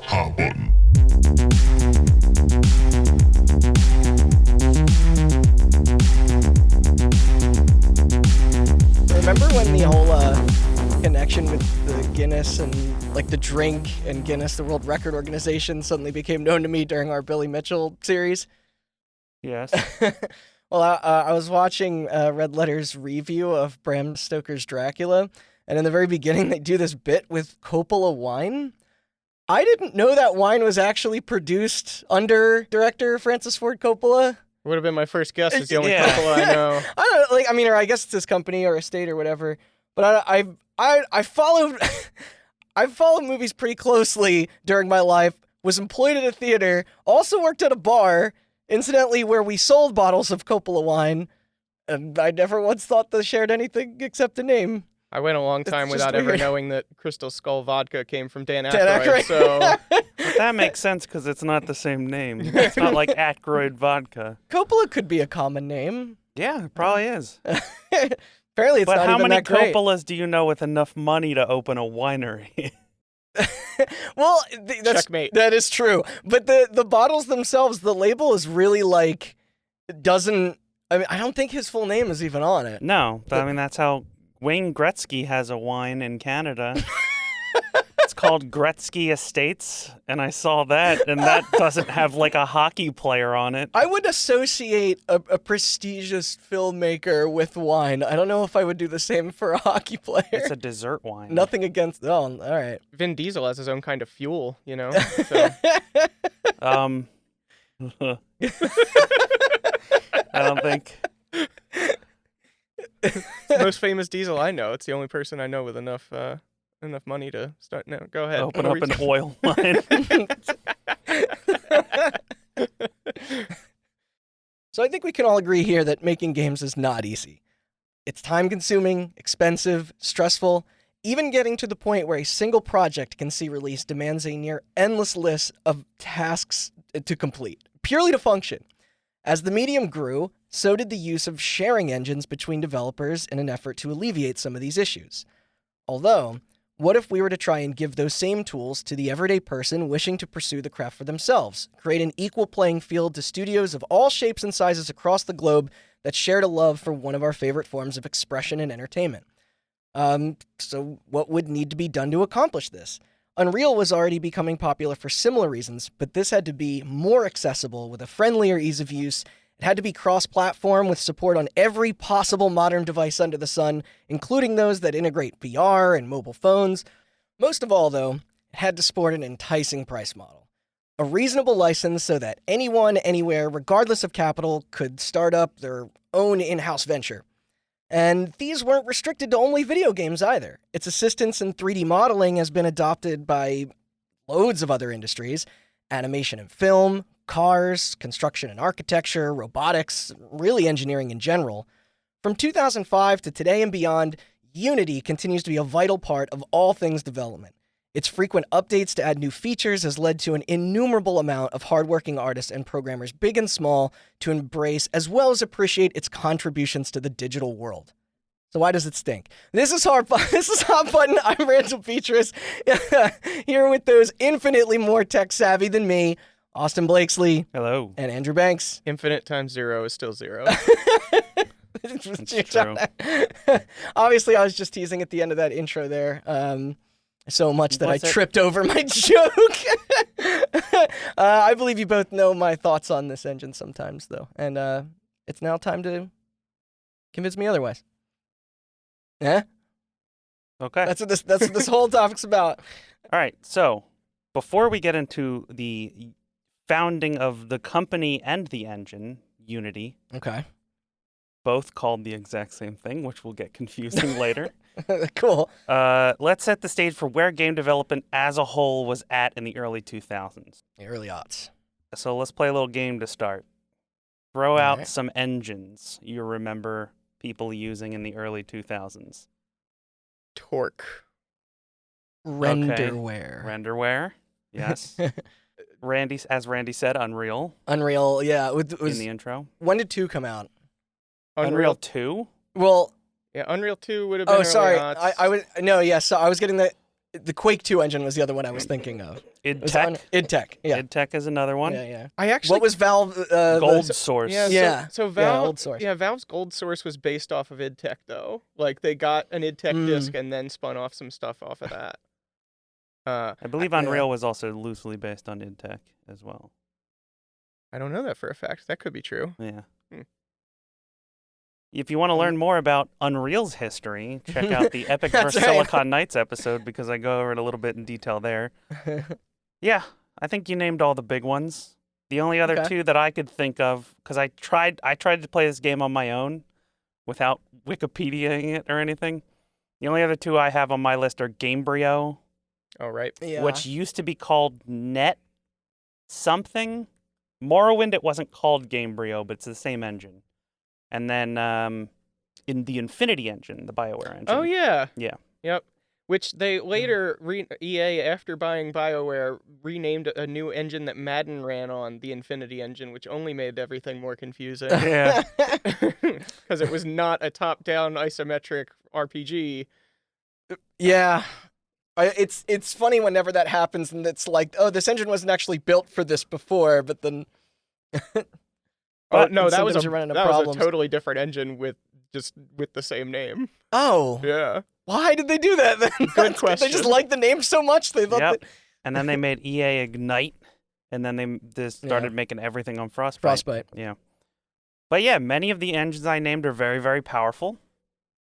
Hot button. Remember when the whole connection with the Guinness and like the drink and Guinness, the World Record Organization, suddenly became known to me during our Billy Mitchell series? Yes. Well, I was watching Red Letter's review of Bram Stoker's Dracula, and in the very beginning they do this bit with Coppola wine. I didn't know that wine was actually produced under director Francis Ford Coppola. Would have been my first guess. It's the only Yeah. couple I know. I don't like. I mean, or I guess it's his company or estate or whatever. But I followed I followed movies pretty closely during my life. Was employed at a theater. Also worked at a bar, incidentally, where we sold bottles of Coppola wine. And I never once thought they shared anything except the name. I went a long time It's without just ever weird. knowing that Crystal Skull vodka came from Dan Aykroyd. Dan Aykroyd. So But that makes sense because it's not the same name. It's not like Aykroyd vodka. Coppola could be a common name. Yeah, it probably is. Apparently, it's But not how even many that great. Coppolas do you know with enough money to open a winery? Well, that's, Checkmate. that is true. But the bottles themselves, the label is really like, doesn't, I mean, I don't think his full name is even on it. No, I mean that's how Wayne Gretzky has a wine in Canada. It's called Gretzky Estates, and I saw that, and that doesn't have like a hockey player on it. I would associate a prestigious filmmaker with wine. I don't know if I would do the same for a hockey player. It's a dessert wine. Nothing against, oh, all right. Vin Diesel has his own kind of fuel, you know? So I don't think. it's the most famous Diesel I know. It's the only person I know with enough money to start. No, go ahead. Open What up were you an oil line. So I think we can all agree here that making games is not easy. It's time-consuming, expensive, stressful. Even getting to the point where a single project can see release demands a near endless list of tasks to complete, purely to function. As the medium grew, so did the use of sharing engines between developers in an effort to alleviate some of these issues. Although, what if we were to try and give those same tools to the everyday person wishing to pursue the craft for themselves, create an equal playing field to studios of all shapes and sizes across the globe that shared a love for one of our favorite forms of expression and entertainment? So what would need to be done to accomplish this? Unreal was already becoming popular for similar reasons, but this had to be more accessible with a friendlier ease of use. It had to be cross-platform with support on every possible modern device under the sun, including those that integrate VR and mobile phones. Most of all, though, it had to sport an enticing price model. A reasonable license so that anyone, anywhere, regardless of capital, could start up their own in-house venture. And these weren't restricted to only video games either. Its assistance in 3D modeling has been adopted by loads of other industries: animation and film, cars, construction and architecture, robotics, really engineering in general. From 2005 to today and beyond, Unity continues to be a vital part of all things development. Its frequent updates to add new features has led to an innumerable amount of hardworking artists and programmers, big and small, to embrace as well as appreciate its contributions to the digital world. So why does it stink? This is Hot Button. I'm Randall Petrus, here with those infinitely more tech savvy than me, Austin Blakesley Hello. and Andrew Banks. Infinite times 0 is still 0. That's true. Obviously, I was just teasing at the end of that intro there. So much that Was I it? tripped over my joke. I believe you both know my thoughts on this engine sometimes, though. And it's now time to convince me otherwise. Yeah? Okay. That's what this whole topic's about. All right. So before we get into the founding of the company and the engine, Unity, Okay. both called the exact same thing, which will get confusing later. Cool. Let's set the stage for where game development as a whole was at in the early 2000s. The early aughts. So let's play a little game to start. Throw out Alright. some engines you remember people using in the early 2000s. Torque. Renderware. Renderware, yes. As Randy said, Unreal Unreal, yeah. It in was, the intro. when did 2 come out? Unreal 2? Well, Yeah, Unreal 2 would have been Oh, early sorry. aughts. I was no, yeah. So I was getting the Quake 2 engine was the other one I was thinking of. It was IdTech. IdTech. Yeah. IdTech is another one. Yeah, yeah. I actually What was Valve? Gold Source. Yeah, Yeah. So Yeah, Valve, old source. yeah, Valve's Gold Source was based off of IdTech though. Like they got an IdTech disc and then spun off some stuff off of that. I believe Unreal was also loosely based on IdTech as well. I don't know that for a fact. That could be true. Yeah. Hmm. If you want to learn more about Unreal's history, check out the Epic That's vs. right. Silicon Knights episode because I go over it a little bit in detail there. Yeah, I think you named all the big ones. The only other Okay. two that I could think of, because I tried to play this game on my own without Wikipediaing it or anything. The only other two I have on my list are Gamebryo, Oh right. Yeah. which used to be called Net something. Morrowind, it wasn't called Gamebryo, but it's the same engine. And then in the Infinity engine, the BioWare engine. Oh yeah. Yeah. Yep. Which they later EA after buying BioWare renamed a new engine that Madden ran on, the Infinity engine, which only made everything more confusing Yeah. because it was not a top-down isometric RPG. Yeah. It's funny whenever that happens, and it's like, oh, this engine wasn't actually built for this before, but then. Oh no, that was sometimes you run into a problems. totally different engine with the same name. Oh, Yeah. why did they do that then? Good They just question. liked the name so much they thought Yep. that And then they made EA Ignite, and then they started making everything on Frostbite. Frostbite. Yeah. But yeah, many of the engines I named are very, very powerful,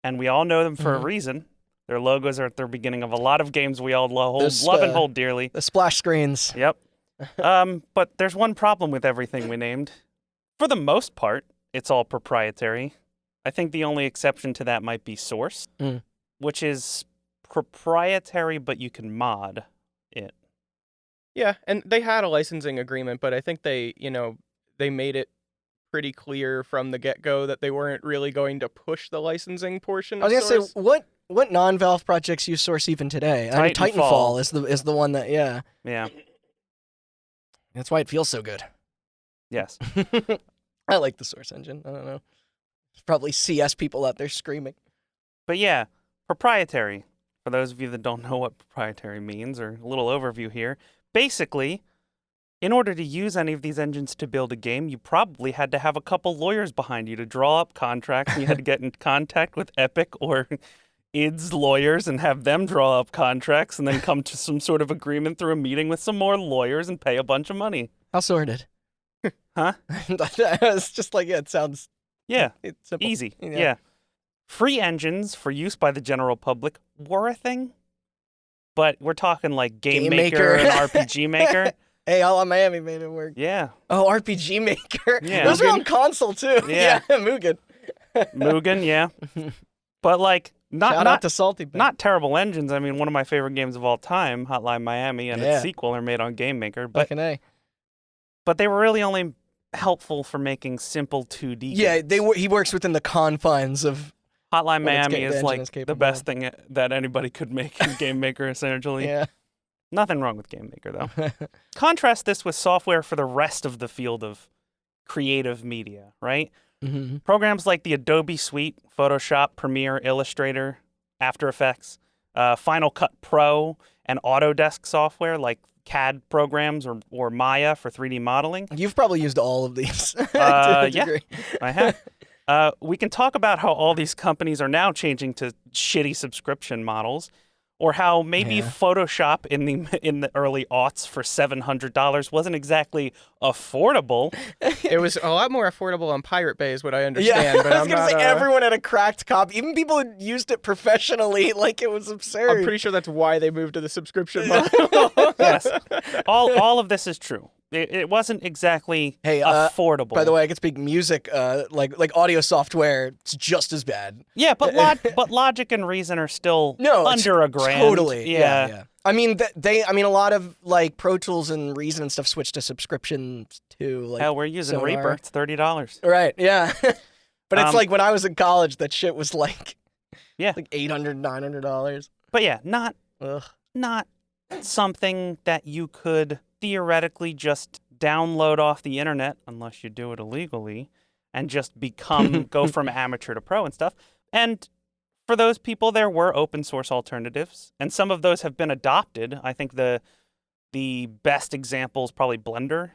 and we all know them for a reason. Their logos are at the beginning of a lot of games we all love and hold dearly. The splash screens. Yep. But there's one problem with everything we named. For the most part, it's all proprietary. I think the only exception to that might be Source, which is proprietary, but you can mod it. Yeah, and they had a licensing agreement, but I think they made it pretty clear from the get-go that they weren't really going to push the licensing portion I of was gonna Source. say what non-Valve projects use Source even today? I mean, Titanfall. Titanfall is the one that Yeah. That's why it feels so good. Yes. I like the Source engine. I don't know. There's probably CS people out there screaming. But yeah, proprietary. For those of you that don't know what proprietary means, or a little overview here, basically, in order to use any of these engines to build a game, you probably had to have a couple lawyers behind you to draw up contracts, and you had to get in contact with Epic or id's lawyers and have them draw up contracts, and then come to some sort of agreement through a meeting with some more lawyers and pay a bunch of money. How sorted? Huh? It's just like, yeah, it sounds Yeah. it's simple. Easy. Yeah. Yeah. Free engines for use by the general public were a thing, but we're talking like Game Maker and RPG Maker. Hey, All on Miami made it work. Yeah. Oh, RPG Maker. Yeah. Those are on console too. Yeah. Mugen. Mugen, yeah. But like Shout out not to Salty Bang. not terrible engines. I mean, one of my favorite games of all time, Hotline Miami, and Yeah. its sequel are made on Game Maker, but Fucking A. they were really only helpful for making simple 2D Yeah, games. he works within the confines of Hotline what it's Miami the is engine like is the capable best of. thing that anybody could make in Game Maker, essentially. yeah. Nothing wrong with Game Maker, though. Contrast this with software for the rest of the field of creative media, right? Mhm. Programs like the Adobe Suite, Photoshop, Premiere, Illustrator, After Effects, Final Cut Pro, and Autodesk software like CAD programs or Maya for 3D modeling. You've probably used all of these. to Yeah. a degree. I have. We can talk about how all these companies are now changing to shitty subscription models, or how maybe Yeah. Photoshop in the early aughts for $700 wasn't exactly affordable. It was a lot more affordable on Pirate Bay, is what I understand. Yeah, but I was I'm gonna not, say everyone had a cracked copy. Even people who used it professionally, like it was absurd. I'm pretty sure that's why they moved to the subscription model. Yes, all of this is true. It wasn't exactly Hey, affordable. By the way, I can speak music, like audio software. It's just as bad. yeah, but Logic and Reason are still No, it's under a grand. Totally. Yeah. Yeah. I mean, a lot of like Pro Tools and Reason and stuff switched to subscriptions too. Like, Hell, we're using Sonar. Reaper. It's $30. Right. Yeah. But it's Um, like when I was in college, that shit was like, Yeah. like $800, $900. But yeah, not Ugh. something that you could theoretically just download off the internet, unless you do it illegally, and just go from amateur to pro and stuff. And for those people, there were open source alternatives, and some of those have been adopted. I think the best example is probably Blender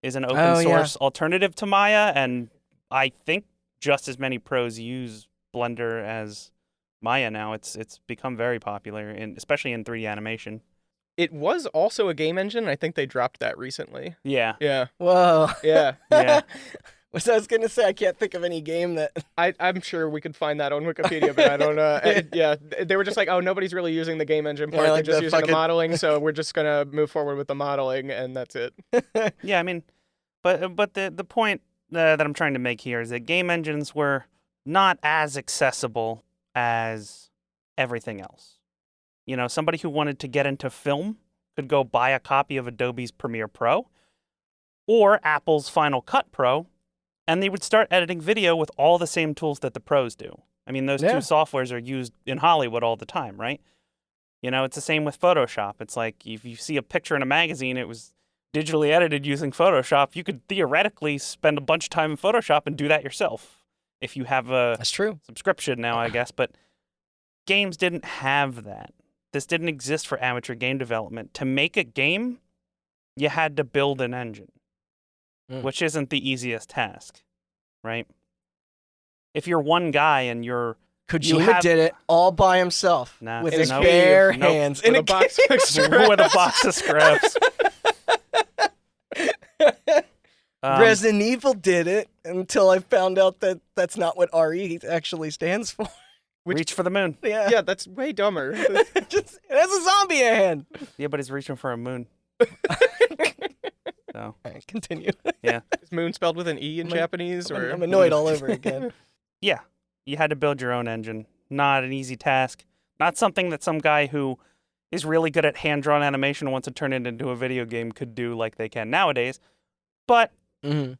is an open source alternative to Maya, and I think just as many pros use Blender as Maya now. It's become very popular, especially in 3D animation. It was also a game engine. I think they dropped that recently. Yeah. Yeah. Whoa. Yeah. Yeah. So I was gonna say I can't think of any game that. I'm sure we could find that on Wikipedia, but I don't know. Yeah, they were just like, oh, nobody's really using the game engine part. Yeah, like They're just the using the fucking- modeling, so we're just gonna move forward with the modeling, and that's it. Yeah, I mean, but the point that I'm trying to make here is that game engines were not as accessible as everything else. You know, somebody who wanted to get into film could go buy a copy of Adobe's Premiere Pro or Apple's Final Cut Pro, and they would start editing video with all the same tools that the pros do. I mean, those two Yeah. softwares are used in Hollywood all the time, right? You know, it's the same with Photoshop. It's like if you see a picture in a magazine, it was digitally edited using Photoshop. You could theoretically spend a bunch of time in Photoshop and do that yourself if you have a That's true. subscription now, I guess. But games didn't have that. This didn't exist for amateur game development. To make a game, you had to build an engine, which isn't the easiest task, right? If you're one guy and you're Kojima did it all by himself Nah, with in his a bare cave. Nope. hands With a box of with a box of scraps. Resident Evil did it until I found out that that's not what RE actually stands for. Reach for the moon. Yeah, Yeah, that's way dumber. just it has a zombie hand. Yeah, but he's reaching for a moon. So, All right, continue. Is moon spelled with an E in Japanese? Or I'm annoyed all over again. yeah, you had to build your own engine. Not an easy task. Not something that some guy who is really good at hand-drawn animation and wants to turn it into a video game could do like they can nowadays. But Mm-hmm.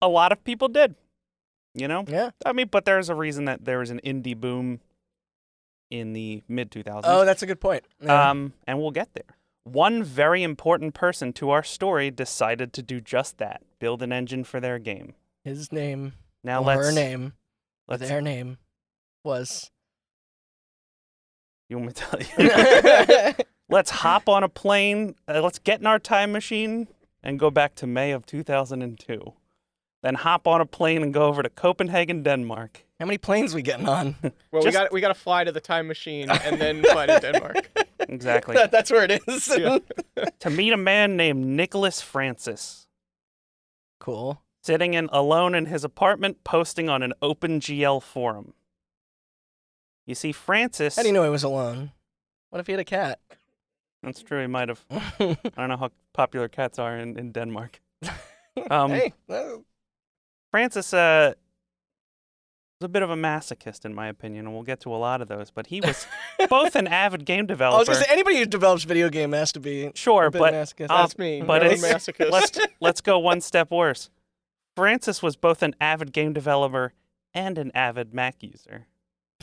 a lot of people did. You know? Yeah. I mean, but there's a reason that there was an indie boom in the mid-2000s. Oh, that's a good point. Yeah. And we'll get there. One very important person to our story decided to do just that, build an engine for their game. His name, Now or her name, or let's their name was. you want me to tell you? Let's hop on a plane, let's get in our time machine and go back to May of 2002. Then hop on a plane and go over to Copenhagen, Denmark. How many planes we getting on? Well, Just- we got to fly to the time machine and then fly to Denmark. Exactly. That's where it is. Yeah. To meet a man named Nicholas Francis, Cool. sitting alone in his apartment posting on an OpenGL forum. You see, Francis... How do you know he was alone? What if he had a cat? That's true, he might have. I don't know how popular cats are in Denmark. Um, Hey, Francis was a bit of a masochist, in my opinion, and we'll get to a lot of those. But he was both an avid game I was developer. gonna say anybody who develops video game has to be Sure, a bit but masochist. That's me. but known it's- masochist. let's go one step worse. Francis was both an avid game developer and an avid Mac user.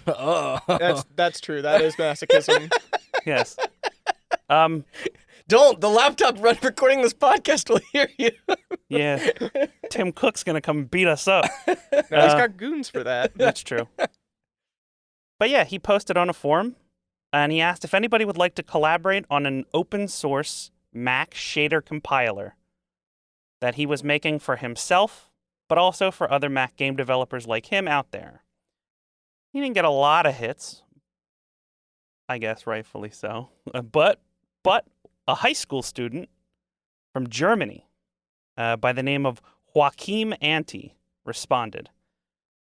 Oh. That's true. That is masochism. Yes. Don't. The laptop recording this podcast will hear you. Yeah. Tim Cook's gonna come beat us up. No, he's got goons for that. That's true. But yeah, he posted on a forum, and he asked if anybody would like to collaborate on an open source Mac shader compiler that he was making for himself, but also for other Mac game developers like him out there. He didn't get a lot of hits, I guess rightfully so, but a high school student from Germany by the name of Joachim Ante responded.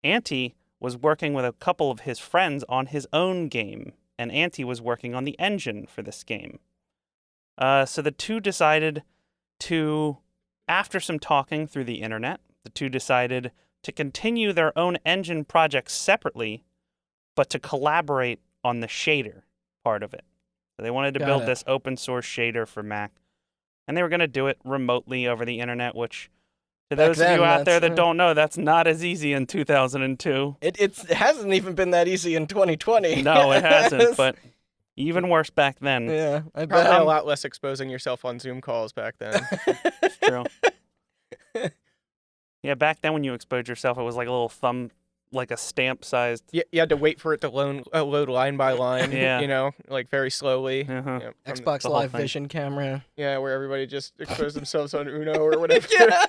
Ante was working with a couple of his friends on his own game, and Ante was working on the engine for this game. So the two decided to, after some talking through the internet, the two decided to continue their own engine projects separately, but to collaborate on the shader part of it. So they wanted to Got build it. this open source shader for Mac, and they were going to do it remotely over the internet, which, to Back those then, of you out there that's, that don't know, that's not as easy in 2002. It hasn't even been that easy in 2020. No, it hasn't, but even worse back then. yeah, I Probably bet. a lot less exposing yourself on Zoom calls back then. True. Yeah, back then when you exposed yourself, it was like a little like a stamp-sized. You had to wait for it to load line by line. Yeah. You know, like very slowly. Uh-huh. Yeah, Xbox the whole Live thing. Vision camera. yeah, where everybody just exposed themselves on Uno or whatever. Yeah.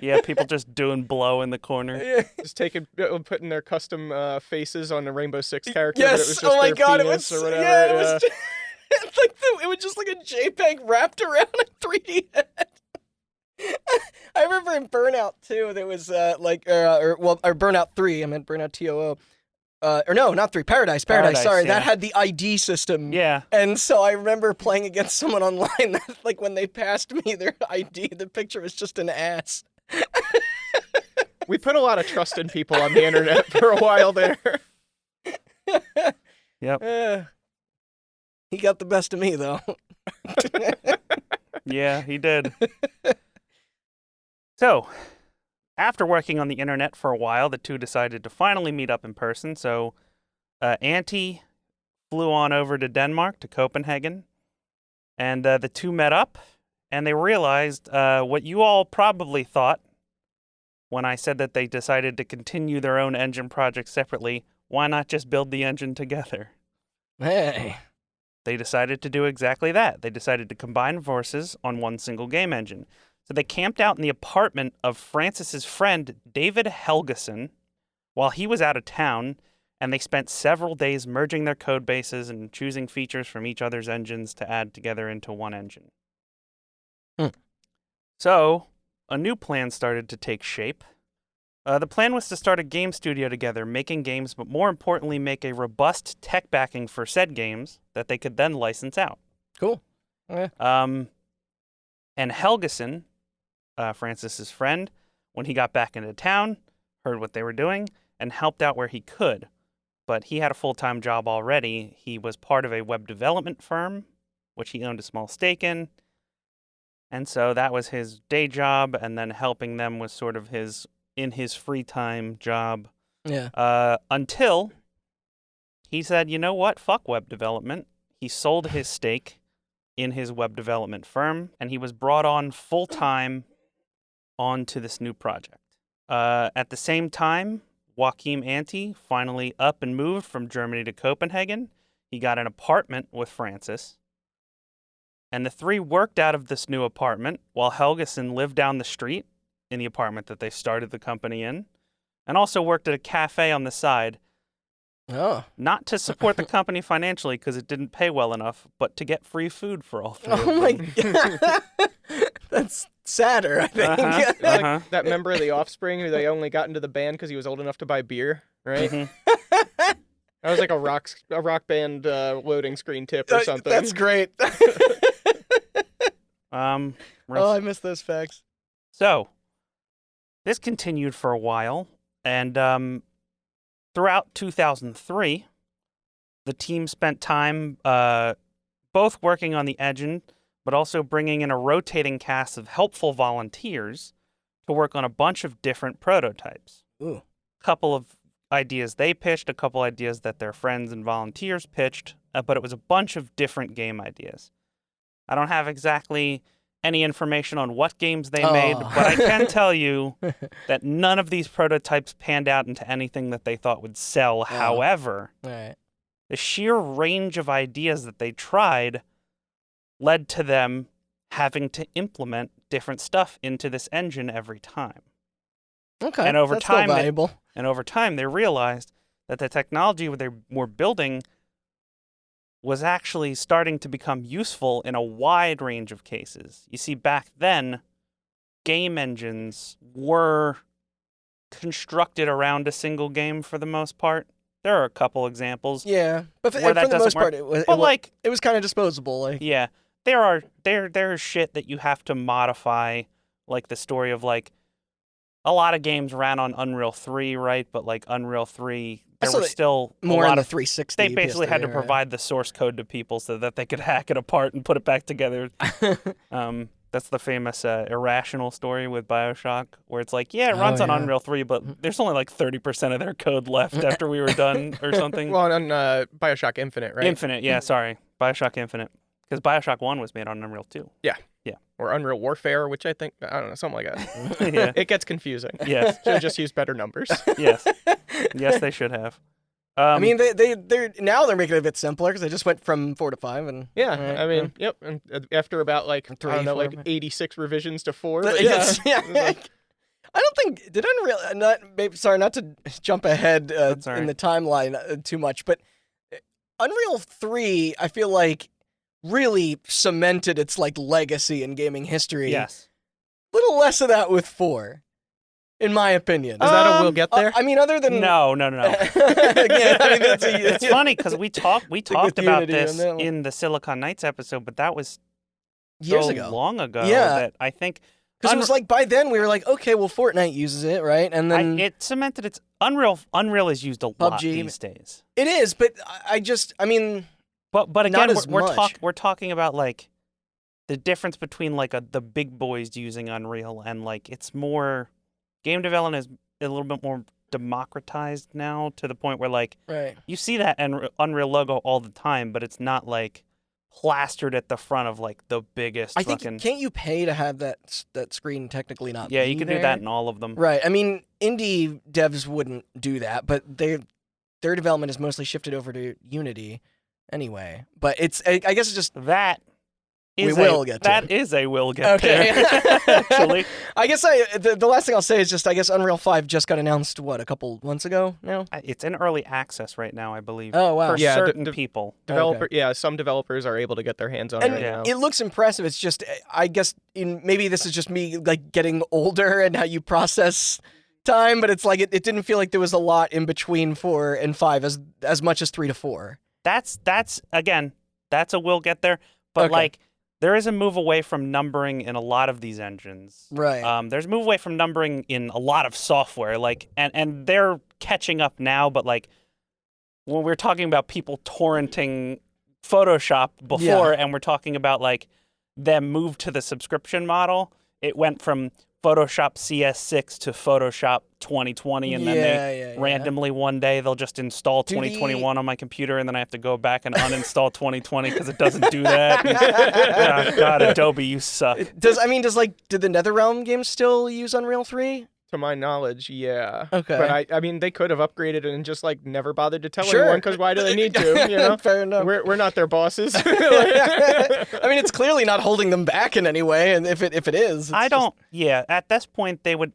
Yeah, people just doing blow in the corner. Yeah. Just putting their custom faces on the Rainbow Six character. But it was Yes. just Oh my their god, it penis was. or whatever. Yeah, it was. It's like it was just like a JPEG wrapped around a 3D head. I remember in Burnout 2, there was or Burnout 3. I meant Burnout TOO. Or no, not 3. Paradise. Paradise, Sorry, yeah. that had the ID system. Yeah. And so I remember playing against someone online that, like, when they passed me their ID, the picture was just an ass. We put a lot of trust in people on the internet for a while there. Yep. He got the best of me, though. Yeah, he did. So, after working on the internet for a while, the two decided to finally meet up in person. So, Auntie flew on over to Denmark, to Copenhagen, and the two met up, and they realized what you all probably thought when I said that they decided to continue their own engine project separately. Why not just build the engine together? Hey. They decided to do exactly that. They decided to combine forces on one single game engine. So they camped out in the apartment of Francis's friend, David Helgeson, while he was out of town, and they spent several days merging their code bases and choosing features from each other's engines to add together into one engine. So, a new plan started to take shape. The plan was to start a game studio together, making games, but more importantly, make a robust tech backing for said games that they could then license out. Cool. Yeah. And Helgeson, Francis's friend, when he got back into town, heard what they were doing and helped out where he could. But he had a full-time job already. He was part of a web development firm, which he owned a small stake in. And so that was his day job, and then helping them was sort of his in his free time job. Yeah. Until he said, you know what, fuck web development. He sold his stake in his web development firm, and he was brought on full-time onto this new project. At the same time, Joachim Ante finally up and moved from Germany to Copenhagen. He got an apartment with Francis, and the three worked out of this new apartment while Helgeson lived down the street in the apartment that they started the company in, and also worked at a cafe on the side, Oh. not to support the company financially because it didn't pay well enough, but to get free food for all three of Oh my them. god. That's sadder, I think. Uh-huh. Like that member of the Offspring who they only got into the band because he was old enough to buy beer, right? Mhm. That was like a rock band loading screen tip or something. That's great. We're- Oh, I miss those facts. So, this continued for a while, and throughout 2003, the team spent time both working on the engine, but also bringing in a rotating cast of helpful volunteers to work on a bunch of different prototypes. Ooh. A couple of ideas they pitched, a couple ideas that their friends and volunteers pitched, but it was a bunch of different game ideas. I don't have exactly any information on what games they made, Oh. but I can tell you that none of these prototypes panned out into anything that they thought would sell. However, All right. the sheer range of ideas that they tried led to them having to implement different stuff into this engine every time. Okay. And over that's still time, they- valuable. And over time, they realized that the technology they were building was actually starting to become useful in a wide range of cases. You see, back then, game engines were constructed around a single game for the most part. There are a couple examples, Yeah, but where that for the most doesn't part, work. But like, it was kind of disposable. Like, yeah, there's shit that you have to modify, like the story of like a lot of games ran on Unreal 3, right? But like Unreal 3, there saw were that still a more lot in the of 360. they basically had to PS3 era. provide the source code to people so that they could hack it apart and put it back together. That's the famous Irrational story with BioShock, where it's like, yeah, it runs on yeah. Unreal 3, but there's only like 30% of their code left after we were done or something. Well, on Bioshock Infinite, right? Infinite, yeah, sorry. BioShock Infinite. Because BioShock 1 was made on Unreal 2. Yeah. Yeah. or Unreal Warfare, which I think, I don't know, something like that. Yeah. It gets confusing. Yes. Should have just used better numbers. Yes. Yes, they should have. I mean, they're now they're making it a bit simpler because they just went from 4 to 5, and Yeah, Right, I mean, yep. And after about like, I Three, don't know, four, like five. 86 revisions to 4. But But yes, yeah. yeah. I don't think did Unreal sorry, not to jump ahead That's all in right. the timeline too much, but Unreal 3 I feel like really cemented its like legacy in gaming history. Yes. Little less of that with 4, in my opinion. Is that a we'll get there? I mean, other than No. Again, I mean, that's It's funny because we talked with about Unity this and that one. in the Silicon Knights episode, but that was years so ago. long ago Yeah. that I think Because it was like by then we were like, okay, well, Fortnite uses it, right? And then it cemented its Unreal. Unreal is used a lot PUBG. these days. it is, but I mean, But again, Not as we're much. we're talking about like the difference between like the big boys using Unreal and like it's more game development is a little bit more democratized now to the point where like right. you see that Unreal logo all the time, but it's not like plastered at the front of like the biggest I think fucking. can't you pay to have that screen technically not? Yeah, be you can do there? that in all of them. Right. I mean, indie devs wouldn't do that, but their development is mostly shifted over to Unity anyway. But I guess it's just That We is will get to that it. is a will get okay. there. Actually, I guess the last thing I'll say is just I guess Unreal 5 just got announced a couple months ago now. it's in early access right now, I believe. Oh wow. For Yeah, certain people. Developer, yeah, some developers are able to get their hands on it And right Yeah. now. it looks impressive. It's just, I guess, maybe this is just me like getting older and how you process time, but it's like it didn't feel like there was a lot in between 4 and 5 as much as 3 to 4. That's again, that's a will get there. But Okay. like there is a move away from numbering in a lot of these engines. Right. There's a move away from numbering in a lot of software, like and they're catching up now, but like when we're talking about people torrenting Photoshop before and we're talking about like them move to the subscription model, it went from Photoshop CS6 to Photoshop 2020 and then they randomly one day they'll just install 2021 on my computer and then I have to go back and uninstall 2020 because it doesn't do that. Ah, God, Adobe, you suck. Did the NetherRealm games still use Unreal 3? To my knowledge, yeah. Okay. But I mean, they could have upgraded it and just like never bothered to tell Sure. anyone because why do they need to? You know, Fair enough. we're not their bosses. I mean, it's clearly not holding them back in any way, and if it is, I don't. Yeah, at this point they would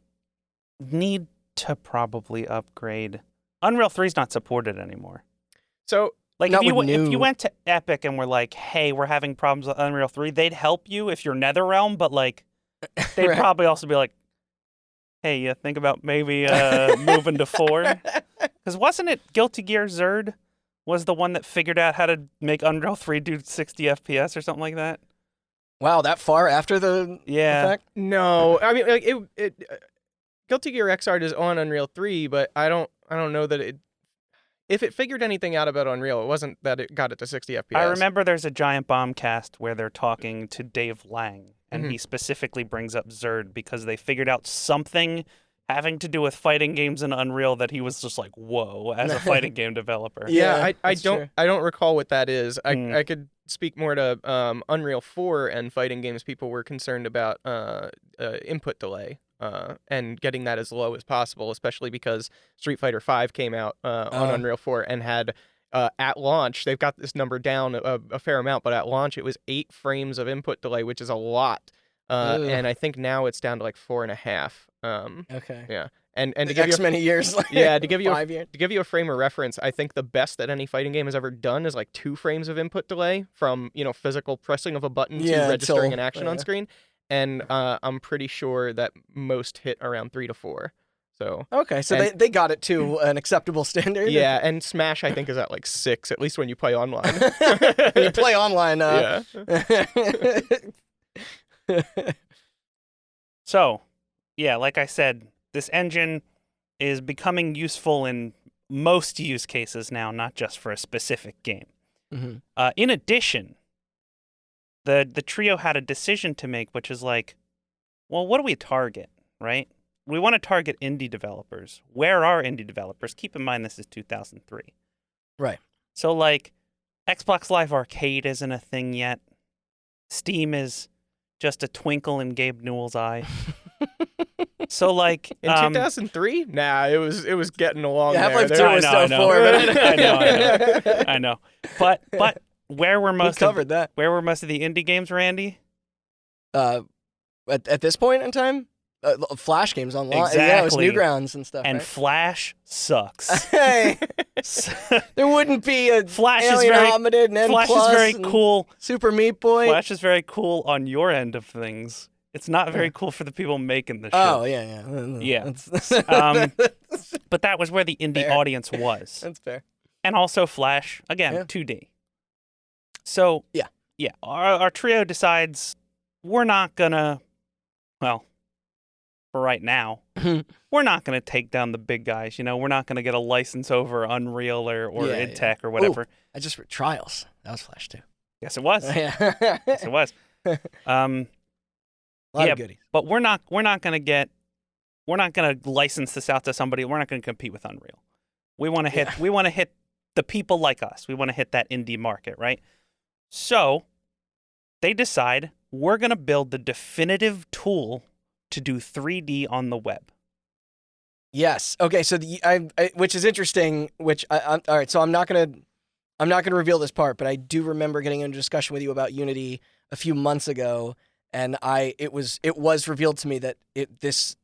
need to probably upgrade. Unreal 3 is not supported anymore. So Like Not if with you new- went to Epic and were like, "Hey, we're having problems with Unreal 3," they'd help you if you're NetherRealm, but like they'd Right. probably also be like, "Hey, you think about maybe moving to 4?" Because wasn't it Guilty Gear Xrd was the one that figured out how to make Unreal 3 do 60 FPS or something like that? Wow, that far after the Yeah. fact? no, I mean, like Guilty Gear Xrd is on Unreal 3, but I don't know that it. If it figured anything out about Unreal, it wasn't that it got it to 60 FPS. I remember there's a Giant Bomb cast where they're talking to Dave Lang, and Mhm. he specifically brings up Xrd because they figured out something having to do with fighting games in Unreal that he was just like, whoa, as a fighting game developer. Yeah, I that's true. don't recall what that is. Hmm. I could speak more to Unreal 4 and fighting games. People were concerned about input delay and getting that as low as possible, especially because Street Fighter V came out on Unreal 4 and had at launch, they've got this number down a fair amount, but at launch it was 8 frames of input delay, which is a lot. And I think now it's down to like 4.5. Okay. Yeah. And to give you X many years later. yeah, to give you 5 years. to give you a frame of reference, I think the best that any fighting game has ever done is like 2 frames of input delay from, physical pressing of a button Yeah, to registering till- an action on yeah. screen. And I'm pretty sure that most hit around 3 to 4. So Okay, so And- they got it to an acceptable standard. yeah, and Smash I think is at like 6, at least when you play online. When you play online. Yeah. So, yeah, like I said, this engine is becoming useful in most use cases now, not just for a specific game. Mhm. In addition, the trio had a decision to make, which is like, well, what do we target, right? We want to target indie developers. Where are indie developers? Keep in mind this is 2003. Right. So, like, Xbox Live Arcade isn't a thing yet. Steam is just a twinkle in Gabe Newell's eye. So like In 2003? Nah, it was getting along Yeah, there. Half-Life 2 There- was I so know. far, but I know. But where were we most covered that. where were most of the indie games, Randy? At this point in time, Flash games online. Yeah, it was Exactly. Newgrounds and stuff. And right? Flash sucks. Hey, there wouldn't be a Flash is Alien very Hominid and N Flash is Plus very and cool. Super Meat Boy. Flash is very cool on your end of things. It's not very cool for the people making the show. Oh yeah. Yeah. That's, But that was where the indie Fair. audience was. that's fair. And also Flash, again, Yeah. 2D. So, Yeah. Our trio decides we're not gonna, well, for right now, we're not gonna take down the big guys. You know, we're not gonna get a license over Unreal or Yeah, id Tech or whatever. I just read Trials. That was Flash too. Yes, it was. Yeah. Yes, it was. A lot yeah, of goodies. but we're not gonna license this out to somebody. We're not gonna compete with Unreal. We want to hit Yeah. we want to hit the people like us. We want to hit that indie market, right? So they decide we're gonna build the definitive tool to do 3D on the web. Yes. Okay. So which is interesting. Which I'm all right. So I'm not gonna reveal this part, but I do remember getting into a discussion with you about Unity a few months ago, and it was revealed to me that this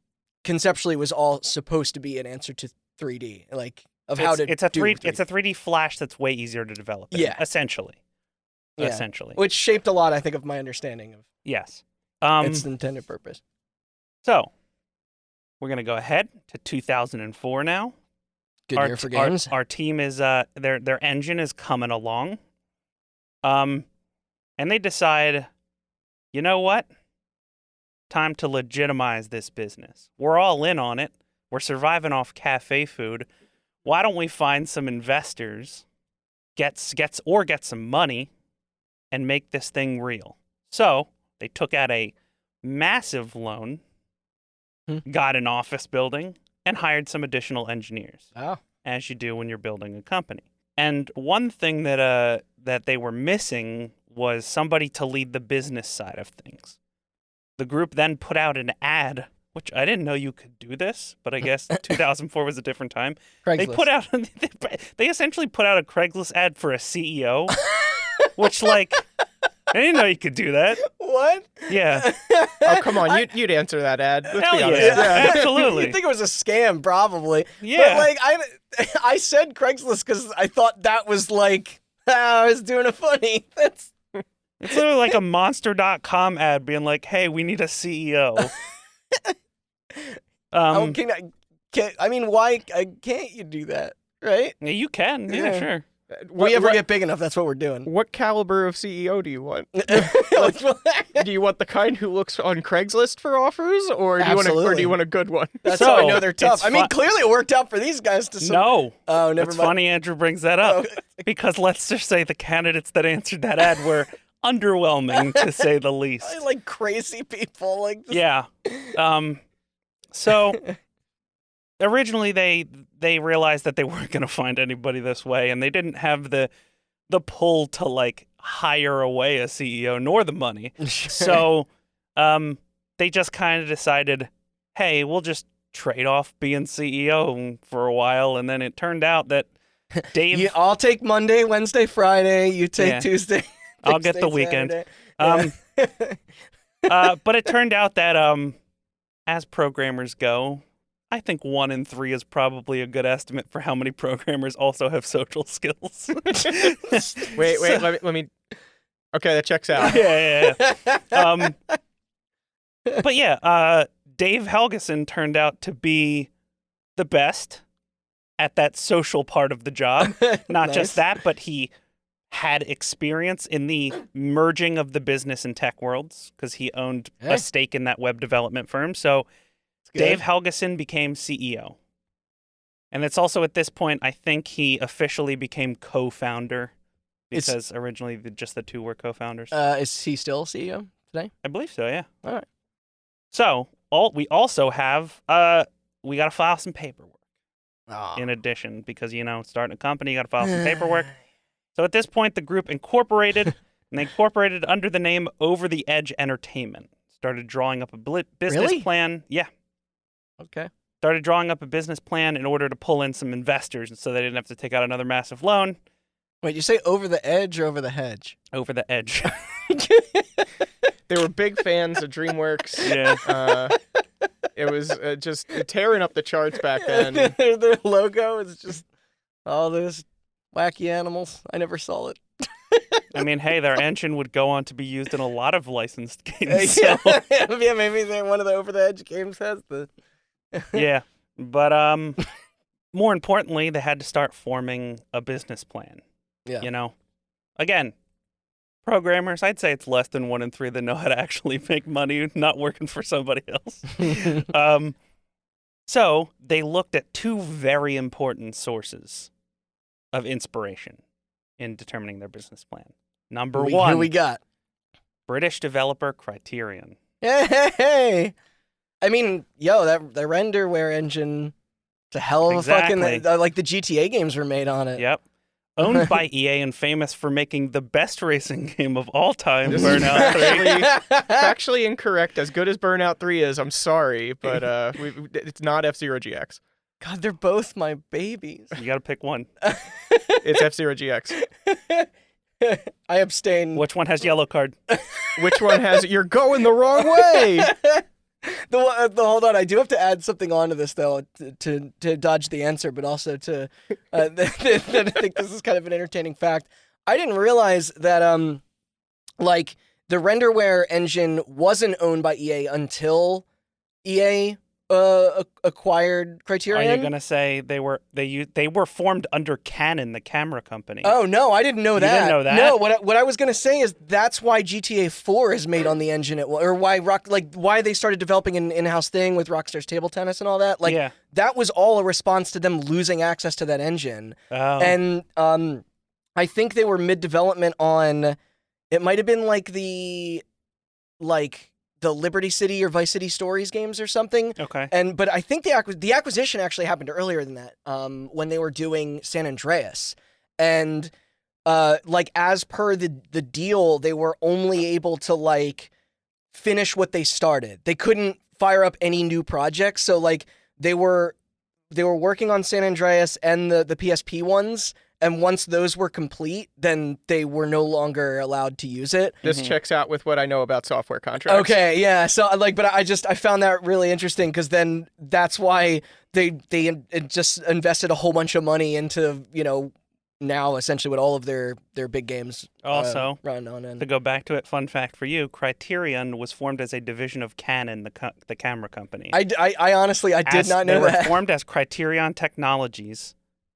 conceptually was all supposed to be an answer to 3D, like of how to It's a do 3D. It's a 3D Flash that's way easier to develop. in, Yeah. essentially. Yeah. Essentially. which shaped a lot, I think, of my understanding of Yes. its intended purpose. So we're gonna go ahead to 2004 now. Good year for games. Our team is their engine is coming along. And they decide, you know what? Time to legitimize this business. We're all in on it. We're surviving off cafe food. Why don't we find some investors, get some money, and make this thing real? So they took out a massive loan, got an office building, and hired some additional engineers, Oh. as you do when you're building a company. And one thing that they were missing was somebody to lead the business side of things. The group then put out an ad, which I didn't know you could do this, but I guess 2004 was a different time. Craigslist. They put out they essentially put out a Craigslist ad for a CEO, which like I didn't know you could do that. What? Yeah. Oh, come on. You'd answer that ad. Let's Hell be honest. yeah. Absolutely. You think it was a scam, probably. Yeah. But like I said Craigslist because I thought that was like I was doing a funny. That's It's literally like a monster.com ad being like, hey, we need a CEO. oh, I mean, why can't you do that? Right? Yeah, you can. Yeah, Yeah. sure. We ever get big enough, that's what we're doing. What caliber of CEO do you want? That's Do you want the kind who looks on Craigslist for offers, or do Absolutely. you want a good one? how I So, know they're tough. it's I mean, fu- clearly it worked out for these guys to some. No. Oh, never It's mind. funny Andrew brings that up Oh. because let's just say the candidates that answered that ad were underwhelming to say the least. I like crazy people. Like this. Yeah. So originally they realized that they weren't going to find anybody this way, and they didn't have the pull to like hire away a CEO nor the money. So they just kind of decided, hey, we'll just trade off being CEO for a while, and then it turned out that Dave, I'll take Monday, Wednesday, Friday. You take Yeah. Tuesday. I'll get the Thursday, weekend. Saturday. But it turned out that as programmers go, I think 1 in 3 is probably a good estimate for how many programmers also have social skills. Wait, let me. Okay, that checks out. Yeah. But yeah, Dave Helgeson turned out to be the best at that social part of the job. Not Nice. just that, but he had experience in the merging of the business and tech worlds because he owned Hey. a stake in that web development firm. So Good. Dave Helgeson became CEO. And it's also at this point, I think he officially became co-founder It's- because originally just the two were co-founders. Is he still CEO today? I believe so, yeah. All right. So we also have, we got to file some paperwork Oh. in addition because, starting a company, you got to file some paperwork. So at this point, the group incorporated. And they incorporated it under the name Over the Edge Entertainment. Started drawing up a business Really? plan. Yeah. Okay. Started drawing up a business plan in order to pull in some investors so they didn't have to take out another massive loan. Wait, you say over the edge or over the hedge? Over the Edge. They were big fans of DreamWorks. Yeah. It was just tearing up the charts back then. Their logo is just all those wacky animals. I never saw it. I mean, hey, their engine would go on to be used in a lot of licensed games. Yeah, So, yeah, maybe one of the over the edge games has the. yeah. But more importantly, they had to start forming a business plan. Yeah. You know? Again, programmers, I'd say it's less than 1 in 3 that know how to actually make money not working for somebody else. So they looked at 2 very important sources of inspiration in determining their business plan. Number Who 1, we got? British developer Criterion. Hey. I mean, yo, the Renderware engine, it's a hell of a fucking Exactly. like the GTA games were made on it. Yep. Owned by EA and famous for making the best racing game of all time, This is Burnout 3. Factually incorrect. As good as Burnout 3 is, I'm sorry, but it's not F-Zero GX. God, they're both my babies. You got to pick one. It's F-Zero GX. I abstain. Which one has yellow card? Which one has it? You're going the wrong way. Hold on, I do have to add something onto this though to dodge the answer, but also to I think this is kind of an entertaining fact. I didn't realize that like the Renderware engine wasn't owned by EA until EA acquired Criterion. Are you gonna say they were formed under Canon, the camera company? Oh no, I didn't know You that. didn't know that? No, what I was gonna say is that's why GTA 4 is made on the engine or why why they started developing an in-house thing with Rockstar's table tennis and all that. Like yeah. that was all a response to them losing access to that engine. Oh. And I think they were mid-development on. It might have been like the Liberty City or Vice City Stories games or something. Okay. But I think the acquisition actually happened earlier than that, when they were doing San Andreas, and as per the deal, they were only able to finish what they started. They couldn't fire up any new projects, so they were working on San Andreas and the PSP ones. And once those were complete, then they were no longer allowed to use it. This checks out with what I know about software contracts. Okay, yeah. So but I found that really interesting because then that's why they just invested a whole bunch of money into now essentially what all of their big games Also, run on. And to go back to it, fun fact for you: Criterion was formed as a division of Canon, the camera company. I honestly did not know they that. were formed as Criterion Technologies.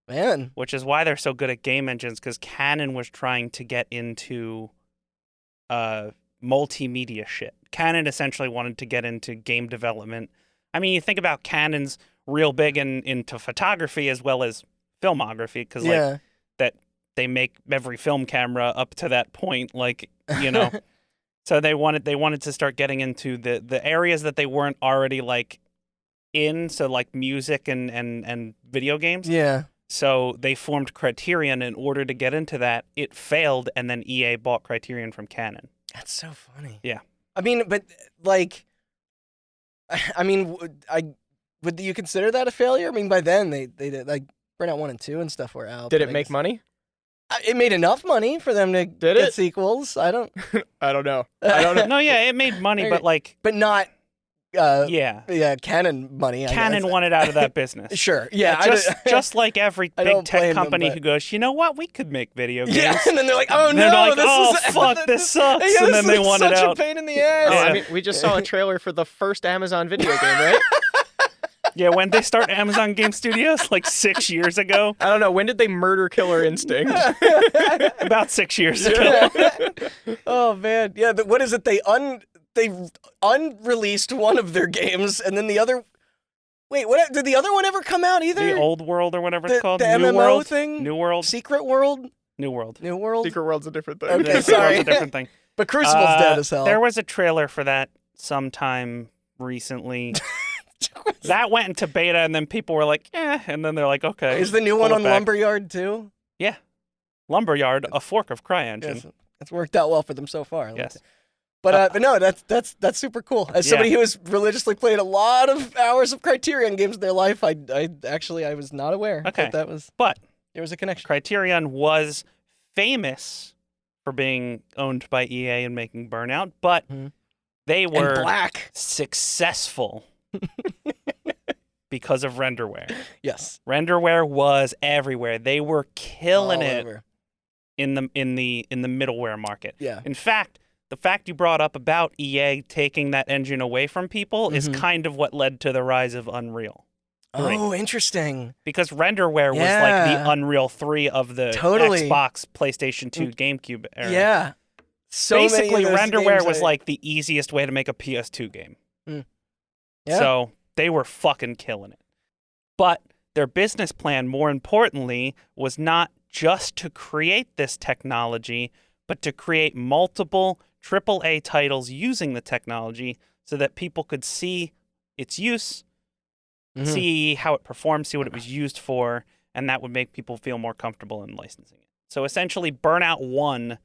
Man, Which is why they're so good at game engines, because Canon was trying to get into multimedia shit. Canon essentially wanted to get into game development. I mean, you think about Canon's real big into photography as well as filmography, because that they make every film camera up to that point, So they wanted to start getting into the areas that they weren't already in, so music and video games. Yeah. So they formed Criterion in order to get into that. It failed, and then EA bought Criterion from Canon. That's so funny. Yeah. I mean, but would you consider that a failure? I mean, by then they did Burnout 1 and 2 and stuff were out. Did but it I make guess- money? It made enough money for them to get it? sequels. I don't, I don't know. I don't know. No, yeah, it made money, but but not. yeah, Canon money. I Canon guess. wanted out of that business. Sure. Yeah. Just like every I big don't blame tech them, company but- who goes, you know what, we could make video games. Yeah, and then they're like, "Oh And no, they're like, this oh is fuck, this sucks, Yeah, and then this they is want it such out. a pain in the ass." Oh, Yeah. I mean, we just saw a trailer for the first Amazon video game, right? Yeah, when they start Amazon Game Studios, 6 years ago, I don't know. When did they murder Killer Instinct? about 6 years ago. Oh man, yeah. What is it? They unreleased one of their games, and then the other. Wait, what? Did the other one ever come out either? The Old World or whatever it's called. the New MMO World thing? New World. Secret World. New World. New World. Secret World's a different thing. Okay, Secret sorry. World's a different thing. But Crucible's dead as hell. There was a trailer for that sometime recently. That went into beta, and then people were like, and then they're like, okay. Is the new one pull on it back. Lumberyard too? Yeah. Lumberyard, a fork of CryEngine. Yes. It's worked out well for them so far. I like Yes. it. But no, that's super cool. As somebody who has religiously played a lot of hours of Criterion games in their life, I was not aware Okay. that But there was a connection. Criterion was famous for being owned by EA and making Burnout, but Mhm. they And were black. successful because of Renderware. Yes. Renderware was everywhere. They were killing All it over. in the middleware market. Yeah. In fact, the fact you brought up about EA taking that engine away from people is Mhm. kind of what led to the rise of Unreal. Three. Oh, interesting. Because Renderware was like Yeah. the Unreal 3 of the Totally. Xbox, PlayStation 2, GameCube era. Yeah. So many of Basically, those Renderware games was I- like the easiest way to make a PS2 game. Yeah. So they were fucking killing it. But their business plan, more importantly, was not just to create this technology, but to create multiple AAA titles using the technology so that people could see its use, Mhm. see how it performed, see what it was used for, and that would make people feel more comfortable in licensing it. So essentially, Burnout 1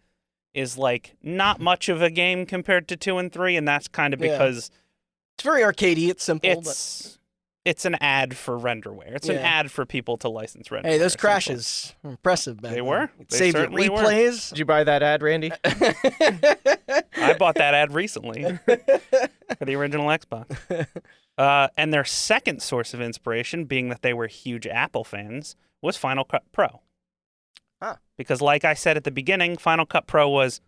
is like not much of a game compared to 2 and 3, and that's kind of Yeah. because It's very arcadey. It's simple. it's an ad for Renderware. It's an Yeah. ad for people to license Renderware. But hey, those essentially. crashes were impressive back They then. were. It They saved your certainly were. replays. Did you buy that ad, Randy? I bought that ad recently for the original Xbox. And their second source of inspiration, being that they were huge Apple fans, was Final Cut Pro. Huh. Because like I said at the beginning, Final Cut Pro was,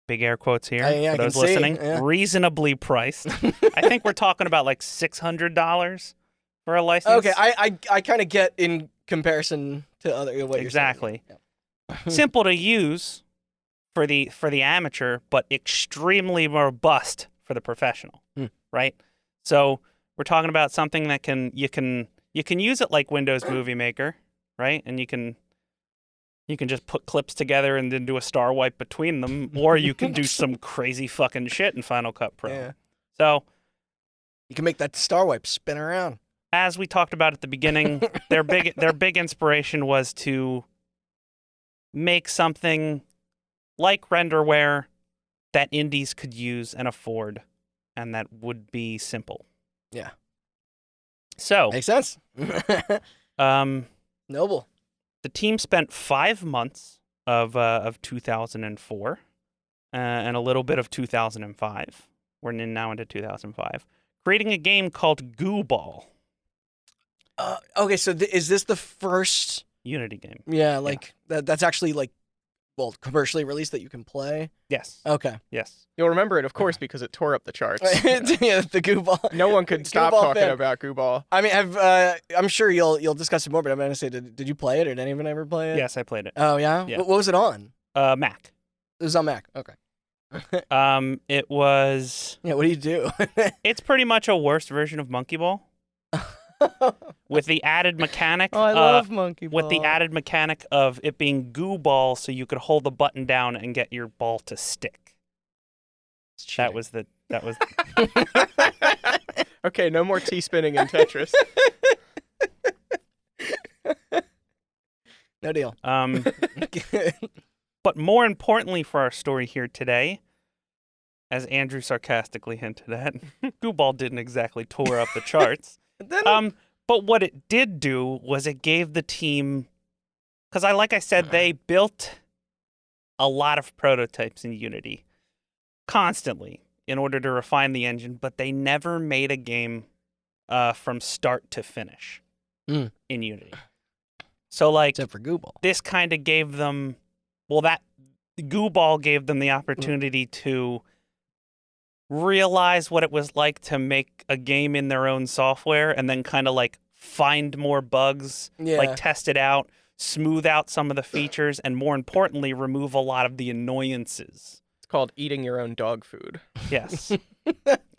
big air quotes here Yeah, I for those can see, listening, yeah. reasonably priced. I think we're talking about like $600 for a license. Okay, I kind of get in comparison to other what Exactly. you're saying. Simple to use for the amateur, but extremely robust for the professional, right? So we're talking about something that you can use it like Windows Movie Maker, right? And you can just put clips together and then do a star wipe between them, or you can do some crazy fucking shit in Final Cut Pro. Yeah. So You can make that star wipe spin around. as we talked about at the beginning, their big inspiration was to make something like Renderware that indies could use and afford, and that would be simple. Yeah. So, Makes sense. Noble. the team spent 5 months of 2004 and a little bit of 2005. We're now into 2005, creating a game called Goo Ball Okay, so is this the first? Unity game. Yeah, like that's actually like, well, commercially released that you can play. Yes. Okay. Yes. You'll remember it, of course, because it tore up the charts. Yeah, the Goo Ball. No one could stop Goo Ball talking fan. about Goo Ball. I mean, I'm sure you'll discuss it more, but I'm gonna say, did you play it, or did anyone ever play it? Yes, I played it. Oh yeah. Yeah. What was it on? Mac. It was on Mac. Okay. It was. Yeah. What do you do? It's pretty much a worse version of Monkey Ball with the added mechanic. Oh, I love Monkey Ball. with the added mechanic of it being Goo Ball, so you could hold the button down and get your ball to stick. That was. Okay, no more T-spinning in Tetris. No deal. But more importantly for our story here today, as Andrew sarcastically hinted at, Goo Ball didn't exactly tore up the charts. But what it did do was it gave the team, because like I said, they built a lot of prototypes in Unity constantly in order to refine the engine, but they never made a game from start to finish Mm. in Unity. So like Except for Goo Ball. this kind of gave them, that Goo Ball gave them the opportunity to realize what it was like to make a game in their own software and then kind of like find more bugs, Yeah. like test it out, smooth out some of the features, and more importantly, remove a lot of the annoyances. It's called eating your own dog food. Yes.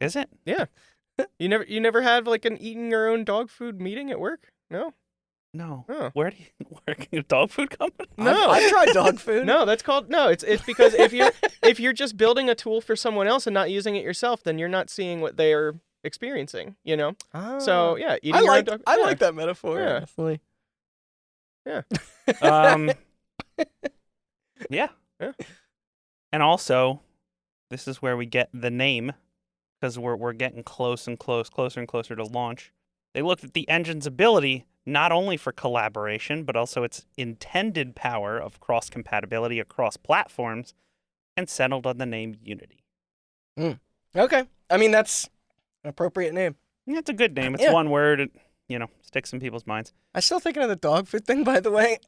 Is it? You never had like an eating your own dog food meeting at work? No? No. Oh. Where do you work in a dog food company? No. I've tried dog food. No, that's called it's because if you're just building a tool for someone else and not using it yourself, then you're not seeing what they are experiencing, you know? Ah. So yeah, eating I your own like dog I yeah. like that metaphor. Yeah. Honestly. Um, yeah. And also, this is where we get the name, because we're getting closer and closer to launch. They looked at the engine's ability not only for collaboration, but also its intended power of cross-compatibility across platforms, and settled on the name Unity. Okay. I mean, that's an appropriate name. Yeah, it's a good name. It's Yeah. one word. It, sticks in people's minds. I'm still thinking of the dog food thing, by the way.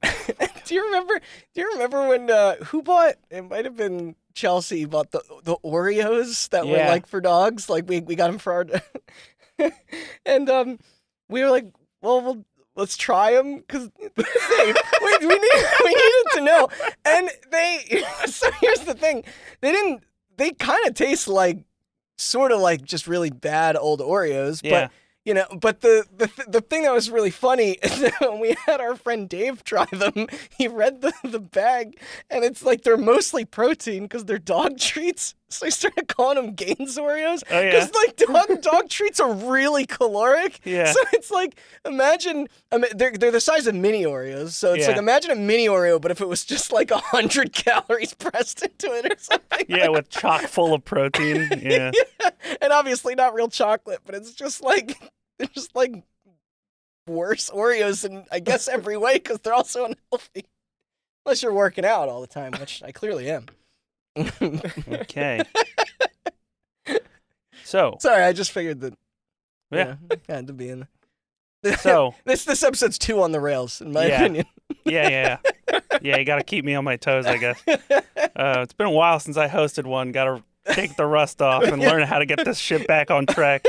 Do you remember when who bought? It might have been Chelsea bought the Oreos that were Yeah. like for dogs. Like we got them for our, and we were like, well, let's try them because we needed to know. And so here's the thing, they kind of taste like sort of like just really bad old Oreos, Yeah. but the thing that was really funny is that when we had our friend Dave try them, he read the bag, and it's like they're mostly protein because they're dog treats. So he started calling them Gaines Oreos Oh, yeah. because like dog treats are really caloric. Yeah. So it's like imagine they're the size of mini Oreos. So it's Yeah. like imagine a mini Oreo, but if it was just like 100 calories pressed into it or something. Yeah, with chock full of protein. Yeah. And obviously not real chocolate, but it's just like they're just like worse Oreos in I guess every way because they're also unhealthy. Unless you're working out all the time, which I clearly am. Okay. So, Sorry, I just figured that. Yeah. Had to be in. so This episode's too on the rails, in my Yeah. opinion. yeah. Yeah, you got to keep me on my toes, I guess. It's been a while since I hosted one. Got to take the rust off and learn how to get this shit back on track.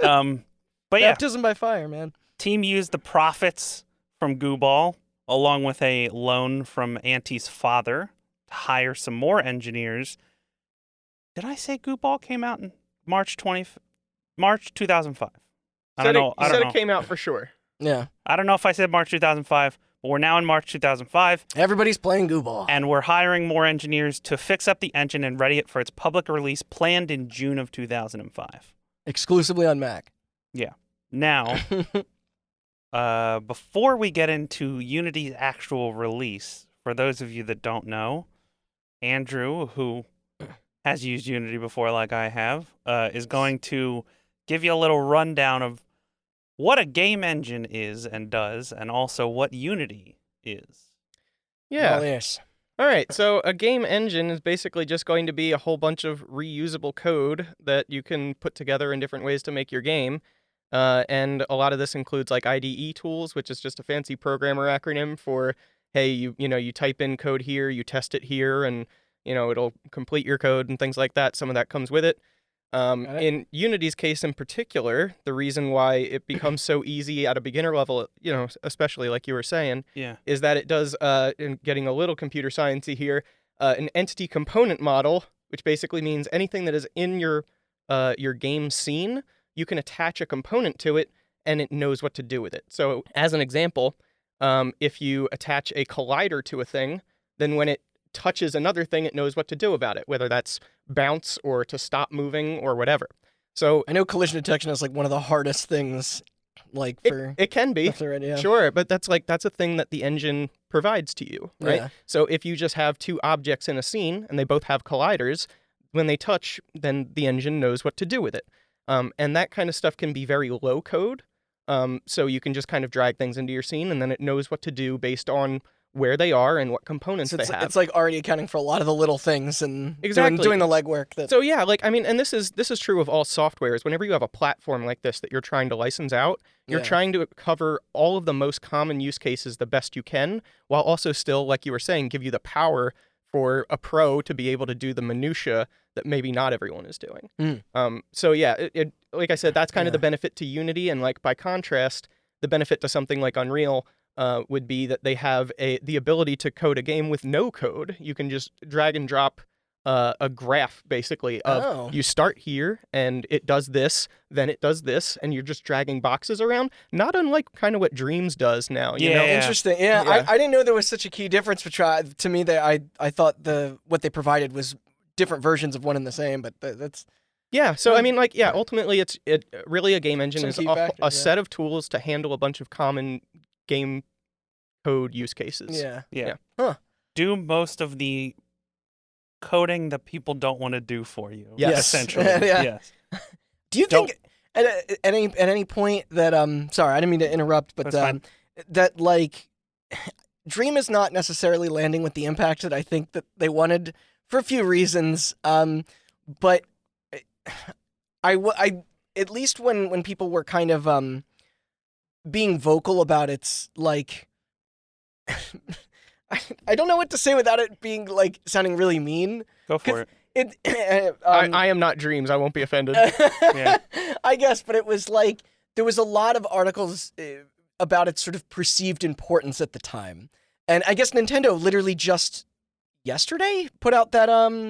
But yeah, Baptism by fire, man. team used the profits from Gooball along with a loan from Auntie's father to hire some more engineers. Did I say Gooball came out in March 2005? I don't know. It came out for sure. Yeah. I don't know if I said March 2005, but we're now in March 2005. Everybody's playing Gooball. And we're hiring more engineers to fix up the engine and ready it for its public release planned in June of 2005. Exclusively on Mac. Now, before we get into Unity's actual release, for those of you that don't know, Andrew, who has used Unity before like I have, is going to give you a little rundown of what a game engine is and does, and also what Unity is. Yeah. Oh, yes. All right, so a game engine is basically just going to be a whole bunch of reusable code that you can put together in different ways to make your game. And a lot of this includes like IDE tools, which is just a fancy programmer acronym for, hey, you type in code here, you test it here, and it'll complete your code and things like that. Some of that comes with it. Got it. In Unity's case in particular, the reason why it becomes so easy at a beginner level, especially like you were saying, Yeah. is that it does, in getting a little computer sciencey here, an entity component model, which basically means anything that is in your game scene, you can attach a component to it, and it knows what to do with it. So, as an example, if you attach a collider to a thing, then when it touches another thing, it knows what to do about it, whether that's bounce or to stop moving or whatever. So I know collision detection is like one of the hardest things, like for it can be. the thread, yeah. Sure, but that's a thing that the engine provides to you, right? Yeah. So if you just have two objects in a scene and they both have colliders, when they touch, then the engine knows what to do with it. And that kind of stuff can be very low code. So you can just kind of drag things into your scene and then it knows what to do based on where they are and what components So they have. it's like already accounting for a lot of the little things and Exactly. doing the legwork. That So yeah, and this is true of all softwares. Whenever you have a platform like this that you're trying to license out, you're Yeah. trying to cover all of the most common use cases the best you can, while also still, like you were saying, give you the power for a pro to be able to do the minutia that maybe not everyone is doing. So yeah, it like I said, that's kind of the benefit to Unity, and like by contrast, the benefit to something like Unreal would be that they have the ability to code a game with no code. You can just drag and drop a graph basically of you start here and it does this, then it does this, and you're just dragging boxes around. Not unlike kind of what Dreams does now. You Yeah. know? Interesting. Yeah, Yeah. I didn't know there was such a key difference between. To me, that I thought what they provided was different versions of one and the same, but that's Yeah, so I mean, like, yeah, ultimately, it really a game engine Some is key a factors, yeah. set of tools to handle a bunch of common game code use cases. yeah. Yeah. Huh. Do most of the coding that people don't want to do for you. Yes. Essentially. Yeah. Yes. Do you Don't- think at any point that sorry, I didn't mean to interrupt, but That's fine. that like Dream is not necessarily landing with the impact that I think that they wanted for a few reasons. But I at least when people were kind of being vocal about its like I don't know what to say without it being like sounding really mean. Go for it. I am not Dreams. I won't be offended. Yeah. I guess, but it was like there was a lot of articles about its sort of perceived importance at the time, and I guess Nintendo literally just yesterday put out that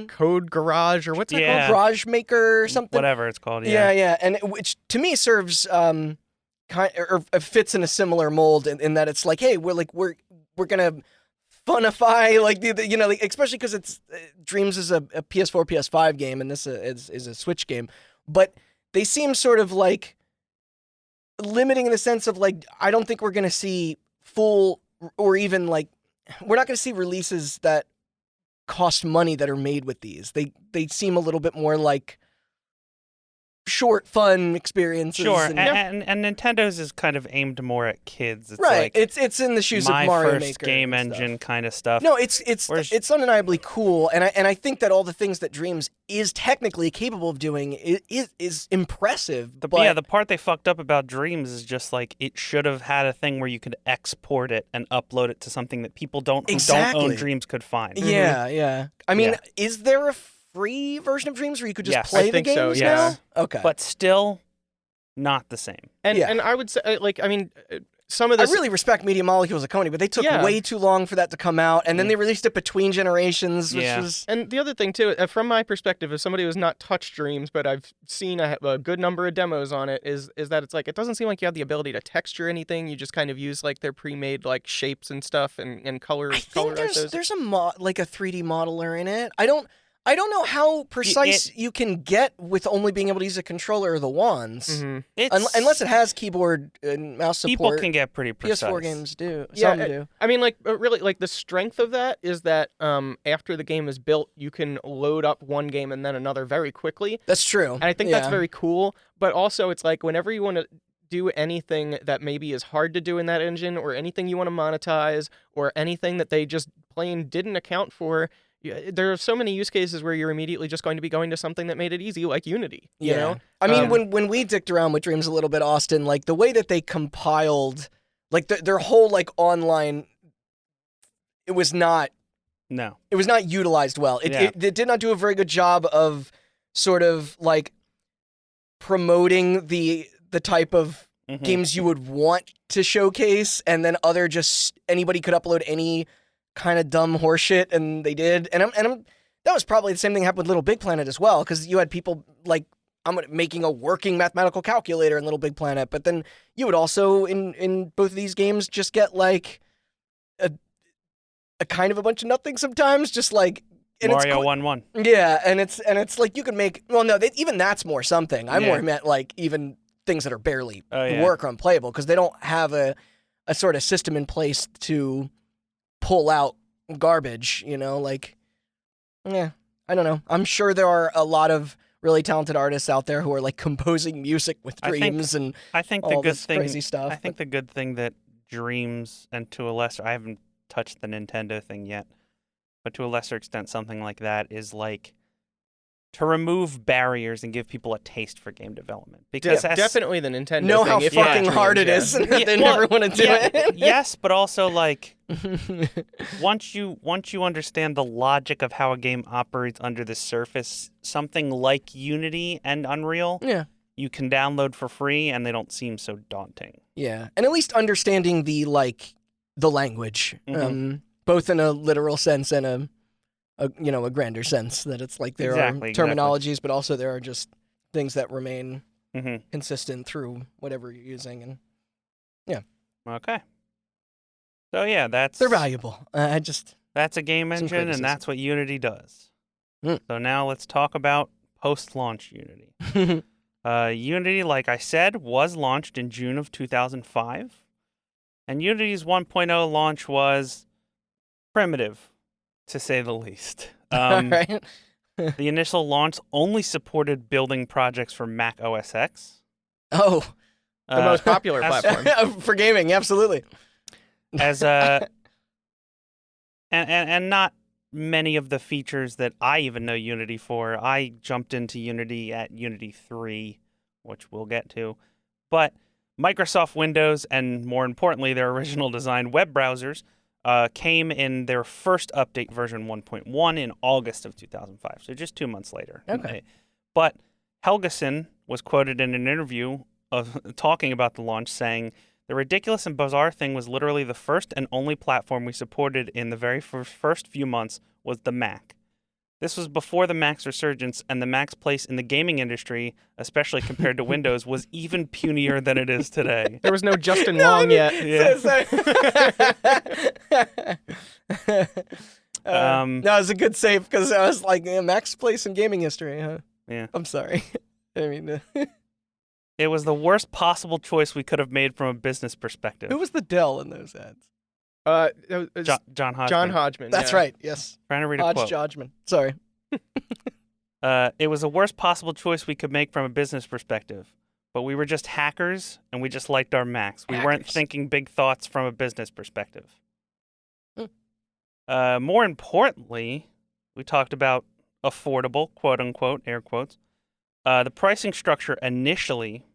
Code Garage or what's it Yeah. called? Garage Maker or something. Whatever it's called. Yeah, and which to me serves kind or fits in a similar mold in that it's like, hey, we're gonna funify like the you know, like, especially because it's Dreams is a PS4 PS5 game and this is a Switch game, but they seem sort of like limiting in the sense of like I don't think we're gonna see full or even like we're not gonna see releases that cost money that are made with these. They seem a little bit more like short, fun experiences. Sure, and, and Nintendo's is kind of aimed more at kids. It's right. like It's in the shoes my of Mario first Maker game and stuff. engine kind of stuff. No, it's Whereas- undeniably cool, and I think that all the things that Dreams is technically capable of doing is impressive. But Yeah, the part they fucked up about Dreams is just like it should have had a thing where you could export it and upload it to something that people who don't Exactly. own Dreams could find. yeah. I mean, Yeah. is there a free version of Dreams where you could just Yes. play I the think so, games yes. now? Okay, But still not the same. And Yeah. and I would say like I mean some of I this really respect Media Molecules as a company, but they took Yeah. way too long for that to come out, and then they released it between generations, which Yeah. was And the other thing too, from my perspective, as somebody who's not touched Dreams, but I've seen a good number of demos on it, is that it's like it doesn't seem like you have the ability to texture anything. You just kind of use like their pre-made like shapes and stuff and color. I think colorize those. there's like a 3D modeler in it. I don't know how precise you can get with only being able to use a controller or the wands. Mhm. It's, Unless it has keyboard and mouse support. people can get pretty precise. PS4 games do. Yeah, Some do. I mean, like really, like the strength of that is that after the game is built, you can load up one game and then another very quickly, That's true. and I think that's Yeah. very cool. But also, it's like whenever you want to do anything that maybe is hard to do in that engine, or anything you want to monetize, or anything that they just plain didn't account for. There are so many use cases where you're immediately just going to be going to something that made it easy, like Unity. You Yeah. know, I mean, Um, when we dicked around with Dreams a little bit, Austin, like the way that they compiled, like their whole like online, it was not No. utilized well. Yeah. It did not do a very good job of sort of like promoting the type of Mhm. games you would want to showcase, and then other just anybody could upload any kind of dumb horseshit, and they did. And that was probably the same thing happened with Little Big Planet as well, because you had people like making a working mathematical calculator in Little Big Planet, but then you would also in both of these games just get like a kind of a bunch of nothing sometimes, just like and it's Mario cool- 1-1. Yeah, and it's like you can make even that's more something. I Yeah. more meant like even things that are barely Oh, yeah. work or unplayable because they don't have a sort of system in place to pull out garbage, like yeah, I don't know. I'm sure there are a lot of really talented artists out there who are like composing music with I think Dreams and I think the all good this thing crazy stuff. I think the good thing that Dreams, and to a lesser, I haven't touched the Nintendo thing yet, but to a lesser extent something like that is like to remove barriers and give people a taste for game development. Because definitely the Nintendo. know thing, how if not fucking Dreams, hard it yeah. is, and Yeah, they well, never want to do it. yes, but also like once you understand the logic of how a game operates under the surface, something like Unity and Unreal, Yeah. you can download for free and they don't seem so daunting. Yeah, and at least understanding the language, Mhm. both in a literal sense and a grander sense. That it's like there Exactly, are exactly. terminologies, but also there are just things that remain Hmm. consistent through whatever you're using, and Okay. So yeah, that's they're valuable. That's a game Some engine, criticism. and that's what Unity does. Mm. So now let's talk about post-launch Unity. Unity, like I said, was launched in June of 2005, and Unity's 1.0 launch was primitive, to say the least. All right. The initial launch only supported building projects for Mac OS X. Oh, The most popular as- platform. for gaming, absolutely. as and not many of the features that I even know Unity for. I jumped into Unity at Unity 3, which we'll get to. But Microsoft Windows, and more importantly, their original design web browsers, came in their first update, version 1.1, in August of 2005, so just 2 months later. Okay. But Helgeson was quoted in an interview of talking about the launch, saying, "The ridiculous and bizarre thing was literally the first and only platform we supported in the very first few months was the Mac. This was before the Mac's resurgence, and the Mac's place in the gaming industry, especially compared to Windows, was even punier than it is today." There was no Justin Long yet. Yeah. No, it's a good save because I was like, Max place in gaming history, huh? Yeah. I'm sorry. I mean, It was the worst possible choice we could have made from a business perspective. who was the Dell in those ads? It was John Hodgman. John Hodgman. That's yeah. right. Yes. Trying to read a Hodge quote. Judgment. Sorry. It was the worst possible choice we could make from a business perspective. But we were just hackers, and we just liked our Macs. We weren't Hackers. thinking big thoughts from a business perspective. Hmm. More importantly, we talked about affordable, quote unquote, air quotes. The pricing structure initially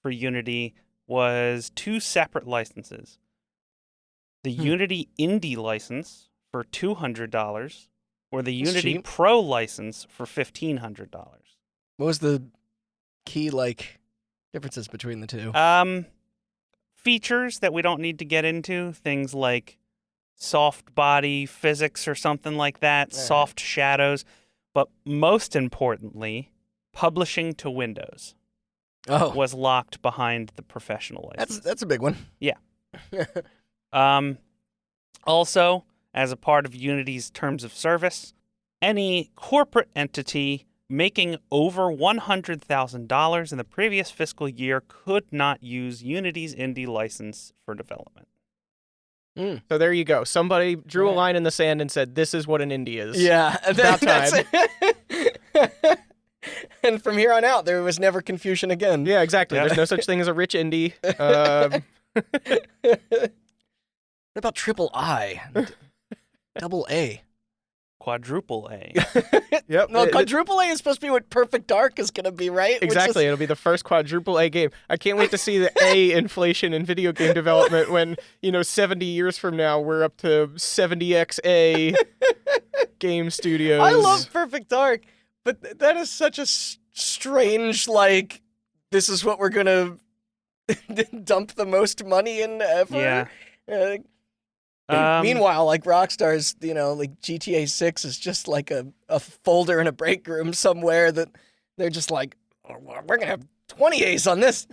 for Unity was 2 separate licenses. The Unity Indie license for $200, or the That's Unity cheap. Pro license for $1,500. What was the key differences between the two? Features that we don't need to get into, things like soft body physics or something like that, Right. soft shadows, but most importantly, publishing to Windows Oh, was locked behind the professional license. that's a big one. Yeah. Also, as a part of Unity's terms of service, any corporate entity making over $100,000 in the previous fiscal year could not use Unity's Indie license for development. So there you go. Somebody drew a Right. line in the sand and said, "This is what an indie is." Yeah, About time. And from here on out, there was never confusion again. Yeah, exactly. Yeah. There's no such thing as a rich indie. What about triple I? Double A? Quadruple A. Yep. No, quadruple A is supposed to be what Perfect Dark is going to be, right? Which is- Exactly. It'll be the first quadruple A game. I can't wait to see the A inflation in video game development when, 70 years from now, we're up to 70XA game studios. I love Perfect Dark, but that is such a strange, this is what we're going to dump the most money in ever. Yeah. Meanwhile, Rockstar's, GTA 6 is just like a folder in a break room somewhere that they're just like, "Oh, we're going to have 20 A's on this."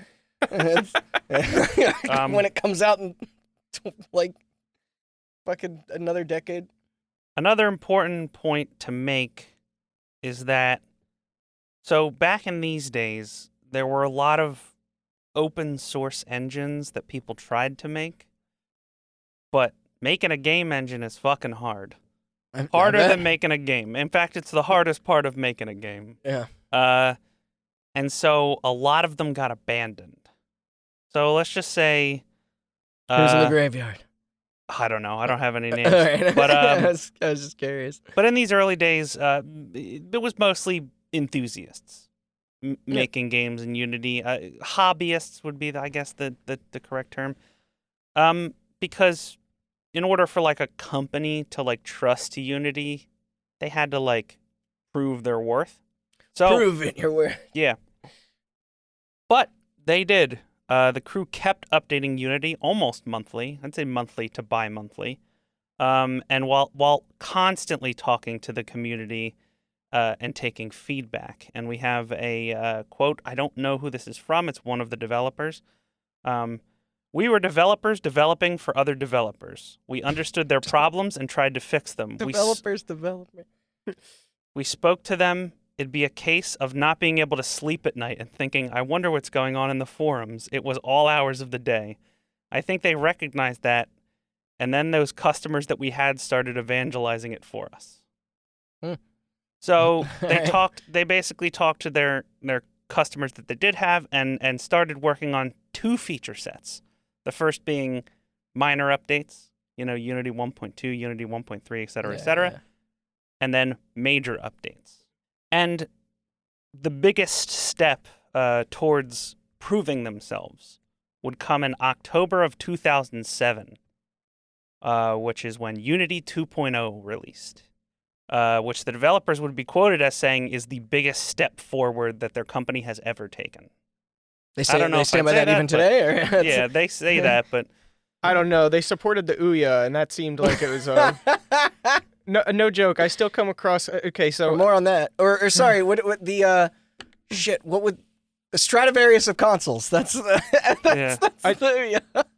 And it's- when it comes out in, fucking another decade. Another important point to make is that, so back in these days, there were a lot of open source engines that people tried to make, but making a game engine is fucking hard. Harder than making a game. In fact, it's the hardest part of making a game. Yeah. And so a lot of them got abandoned. So let's just say, Who's in the graveyard? I don't know. I don't have any names. All right. But I was just curious. But in these early days, it was mostly enthusiasts making games in Unity. Hobbyists would be, I guess, the correct term. Because in order for a company to trust Unity, they had to prove their worth. So Prove it your worth. yeah, but they did. The crew kept updating Unity almost monthly. I'd say monthly to bi-monthly. And while constantly talking to the community and taking feedback. And we have a quote. I don't know who this is from. It's one of the developers. We were developers developing for other developers. We understood their problems and tried to fix them. Development. We spoke to them. It'd be a case of not being able to sleep at night and thinking, I wonder what's going on in the forums. It was all hours of the day. I think they recognized that, and then those customers that we had started evangelizing it for us. So they basically talked to their customers that they did have and started working on 2 feature sets. The first being minor updates, Unity 1.2, Unity 1.3, et cetera, et cetera. Yeah. And then major updates. And the biggest step towards proving themselves would come in October of 2007, which is when Unity 2.0 released, which the developers would be quoted as saying is the biggest step forward that their company has ever taken. They I don't know they if stand I'd by say that even that, but- today? Or Yeah, they say that, but I don't know. They supported the Ouya, and that seemed like it was no joke. I still come across. Okay, Or so more on that. Or sorry, what the what would the Stradivarius of consoles? That's Yeah.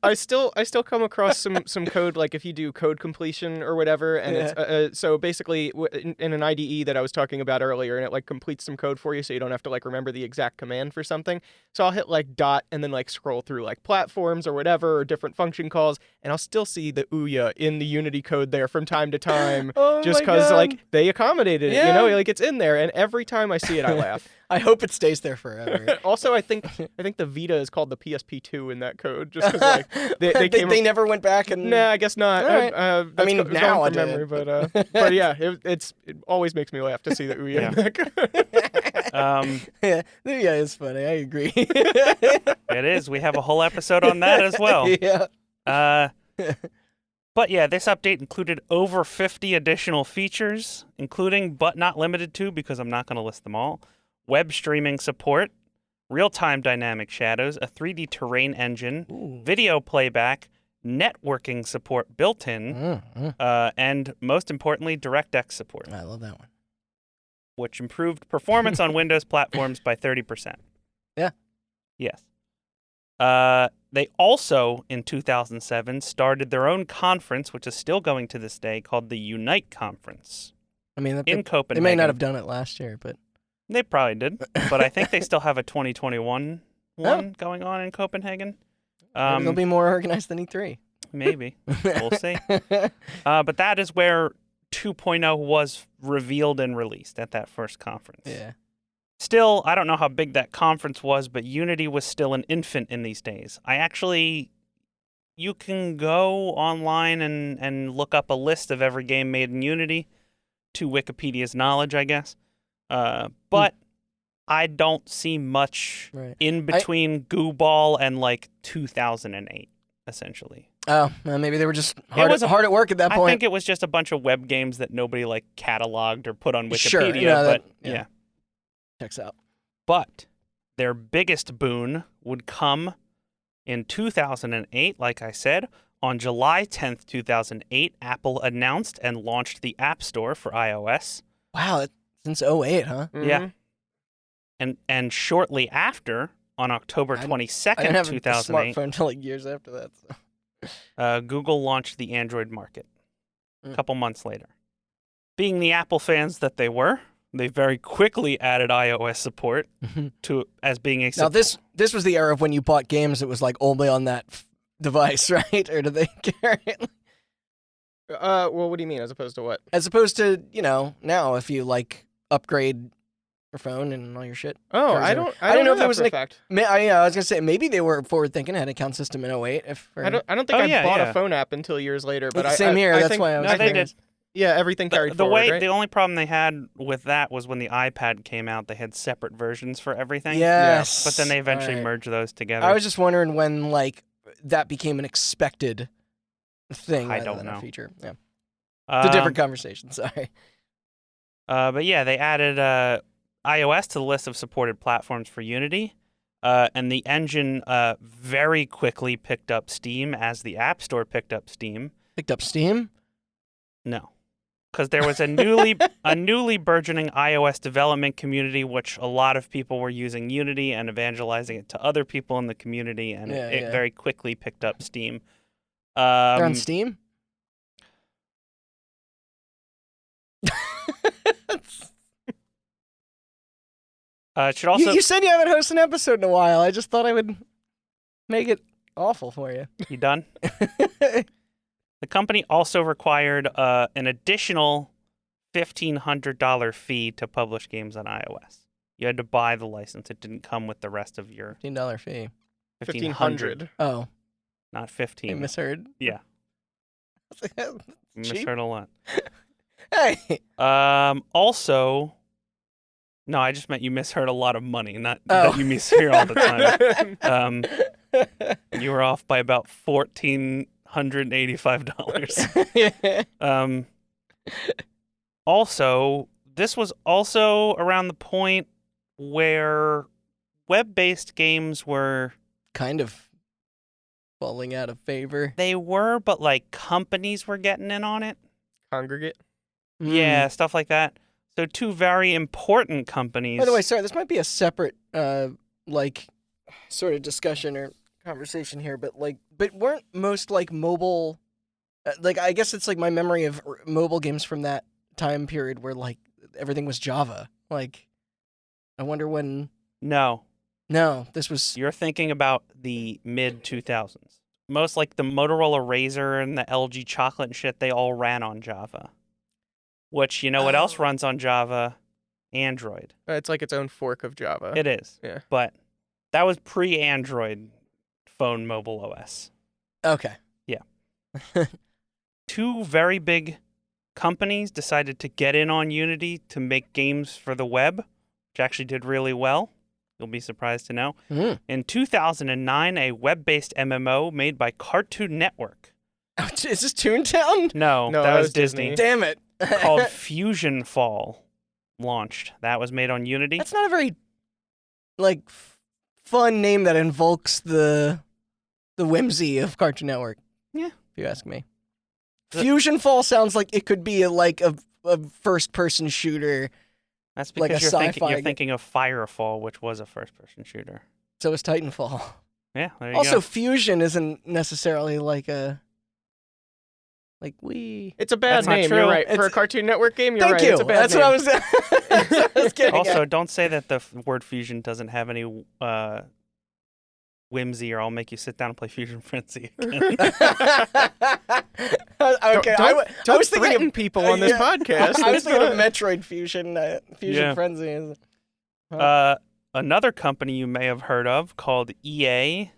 I still come across some code, like if you do code completion or whatever, and it's so basically in an IDE that I was talking about earlier, and it like completes some code for you, so you don't have to like remember the exact command for something. So I'll hit like dot and then like scroll through like platforms or whatever or different function calls, and I'll still see the Ouya in the Unity code there from time to time, Oh just my because God. like they accommodated it, Yeah. like it's in there, and every time I see it, I laugh. I hope it stays there forever. Also, I think the Vita is called the PSP2 in that code, just because like they came. They never went back and. Nah, I guess not. All right. That's I mean, going now from I memory, did. but yeah, it always makes me laugh to see the Ouya in that code. Yeah, it's funny. I agree. It is. We have a whole episode on that as well. Yeah. But yeah, this update included over 50 additional features, including but not limited to, because I'm not going to list them all, web streaming support, real-time dynamic shadows, a 3D terrain engine, Ooh. video playback, networking support built in, and most importantly, DirectX support, I love that one. which improved performance on Windows platforms by 30%. Yeah. Yes. They also, in 2007, started their own conference, which is still going to this day, called the Unite Conference I mean, in they Copenhagen. may not have done it last year, but They probably did, but I think they still have a 2021 one going on in Copenhagen. maybe they'll be more organized than E3. Maybe. We'll see. But that is where 2.0 was revealed and released at that first conference. Yeah. Still, I don't know how big that conference was, but Unity was still an infant in these days. You can go online and look up a list of every game made in Unity, to Wikipedia's knowledge, I guess. But I don't see much Right. in between Goo Ball and like 2008, essentially. Oh, well, maybe they were just was hard at work at that I point. think it was just a bunch of web games that nobody like cataloged or put on Wikipedia. Sure, yeah, but yeah. yeah. Checks out. But their biggest boon would come in 2008, like I said. On July 10th, 2008, Apple announced and launched the App Store for iOS. Wow, since 08, huh? Yeah. And shortly after, on October I 22nd, didn't have a 2008, smartphone until like years after that. So. Google launched the Android market a Mm. couple months later. Being the Apple fans that they were, they very quickly added iOS support as being a Now this was the era of when you bought games that was like only on that device, right? Or did they carry it? Well, what do you mean, as opposed to what? As opposed to, now if you like upgrade your phone and all your shit. Oh, Cars I are- don't. I didn't know if that there was for a an- fact. I was gonna say maybe they were forward thinking, had a count system in 08. I don't think Oh, I yeah, bought yeah. a phone app until years later. But Same here. I That's think, why I was. No, they thinking. did. Yeah, everything carried the forward, way right? the only problem they had with that was when the iPad came out, they had separate versions for everything. Yes. But then they eventually Alright. merged those together. I was just wondering when like that became an expected thing. I rather don't than know. A feature. Yeah. It's a different Um, conversation. Sorry. But yeah, they added iOS to the list of supported platforms for Unity. And the engine very quickly picked up steam as the App Store picked up steam. Picked up Steam. No. Because there was a newly burgeoning iOS development community, which a lot of people were using Unity and evangelizing it to other people in the community, and Yeah, it yeah. very quickly picked up steam. They're on Steam. It should also You said you haven't hosted an episode in a while. I just thought I would make it awful for you. You done? The company also required an additional $1,500 fee to publish games on iOS. You had to buy the license. It didn't come with the rest of your $15 fee. 1,500. Oh, not I 15. misheard. Yeah, Cheap. misheard a lot. Hey. Also, no, I just meant you misheard a lot of money, not Oh. that you mishear all the time. You were off by about $1,485. Also, this was also around the point where web-based games were, Kind of falling out of favor. but like companies were getting in on it. Congregate. Yeah, stuff like that. So two very important companies. By the way, sorry, this might be a separate, like, sort of discussion or conversation here, but weren't most like mobile, like I guess it's like my memory of mobile games from that time period where like everything was Java. Like, I wonder when. No, This was. you're thinking about the mid 2000s. Most like the Motorola Razr and the LG Chocolate and shit, they all ran on Java. Which, you know what else Oh. runs on Java? Android. It's like its own fork of Java. It is. Yeah. But that was pre-Android phone mobile OS. Okay. Two very big companies decided to get in on Unity to make games for the web, which actually did really well. You'll be surprised to know. Mm. In 2009, a web-based MMO made by Cartoon Network. Is this Toontown? No, No, that was Disney. Damn it. Called Fusion Fall launched. That was made on Unity. That's not a very, like, fun name that invokes the whimsy of Cartoon Network. Yeah. If you ask me. The- Fusion Fall sounds like it could be a first-person shooter. That's like because a you're sci-fi thinking of Firefall, which was a first-person shooter. So is Titanfall. Yeah, there you Also, go. Fusion isn't necessarily like a... Like, we... It's a bad That's not name. true. You're right. For a It's- Cartoon Network game, you're Thank right. you. It's a bad That's name. what I was, that's what I was getting Also, at. don't say that the word fusion doesn't have any whimsy, or I'll make you sit down and play Fusion Frenzy again. Okay, I Don't was thinking threaten people on this yeah. podcast. I was That's thinking of fine. Metroid Fusion Yeah. Frenzy. Another company you may have heard of called EA,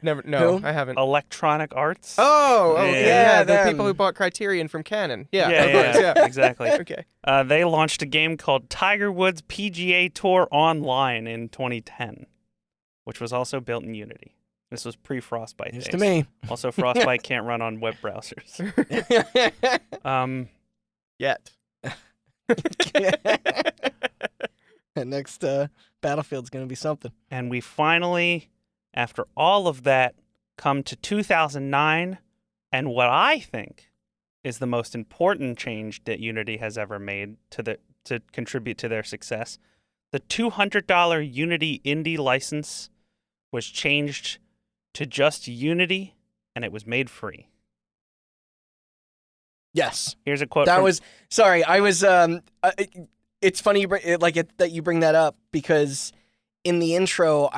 Never. No, Who? I haven't. Electronic Arts. Oh, okay. Yeah, Yeah, the them. people who bought Criterion from Canon. Yeah, yeah, of course, yeah. exactly. Okay. They launched a game called Tiger Woods PGA Tour Online in 2010, which was also built in Unity. This was pre-Frostbite News days. to me. Also, Frostbite can't run on web browsers. Yet. Next Battlefield's gonna be something. And we finally, after all of that, come to 2009, and what I think is the most important change that Unity has ever made to contribute to their success. The $200 Unity Indie license was changed to just Unity, and it was made free. Yes, Here's a quote. that from- was. Sorry, I was. It's funny that you bring that up because in the intro,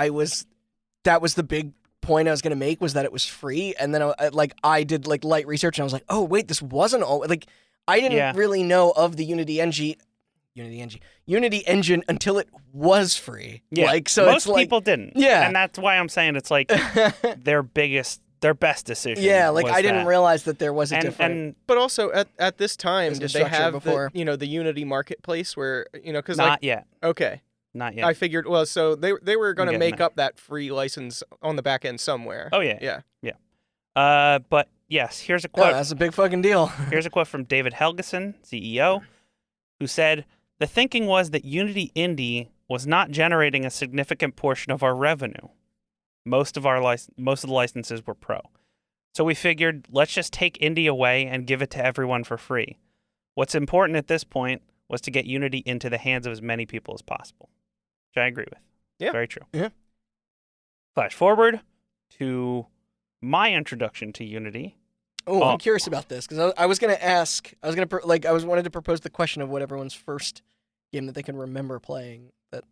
that was the big point I was gonna make, was that it was free, and then I did light research and I was like, oh wait, this wasn't all I didn't Yeah. really know of the Unity engine until it was free. Yeah, so most it's like people didn't. Yeah. And that's why I'm saying it's like their best decision. yeah, was I didn't that. realize that there was a And, different. and But also at this time, did Business they structure have before. the Unity marketplace where because not yet. okay, Not yet. I figured so they were going to getting make there. up that free license on the back end somewhere. Oh, yeah. Yeah. But yes, here's a No, quote. that's a big fucking deal. Here's a quote from David Helgeson, CEO, who said, "The thinking was that Unity Indie was not generating a significant portion of our revenue. Most of the licenses were pro. So we figured, let's just take Indie away and give it to everyone for free. What's important at this point was to get Unity into the hands of as many people as possible." Which I agree with. Yeah. Very true. Yeah. Flash forward to my introduction to Unity. Oh, Oh. I'm curious about this because I was gonna ask. I was gonna wanted to propose the question of what everyone's first game that they can remember playing that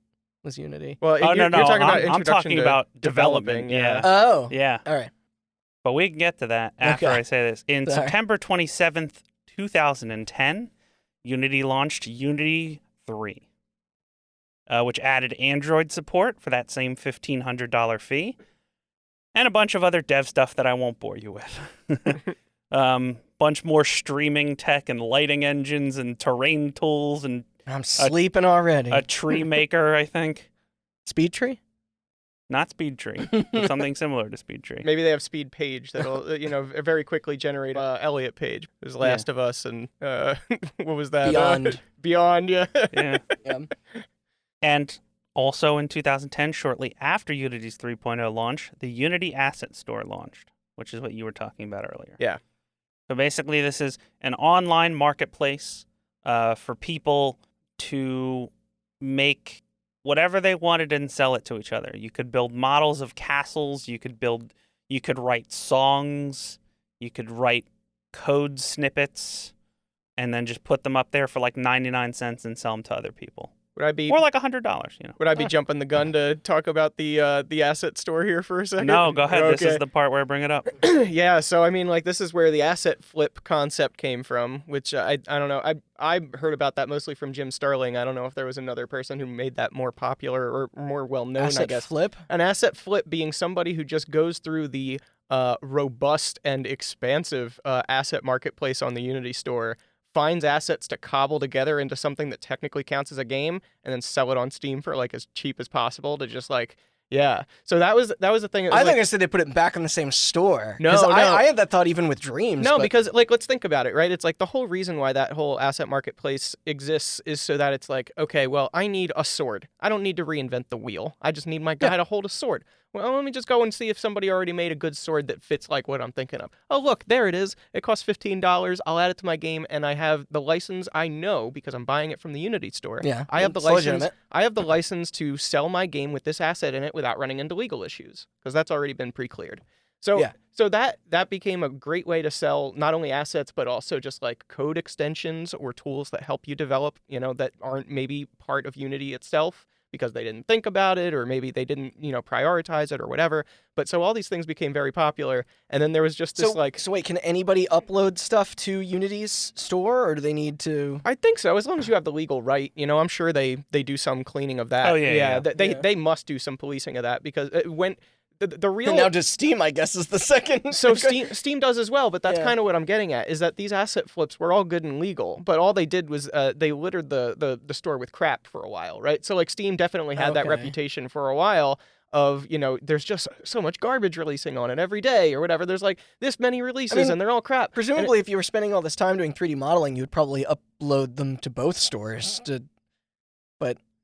was Unity. Well, Oh, you're no, talking about I'm introduction talking to about developing. development, Oh, Yeah. all right. But we can get to that after Okay. I say this. In Sorry. September 27th, 2010, Unity launched Unity 3, which added Android support for that same $1,500 fee, and a bunch of other dev stuff that I won't bore you with. Bunch more streaming tech and lighting engines and terrain tools and I'm sleeping already. a tree maker, I think. Speed tree? Not Speed Tree, but something similar to Speed Tree. Maybe they have Speed Page that'll, very quickly generate Elliot Page. There's Last of Us and what was that? Beyond. Beyond, yeah. Yeah. Yeah. And also in 2010, shortly after Unity's 3.0 launch, the Unity Asset Store launched, which is what you were talking about earlier. Yeah. So basically, this is an online marketplace for people to make whatever they wanted and sell it to each other. You could build models of castles. You could write songs. You could write code snippets, and then just put them up there for like 99 cents and sell them to other people. Would I be Or like $100, you know. Would I be jumping the gun to talk about the asset store here for a second? No, go ahead. This is Okay. the part where I bring it up. Yeah, so I mean, like, this is where the asset flip concept came from, which I don't know. I heard about that mostly from Jim Sterling. I don't know if there was another person who made that more popular or more well known. I Asset guess flip? an asset flip being somebody who just goes through the robust and expansive asset marketplace on the Unity store, finds assets to cobble together into something that technically counts as a game, and then sell it on Steam for like as cheap as possible to just like. Yeah, so that was the thing. It was I like, think I said they put it back in the same store. No, 'Cause no. I had that thought even with Dreams. No, but because like let's think about it, right? It's like the whole reason why that whole asset marketplace exists is so that it's like, okay, well, I need a sword. I don't need to reinvent the wheel. I just need my guy to hold a sword. Well, let me just go and see if somebody already made a good sword that fits like what I'm thinking of. Oh, look, there it is. It costs $15. I'll add it to my game, and I have the license. I know because I'm buying it from the Unity store. Yeah, I have the it's license. legitimate. I have the license to sell my game with this asset in it without running into legal issues because that's already been pre-cleared. So Yeah. so that became a great way to sell not only assets but also just like code extensions or tools that help you develop, that aren't maybe part of Unity itself because they didn't think about it or maybe they didn't, prioritize it or whatever. But so all these things became very popular, and then there was just this So wait, can anybody upload stuff to Unity's store, or do they need to? I think so, as long as you have the legal right. I'm sure they do some cleaning of that. Oh, yeah. They must do some policing of that because when the real And now just Steam, I guess, is the second. So Steam does as well, but that's Yeah. kind of what I'm getting at, is that these asset flips were all good and legal, but all they did was they littered the store with crap for a while, right? So like Steam definitely had that Okay. reputation for a while of, there's just so much garbage releasing on it every day or whatever. There's like this many releases and they're all crap. Presumably, if you were spending all this time doing 3D modeling, you would probably upload them to both stores.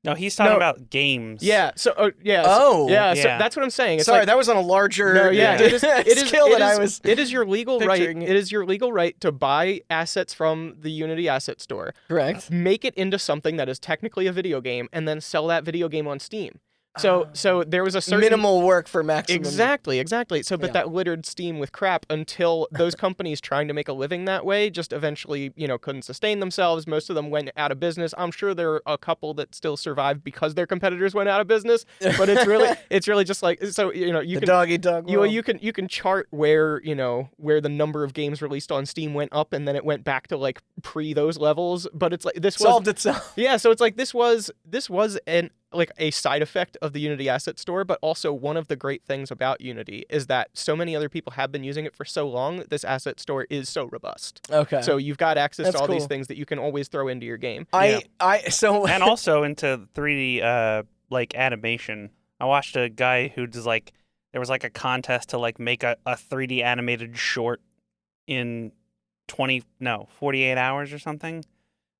No, he's talking No. about games. Yeah. So Oh. So Yeah. that's what I'm saying. It's Sorry, like, that was on a larger no, yeah, it is. skill that I was It is your legal right. picturing it. It is your legal right to buy assets from the Unity Asset Store, correct. make it into something that is technically a video game, and then sell that video game on Steam. So there was a certain Minimal work for maximum. Exactly. So, but Yeah. that littered Steam with crap until those companies trying to make a living that way just eventually, couldn't sustain themselves. Most of them went out of business. I'm sure there are a couple that still survived because their competitors went out of business. But it's really just like so. You The can dog eat dog. you world. you can chart where where the number of games released on Steam went up and then it went back to like pre those levels. But it's like this was solved itself. yeah, so it's like this was a side effect of the Unity Asset Store, but also one of the great things about Unity is that so many other people have been using it for so long that this asset store is so robust. Okay. So you've got access That's to all these cool. things that you can always throw into your game. so And also into 3D like animation. I watched a guy who does there was like a contest to like make a 3D animated short in 48 hours or something.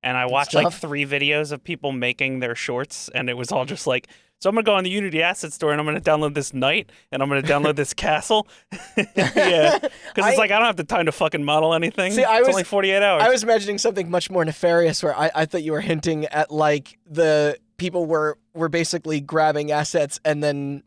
And I watched like stuff. 3 videos of people making their shorts, and it was all just like, so I'm gonna go on the Unity Asset Store and I'm gonna download this knight and I'm gonna download this castle. Yeah, because it's like I don't have the time to fucking model anything. See, it's only 48 hours. I was imagining something much more nefarious where I thought you were hinting at like the people were basically grabbing assets and then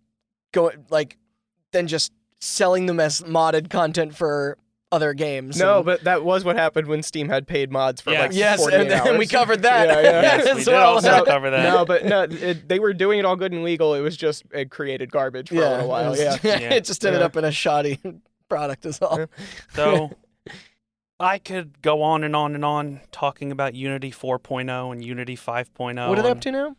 then just selling them as modded content for other games. No, and- but that was what happened when Steam had paid mods for like yes, 48 and then hours. we covered that. Yeah, yeah. Yes, we as did well. also cover that. No, but no, they were doing it all good and legal. It was just it created garbage for a little while. it was- Yeah. Yeah. it just ended Yeah. up in a shoddy product is all. So I could go on and on and on talking about Unity 4.0 and Unity 5.0. What are they up to now?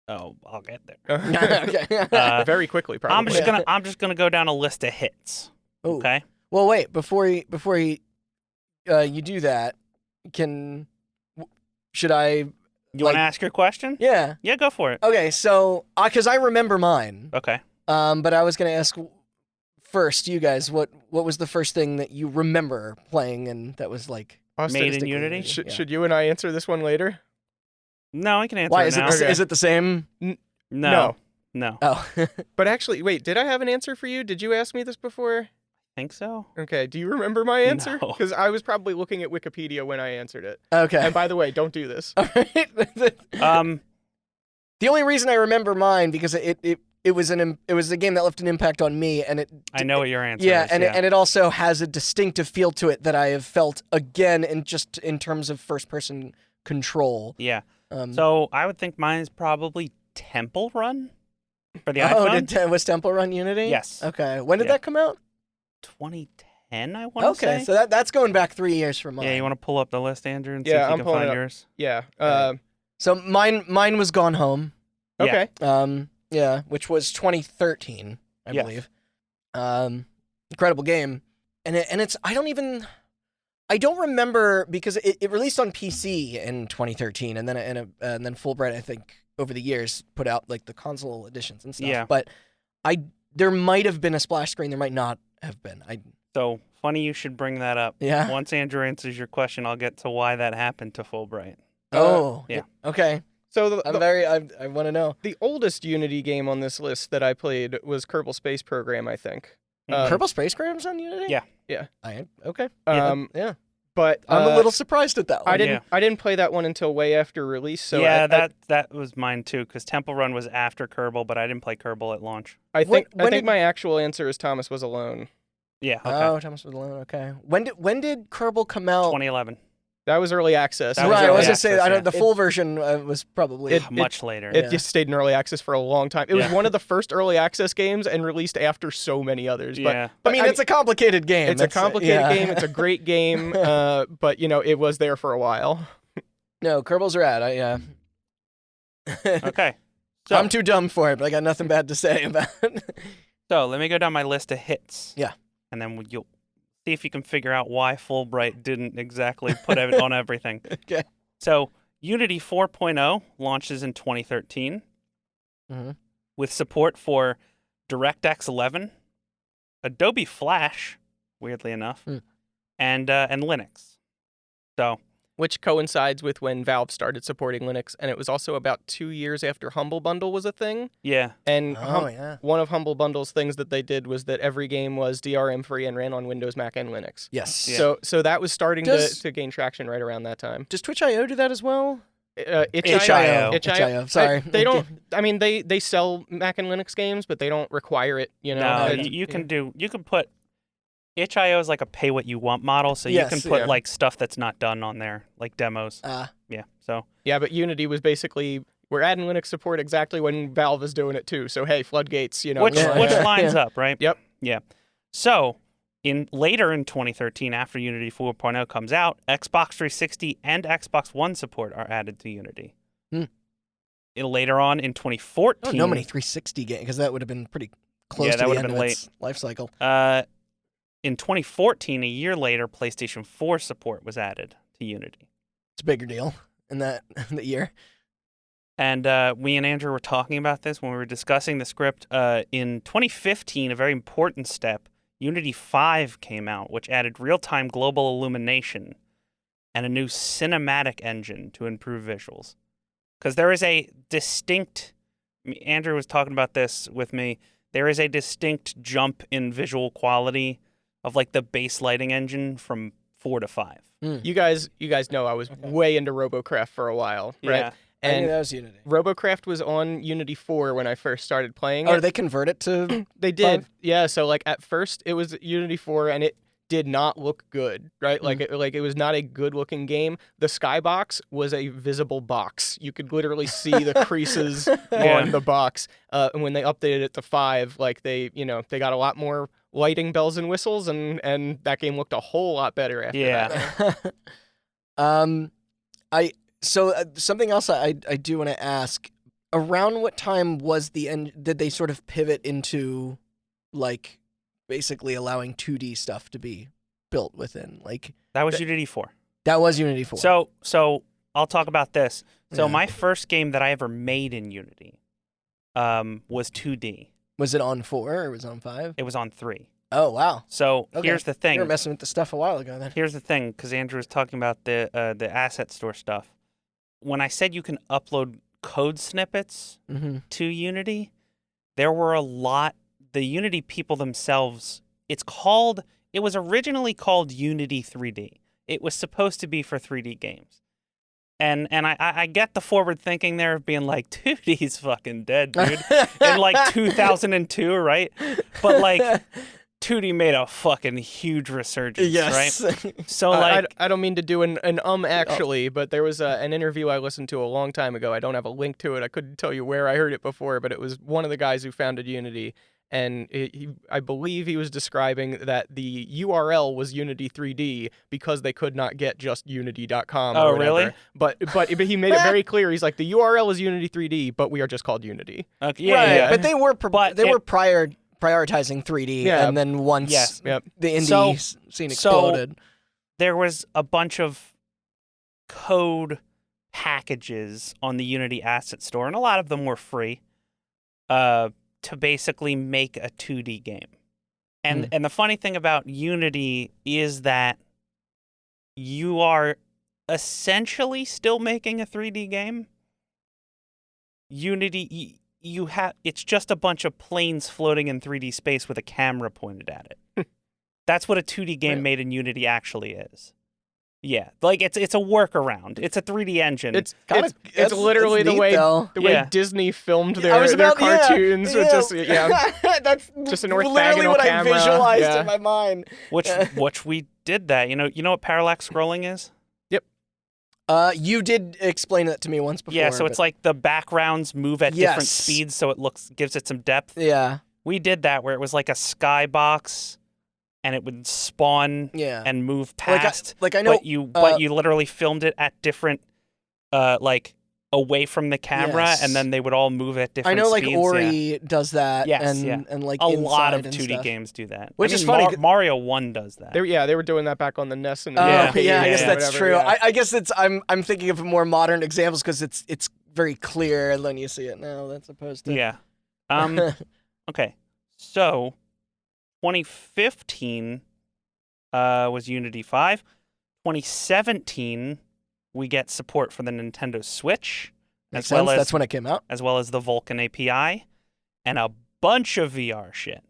Oh, I'll get there. Okay. Very quickly, probably. I'm just gonna go down a list of hits. Ooh. Okay. Well, wait. Before you do that, should I? You want to ask your question? Yeah. Yeah, go for it. Okay. So, because I remember mine. Okay. But I was gonna ask first, you guys, what was the first thing that you remember playing and that was like Austin, Made in statistically Unity? amazing? Yeah. should you and I answer this one later? No, I can answer Why it is it? now. Is it the same? No. Oh. But actually, wait, did I have an answer for you? Did you ask me this before? Think so? Okay, do you remember my answer? No. Because I was probably looking at Wikipedia when I answered it. Okay. And by the way, don't do this. All right. The only reason I remember mine because it was a game that left an impact on me, and I know what your answer yeah, is. and it also has a distinctive feel to it that I have felt again in terms of first person control. Yeah. Um, So I would think mine is probably Temple Run for the iPhone. was Temple Run Unity? Yes. Okay. When did Yeah. that come out? 2010, I want to say. Okay, so that's going back 3 years from mine. Yeah, you want to pull up the list, Andrew, and see Yeah, if you I'm can pulling find it up. yours? Yeah. So mine was Gone Home. Yeah. Okay. Yeah, which was 2013, I Yes. believe. Incredible game, and it's I don't remember because it released on PC in 2013, and then Fulbright I think over the years put out like the console editions and stuff. Yeah. But there might have been a splash screen, there might not have been. So funny you should bring that up. Yeah. Once Andrew answers your question, I'll get to why that happened to Fulbright. Yeah. Okay. So I want to know. the oldest Unity game on this list that I played was Kerbal Space Program, I think. Kerbal Space Program's on Unity? Yeah. Yeah. Okay. Yeah. But I'm a little surprised at that one. I didn't play that one until way after release. So yeah, that was mine too, because Temple Run was after Kerbal, but I didn't play Kerbal at launch. I think when did- my actual answer is Thomas Was Alone. Yeah. Okay. Oh, Thomas was alone. Okay. When did Kerbal come out? 2011. That was early access. That was Right. I early was gonna say access, yeah. the full version was probably. Much later. It Yeah. just stayed in early access for a long time. It was Yeah. one of the first early access games and released after so many others. But, Yeah. I mean, it's a complicated game. it's a complicated yeah. game. It's a great game. But it was there for a while. No, Kerbal's rad. Yeah. Okay. So, I'm too dumb for it, but I got nothing bad to say about it. so let me go down my list of hits. Yeah. And then you'll see if you can figure out why Fulbright didn't exactly put it on everything. Okay. So Unity 4.0 launches in 2013 Mhm. with support for DirectX 11, Adobe Flash, weirdly enough, and Linux. So Which coincides with when Valve started supporting Linux. And it was also about 2 years after Humble Bundle was a thing. yeah, And Yeah. one of Humble Bundle's things that they did was that every game was DRM free and ran on Windows, Mac, and Linux. Yes. Yeah. So that was starting Does- to gain traction right around that time. Does Twitch.io do that as well? itch.io. itch.io. Sorry. They don't. I mean, they sell Mac and Linux games, but they don't require it. You know. no, It's- you can put itch.io is like a pay what you want model, so Yes, you can put yeah. like stuff that's not done on there, like demos. Yeah. So Yeah, but Unity was basically we're adding Linux support exactly when Valve is doing it too. So hey, floodgates. which Yeah. which Yeah. lines Yeah. up, right? Yep. Yeah. So later in 2013, after Unity 4.0 comes out, Xbox 360 and Xbox One support are added to Unity. Later on in 2014, No many 360 games because that would have been pretty close Yeah, to that the would've end been of its life cycle. in 2014, a year later, PlayStation 4 support was added to Unity. It's a bigger deal in that year. And we and Andrew were talking about this when we were discussing the script. In 2015, a very important step, Unity 5 came out, which added real-time global illumination and a new cinematic engine to improve visuals. Because there is a distinct, Andrew was talking about this with me, there is a distinct jump in visual quality of like the base lighting engine from 4 to 5. You guys know I was way into RoboCraft for a while, right? Yeah. I knew And that was Unity. RoboCraft was on Unity 4 when I first started playing Oh, it. did they convert it to? They did. Five? Yeah, so like at first it was Unity 4 and it did not look good, right? Like it was not a good looking game. The skybox was a visible box. You could literally see the creases on the box. And when they updated it to 5, like they got a lot more lighting bells and whistles, and that game looked a whole lot better after that. Something else I do want to ask. Around what time was the end? Did they sort of pivot into, like, basically allowing 2D stuff to be built within? Like That was Unity 4. That was Unity 4. So I'll talk about this. So Yeah. my first game that I ever made in Unity was 2D. Was it on 4 or was it on 5? It was on 3. Oh, wow. So Okay. here's the You thing. were messing with the stuff a while ago then. Here's the thing, because Andrew was talking about the asset store stuff. When I said you can upload code snippets Mm-hmm. to Unity, there were a lot. The Unity people themselves, it was originally called Unity 3D. It was supposed to be for 3D games. And I get the forward thinking there of being like, 2D's fucking dead, dude. In like 2002, right? But like 2D made a fucking huge resurgence, Yes. right? So like, I don't mean to do an actually, but there was an interview I listened to a long time ago. I don't have a link to it. I couldn't tell you where I heard it before, but it was one of the guys who founded Unity. And I believe he was describing that the URL was Unity 3D because they could not get just unity.com. Oh, or whatever. really? But he made it very clear. He's like, the URL is Unity 3D, but we are just called Unity. okay, yeah, Right, yeah. but they were But prioritizing 3D, Yeah. and then once Yes. Yep. the indie scene exploded. There was a bunch of code packages on the Unity Asset Store, and a lot of them were free, to basically make a 2D game. And the funny thing about Unity is that you are essentially still making a 3D game. Unity, it's just a bunch of planes floating in 3D space with a camera pointed at it. That's what a 2D game Right. made in Unity actually is. Yeah, like it's a workaround. It's a 3D engine. It's Kinda- it's literally the neat, way though. the way Yeah. Disney filmed I their was about- yeah, cartoons with just That's Just an literally orthogonal what camera. I visualized Yeah. in my mind. which we did that. You know what parallax scrolling is? You did explain that to me once before. Yeah, so it's but- like the backgrounds move at different Yes. speeds, so it gives it some depth. yeah, We did that where it was like a skybox, and it would spawn yeah. and move Like past. I know. but you literally filmed it at different, like away from the camera, Yes. and then they would all move at I different. know, like speeds. Ori does that. Yes, and yeah. and like A lot of inside and 2D stuff. games do that. Which I is mean, funny 'cause- Mario 1 does that. they were doing that back on the NES and Oh, the yeah, Yeah, I guess yeah. that's whatever, true. yeah. I guess I'm thinking of more modern examples because it's very clear when you see it now. That's opposed to Yeah. Okay. So, 2015 was Unity 5. 2017, we get support for the Nintendo Switch, Makes as well sense. as That's when it came out. the Vulkan API, and a bunch of VR shit.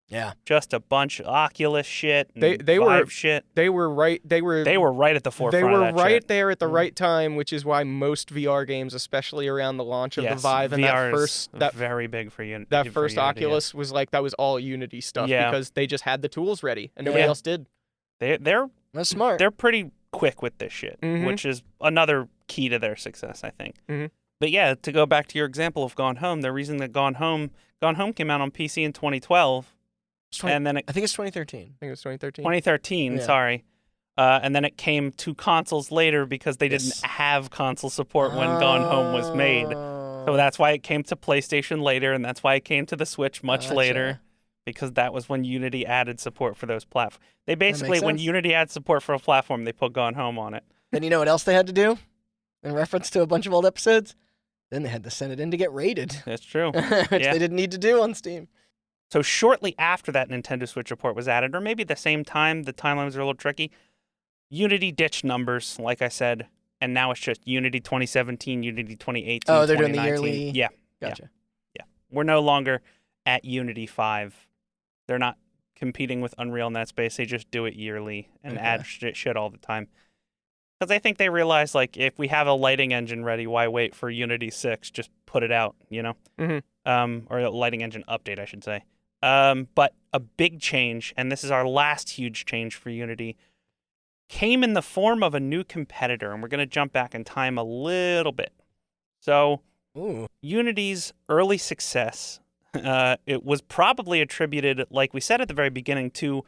Yeah. Just a bunch of Oculus shit. And They were- Vive shit. They were right. They were right at the forefront. They were of that right shit. there at the Mhm. right time, which is why most VR games, especially around the launch of Yes, the Vive and VR that is first very big for Unity. that first Oculus was like that was all Unity stuff Yeah. because they just had the tools ready and nobody Yeah. else did. They're That's smart. they're pretty quick with this shit, Mhm. which is another key to their success, I think. Mhm. But yeah, to go back to your example of Gone Home, the reason that Gone Home came out on PC in 2012, It's 20 and then I think it's 2013. I think it was 2013. 2013, Yeah. sorry, and then it came to consoles later because they Yes. didn't have console support when Gone Home was made. So Oh, that's why it came to PlayStation later, and that's why it came to the Switch much gotcha. later. Because that was when Unity added support for those platforms. They basically, when sense. Unity adds support for a platform, they put Gone Home on it. Then you know what else they had to do? In reference to a bunch of old episodes? Then they had to send it in to get rated, That's true. which Yeah. they didn't need to do on Steam. So shortly after that Nintendo Switch report was added, or maybe the same time, the timelines are a little tricky, Unity ditched numbers, like I said, and now it's just Unity 2017, Unity 2018, Oh, they're doing the 2019. yearly- Yeah. Gotcha. We're no longer at Unity 5. They're not competing with Unreal in that space. They just do it yearly and Okay. add shit all the time. Because I think they realize, like, if we have a lighting engine ready, why wait for Unity 6? Just put it out, you know? Mhm. Or a lighting engine update, I should say. But a big change, and this is our last huge change for Unity, came in the form of a new competitor, and we're going to jump back in time a little bit. So Ooh. Unity's early success, it was probably attributed, like we said at the very beginning, to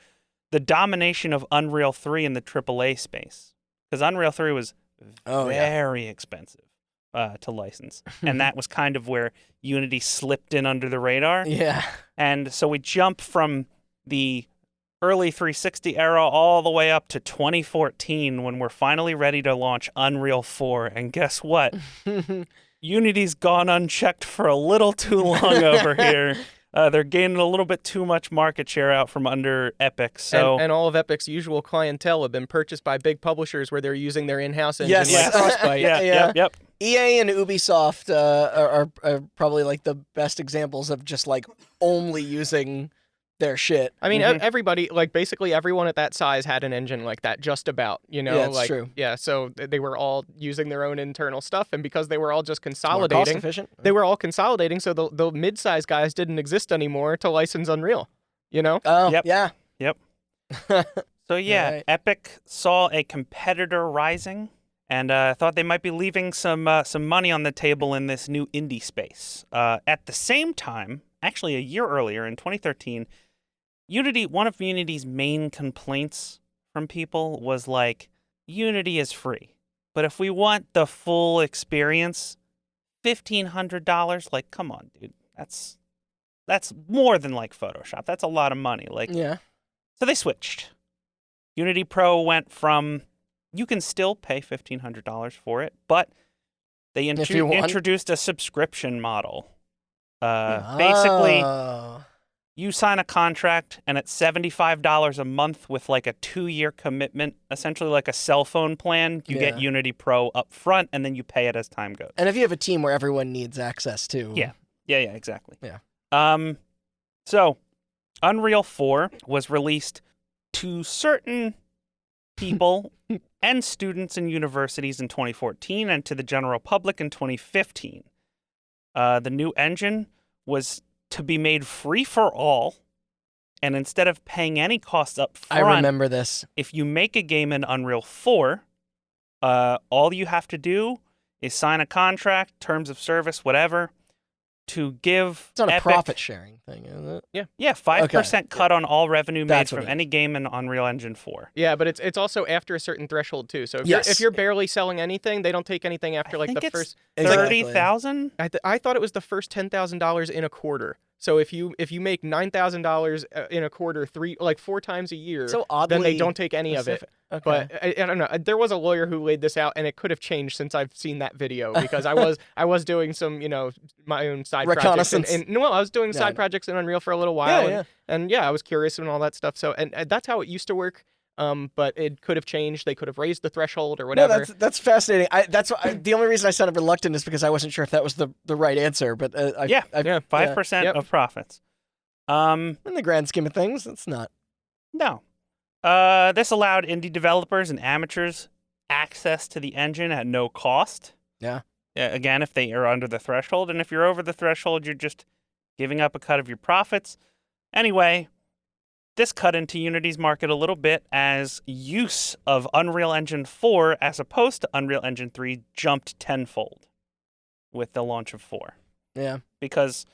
the domination of Unreal 3 in the AAA space. Because Unreal 3 was very expensive to license. And that was kind of where Unity slipped in under the radar. Yeah. And so we jump from the early 360 era all the way up to 2014 when we're finally ready to launch Unreal 4. And guess what? Unity's gone unchecked for a little too long over here. They're gaining a little bit too much market share out from under Epic. So and all of Epic's usual clientele have been purchased by big publishers where they're using their in-house engine Yes. like Frostbite. Yep. EA and Ubisoft are probably like the best examples of just like only using their shit. I mean, Mhm. everybody, like basically everyone at that size had an engine like that, just about, you know? Yeah, it's like, true. Yeah, so they were all using their own internal stuff, and because they were all just It's more cost consolidating, efficient. they were all consolidating, so the mid-size guys didn't exist anymore to license Unreal, you know? Oh, Yep. yeah. Yep. So yeah, Right. Epic saw a competitor rising and thought they might be leaving some money on the table in this new indie space. At the same time, actually a year earlier in 2013, one of Unity's main complaints from people was like, Unity is free, but if we want the full experience, $1,500, like, come on, dude, that's more than like Photoshop. That's a lot of money. Like, Yeah. so they switched. Unity Pro went from, you can still pay $1,500 for it, but they If you want. introduced a subscription model. Basically, Oh. you sign a contract and it's $75 a month with like a 2-year commitment, essentially like a cell phone plan. You get Yeah. Unity Pro up front and then you pay it as time goes. And if you have a team where everyone needs access to. Yeah. Yeah, exactly. Yeah. So Unreal 4 was released to certain people and students in universities in 2014 and to the general public in 2015. The new engine was to be made free for all, and instead of paying any costs up I front, remember this. if you make a game in Unreal 4, all you have to do is sign a contract, terms of service, whatever, to give It's not a Epic, profit sharing thing, is it? Yeah, 5% cut on all revenue made That's what from it any game in Unreal Engine 4. Yeah, but it's also after a certain threshold too. So if, Yes. if you're barely selling anything, they don't take anything after I like think the it's first. Exactly. 30,000? I thought it was the first $10,000 in a quarter. So if you make $9,000 in a quarter, 4 times a year, So oddly then they don't take any of it. specific. Okay. But I don't know. There was a lawyer who laid this out, and it could have changed since I've seen that video because I was doing some my own side Reconnaissance. projects. And I was doing Yeah, I side know. projects in Unreal for a little while. Yeah, And I was curious and all that stuff. So and that's how it used to work. But it could have changed. They could have raised the threshold or No, whatever. that's fascinating. The only reason I sounded reluctant is because I wasn't sure if that was the right answer. But Yeah. I, 5% Yep. of profits. in the grand scheme of things, it's not. No. This allowed indie developers and amateurs access to the engine at no cost. Yeah. Again, if they are under the threshold. And if you're over the threshold, you're just giving up a cut of your profits. Anyway, this cut into Unity's market a little bit as use of Unreal Engine 4 as opposed to Unreal Engine 3 jumped tenfold with the launch of 4. Yeah. Because,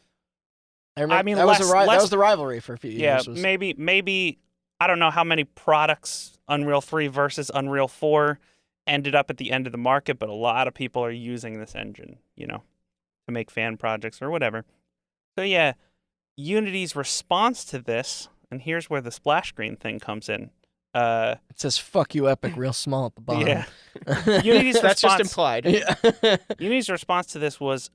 I remember, mean, that less- that was the rivalry for a few yeah, years. was- maybe, I don't know how many products Unreal 3 versus Unreal 4 ended up at the end of the market, but a lot of people are using this engine, to make fan projects or whatever. So yeah, Unity's response to this, and here's where the splash screen thing comes in. It says "fuck you, Epic" real small at the bottom. Yeah. Unity's That's just response, implied. Yeah. Unity's response to this was,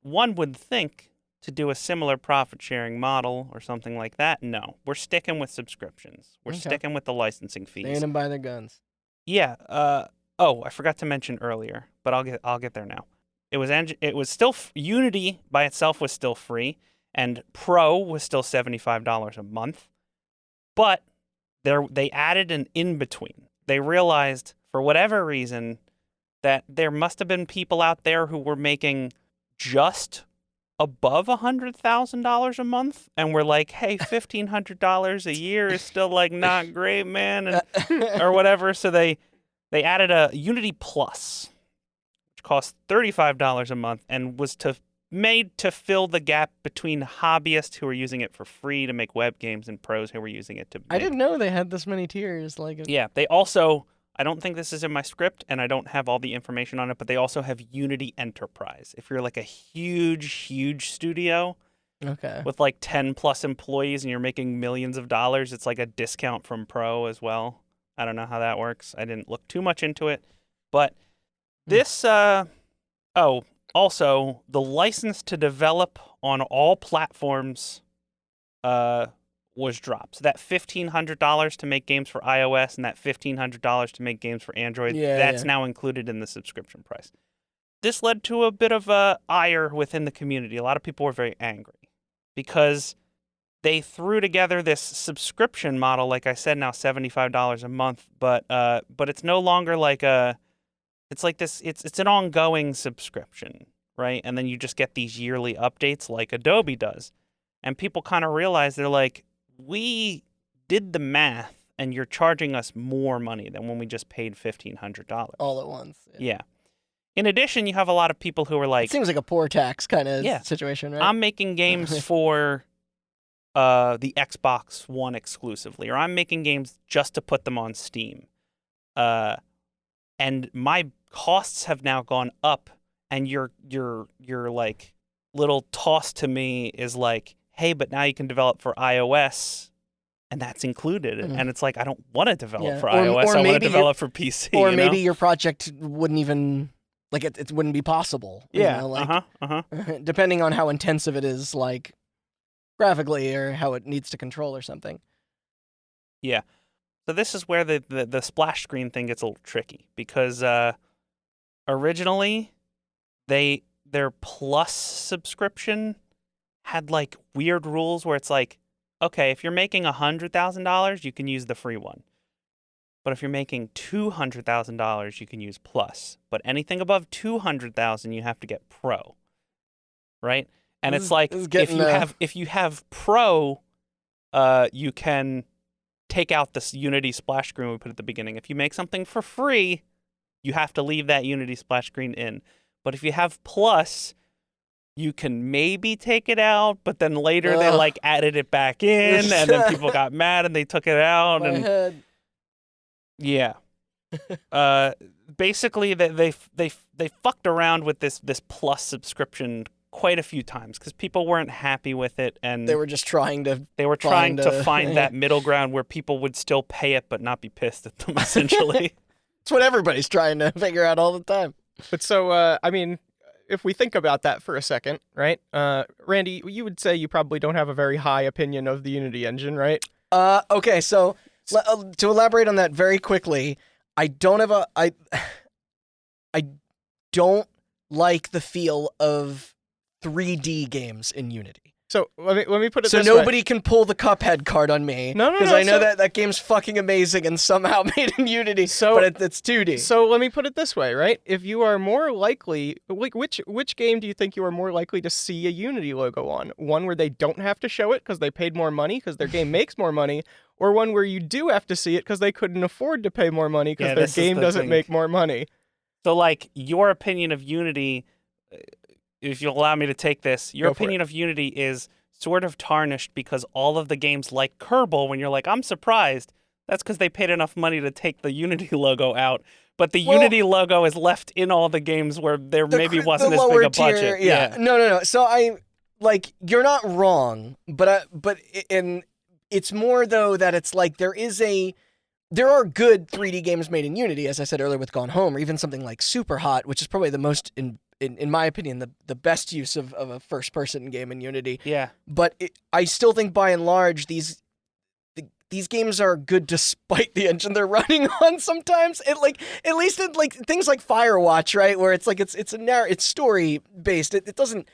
one would think to do a similar profit-sharing model or something like that. No, we're sticking with subscriptions. We're Okay. sticking with the licensing fees. Staying them by their guns. Yeah. I forgot to mention earlier, but I'll get there now. It was still Unity by itself was still free, and Pro was still $75 a month. But they added an in between. They realized for whatever reason that there must have been people out there who were making just above $100,000 a month, and we're like, hey, $1,500 a year is still like not great, man, and, or whatever. So they added a Unity Plus, which costs $35 a month and was made to fill the gap between hobbyists who are using it for free to make web games and pros who were using it to make. I didn't know they had this many tiers. Yeah, they also, I don't think this is in my script, and I don't have all the information on it, but they also have Unity Enterprise. If you're like a huge studio Okay. with like 10 plus employees and you're making millions of dollars, it's like a discount from pro as well. I don't know how that works. I didn't look too much into it, but this, also, the license to develop on all platforms was dropped. So that $1,500 to make games for iOS and that $1,500 to make games for Android, that's now included in the subscription price. This led to a bit of a ire within the community. A lot of people were very angry because they threw together this subscription model, like I said, now $75 a month, but it's no longer like it's like this, it's an ongoing subscription, right? And then you just get these yearly updates like Adobe does. And people kind of realize, they're like, we did the math and you're charging us more money than when we just paid $1,500. All at once. Yeah. In addition, you have a lot of people who are like, It seems like a poor tax kind of situation, right? I'm making games for the Xbox One exclusively, or I'm making games just to put them on Steam. And my costs have now gone up, and your like little toss to me is like, hey, but now you can develop for iOS, and that's included. And it's like, I don't want to develop for iOS. I want to develop for PC. Or maybe your project wouldn't even, like, it wouldn't be possible. Yeah. You know, like, depending on how intensive it is, like, graphically, or how it needs to control or something. Yeah. So this is where the splash screen thing gets a little tricky, because originally their Plus subscription had like weird rules where it's like, okay, if you're making $100,000, you can use the free one. But if you're making $200,000, you can use Plus. But anything above $200,000, you have to get Pro. Right? And it's like, if you have Pro, you can take out this Unity splash screen we put at the beginning. If you make something for free, you have to leave that Unity splash screen in. But if you have Plus, you can maybe take it out, but then later they like added it back in, and then people got mad and they took it out. My head. Yeah. Basically, they fucked around with this Plus subscription quite a few times because people weren't happy with it, and They were just trying to find that middle ground where people would still pay it but not be pissed at them. Essentially, It's what everybody's trying to figure out all the time. But so, I mean, if we think about that for a second, right? Randy, you would say you probably don't have a very high opinion of the Unity engine, right? Okay, so to elaborate on that very quickly, I don't like the feel of 3D games in Unity. So let me put it so this nobody way. can pull the Cuphead card on me. No, because I know that game's fucking amazing and somehow made in Unity. But it's 2D. So let me put it this way, right? If you are more likely, like, which game do you think you are more likely to see a Unity logo on? One where they don't have to show it because they paid more money because their game makes more money, or one where you do have to see it because they couldn't afford to pay more money because their game doesn't make more money? So, like, your opinion of Unity, if you'll allow me to take this, your opinion of Unity is sort of tarnished because all of the games like Kerbal, when you're like, I'm surprised, that's because they paid enough money to take the Unity logo out. But the Unity logo is left in all the games where there maybe wasn't as big a budget. Yeah. No. So you're not wrong, but it's more though that it's like there are good 3D games made in Unity, as I said earlier with Gone Home, or even something like Super Hot, which is probably the most in my opinion, the best use of a first-person game in Unity. Yeah. But I still think, by and large, these games are good despite the engine they're running on. Sometimes at least things like Firewatch, right, where it's like it's story based. It doesn't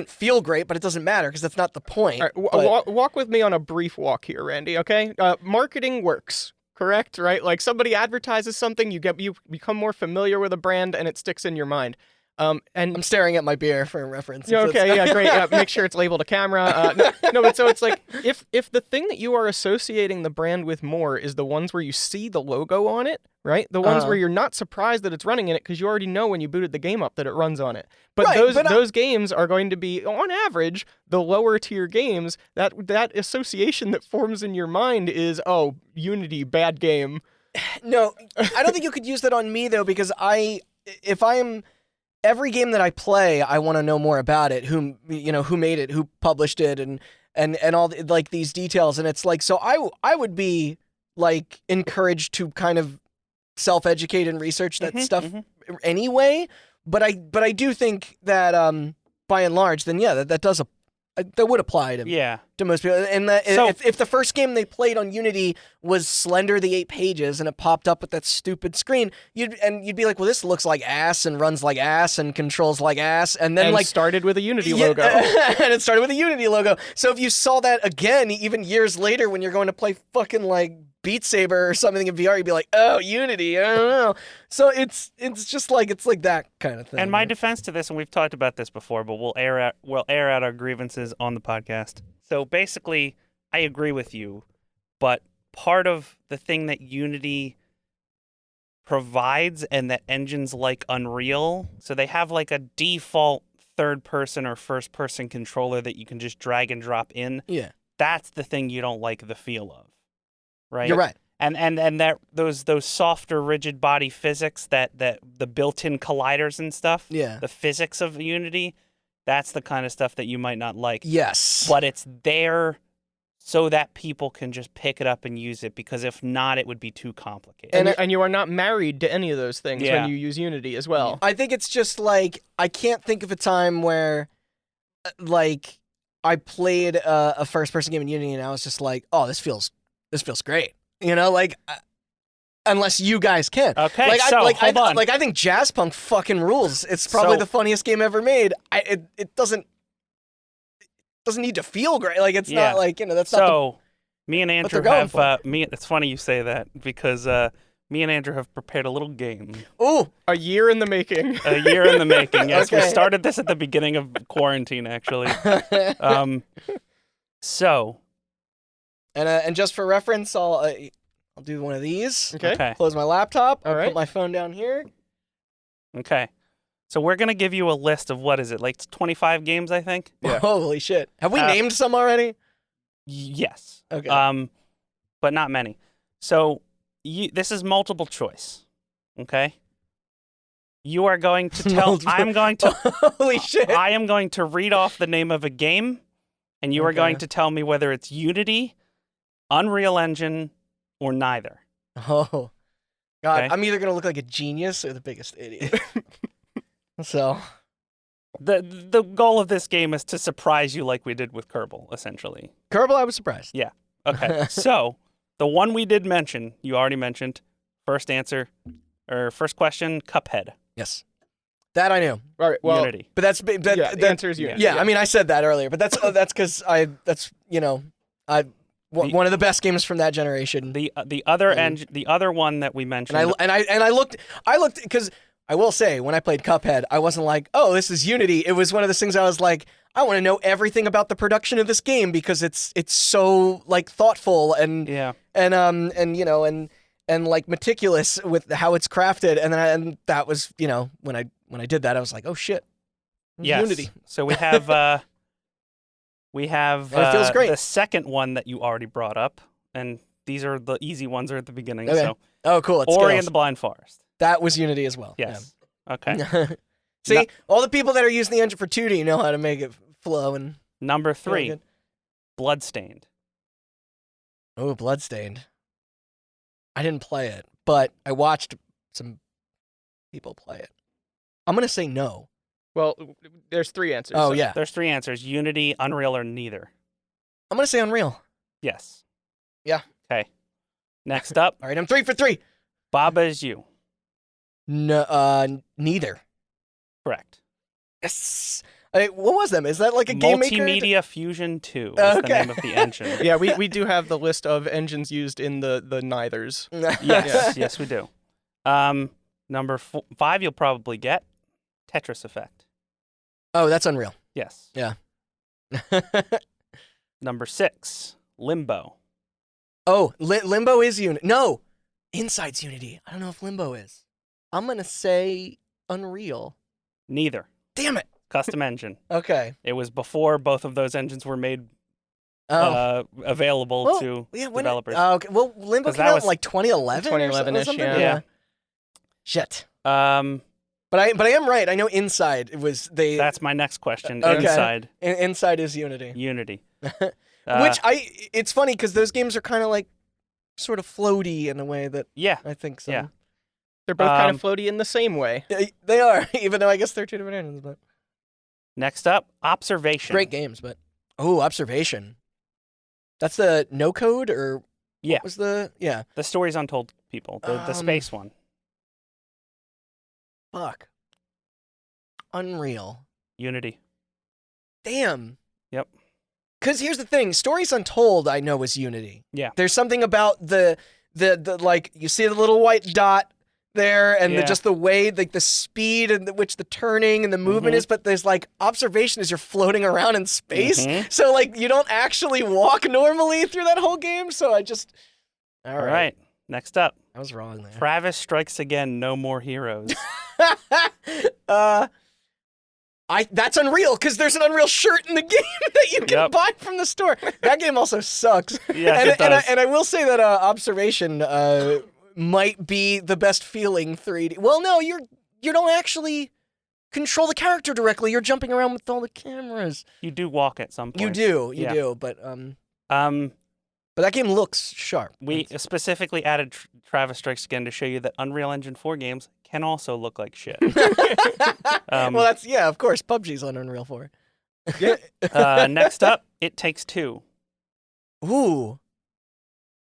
feel great, but it doesn't matter because that's not the point. All right, walk with me on a brief walk here, Randy. Okay, marketing works. Correct, right? Like somebody advertises something, you become more familiar with a brand, and it sticks in your mind. And I'm staring at my beer for reference. yeah, if okay, it's- yeah, great. Yeah, make sure it's labeled a camera. No, but so it's like if the thing that you are associating the brand with more is the ones where you see the logo on it, right? The ones Uh-huh. where you're not surprised that it's running in it because you already know when you booted the game up that it runs on it. But Right, those but those games are going to be, on average, the lower tier games. That association that forms in your mind is, oh, Unity, bad game. No, I don't think you could use that on me though, because if I'm every game that I play, I want to know more about it. Who made it, who published it, and all like these details. And it's like, so I would be like encouraged to kind of self-educate and research that stuff anyway. But I do think that by and large, then yeah, that does that would apply to Yeah. to most people. And that So- if the first game they played on Unity was Slender the 8 Pages and it popped up with that stupid screen, you'd be like, well, this looks like ass and runs like ass and controls like ass, and then And like started with a Unity yeah, logo. and it started with a Unity logo. So if you saw that again, even years later, when you're going to play fucking like Beat Saber or something in VR, you'd be like, oh, Unity, I don't know. So it's just like it's like that kind of thing. And my defense to this, and we've talked about this before, but we'll air out our grievances on the podcast. So basically, I agree with you, but part of the thing that Unity provides and that engines like Unreal, so they have like a default third person or first person controller that you can just drag and drop in. Yeah, That's the thing you don't like the feel of. Right? you're right. And that those softer rigid body physics that the built-in colliders and stuff, Yeah. the physics of Unity, that's the kind of stuff that you might not like. Yes. But it's there so that people can just pick it up and use it, because if not, it would be too complicated. And you are not married to any of those things Yeah. when you use Unity as well. I think it's just like I can't think of a time where, like, I played a first-person game in Unity and I was just like, oh, this feels great. You know, like, unless you guys can. Okay, like, so hold on. Like, I think Jazzpunk fucking rules. It's probably So- the funniest game ever made. It doesn't need to feel great. Like, it's Yeah. not like, that's not So, me and Andrew they're going have for. it's funny you say that, because me and Andrew have prepared a little game. the. Ooh. A year in the making. A year in the making. Yes, we Okay. started this at the beginning of quarantine, actually. So, And just for reference, I'll do one of these. Okay. okay. Close my laptop. All I'll right. Put my phone down here. Okay. So we're going to give you a list of, what is it, like 25 games, I think? Yeah. Holy shit! Have we Uh, named some already? Yes. Okay. But not many. So this is multiple choice. Okay? You are going to tell, Multiple- I'm going to, Holy shit! I am going to read off the name of a game, and you are Okay. going to tell me whether it's Unity, Unreal Engine, or neither. Oh, God! Okay. I'm either gonna look like a genius or the biggest idiot. So, The goal of this game is to surprise you like we did with Kerbal, essentially. Kerbal, I was surprised. Yeah. Okay. So, the one we did mention, you already mentioned, first question, Cuphead, Yes, that I knew. All right. Well, Unity. But that's yeah, that, the answer is Unity. yeah. I mean, I said that earlier, but that's because one of the best games from that generation. The other Mm. the other one that we mentioned, And I looked because I will say when I played Cuphead, I wasn't like, oh, this is Unity. It was one of those things I was like, I want to know everything about the production of this game because it's so like thoughtful and yeah. and like meticulous with how it's crafted. And that was when I did that, I was like, oh shit, Yes. Unity. So we have And it feels great. the second one that you already brought up, and these are the easy ones are at the beginning. Okay. So Oh, cool. It's Ori Scales. and the Blind Forest. That was Unity as well. Yes. Okay. Yeah. See, all the people that are using the engine for 2D know how to make it flow and Number feel 3, good. Bloodstained. Oh, Bloodstained. I didn't play it, but I watched some people play it. I'm gonna say no. Well, there's 3 answers. Oh so- yeah, There's 3 answers: Unity, Unreal, or neither. I'm gonna say Unreal. Yes. Yeah. Okay. Next up, All right, I'm 3 for 3. Baba Is You. No, neither. Correct. Yes. What was them? Is that like a game maker? Multimedia Fusion 2 is the Okay. name of the engine. Yeah, we do have the list of engines used in the neithers. Yes, yes, we do. Number 5 you'll probably get. Tetris Effect. Oh, that's Unreal. Yes. Yeah. Number 6, Limbo. Oh, Limbo is Unity. No, Inside's Unity. I don't know if Limbo is. I'm going to say Unreal. Neither. Damn it. Custom engine. Okay. It was before both of those engines were made available Well, to yeah, when developers. Okay. Well, Limbo 'Cause came that out was in like 2011 or 2011-ish, something? yeah. Shit. Um, But I am right. I know Inside was they that's my next question. Okay. Inside Inside is Unity. Unity. Which it's funny because those games are kind of like sort of floaty in a way that Yeah. I think so. Yeah. They're both kind of floaty in the same way. They are, even though I guess they're two different engines. But Next up, Observation. great games. But Observation. That's the no code or Yeah. what was the The Stories Untold people. The space one. fuck Unreal. Unity. Damn. Yep. Because here's the thing, Stories Untold I know is Unity. Yeah. There's something about the like you see the little white dot there and Yeah. just the way like the speed and which the turning and the movement Mhm. is, but there's like Observation as you're floating around in space. Mhm. So like you don't actually walk normally through that whole game. So I just All right. Next up, I was wrong there. Travis Strikes Again, No More Heroes. That's Unreal because there's an Unreal shirt in the game that you can Yep. buy from the store. That game also sucks. Yes, it does. And I will say that Observation might be the best feeling 3D. Well, no, you don't actually control the character directly. You're jumping around with all the cameras. You do walk at some point. You do, Yeah. but But that game looks sharp. we specifically added Travis Strikes Again to show you that Unreal Engine 4 games can also look like shit. Well, that's of course, PUBG's on Unreal 4. Next up, It Takes Two. Ooh,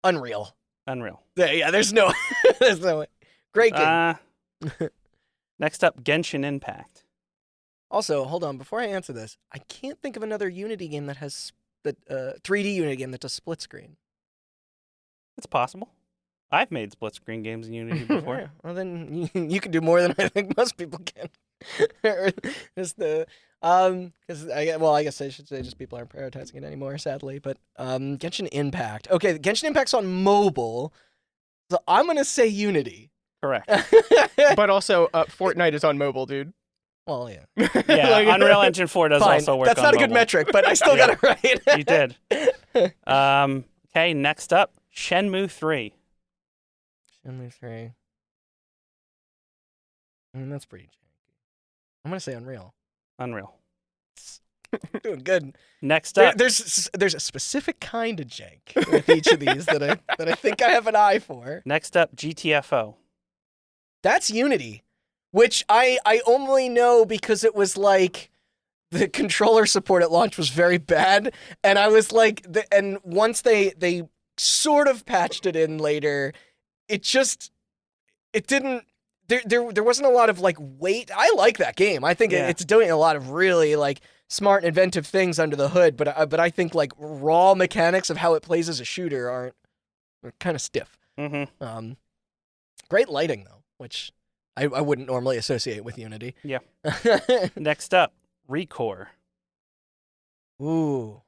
Unreal. Unreal. Yeah, there's no, there's no way. Great game. Next up, Genshin Impact. Also, hold on. Before I answer this, I can't think of another Unity game that has 3D Unity game that does split screen. It's possible. I've made split screen games in Unity before. Yeah, well, then you can do more than I think most people can. Just because I guess I should say just people aren't prioritizing it anymore, sadly. But Genshin Impact. Okay, Genshin Impact's on mobile, so I'm gonna say Unity. Correct. But also, Fortnite is on mobile, dude. Well, yeah. Yeah, Like- Unreal Engine 4 does Fine. also work That's on not a good mobile. metric, but I still got it right. You did. Okay, next up, Shenmue 3. Shenmue 3. I mean, that's pretty janky. I'm gonna say Unreal. Unreal. Doing good. Next up, There's a specific kind of jank with each of these that I think I have an eye for. next up, GTFO. That's Unity, which I only know because it was like the controller support at launch was very bad, and I was like, and once they sort of patched it in later, it didn't. There wasn't a lot of like weight. I like that game. I think Yeah. it's doing a lot of really like smart and inventive things under the hood, but I think like raw mechanics of how it plays as a shooter are kind of stiff. Mm-hmm. Great lighting though, which I wouldn't normally associate with Unity. Yeah. Next up, Recore. Ooh.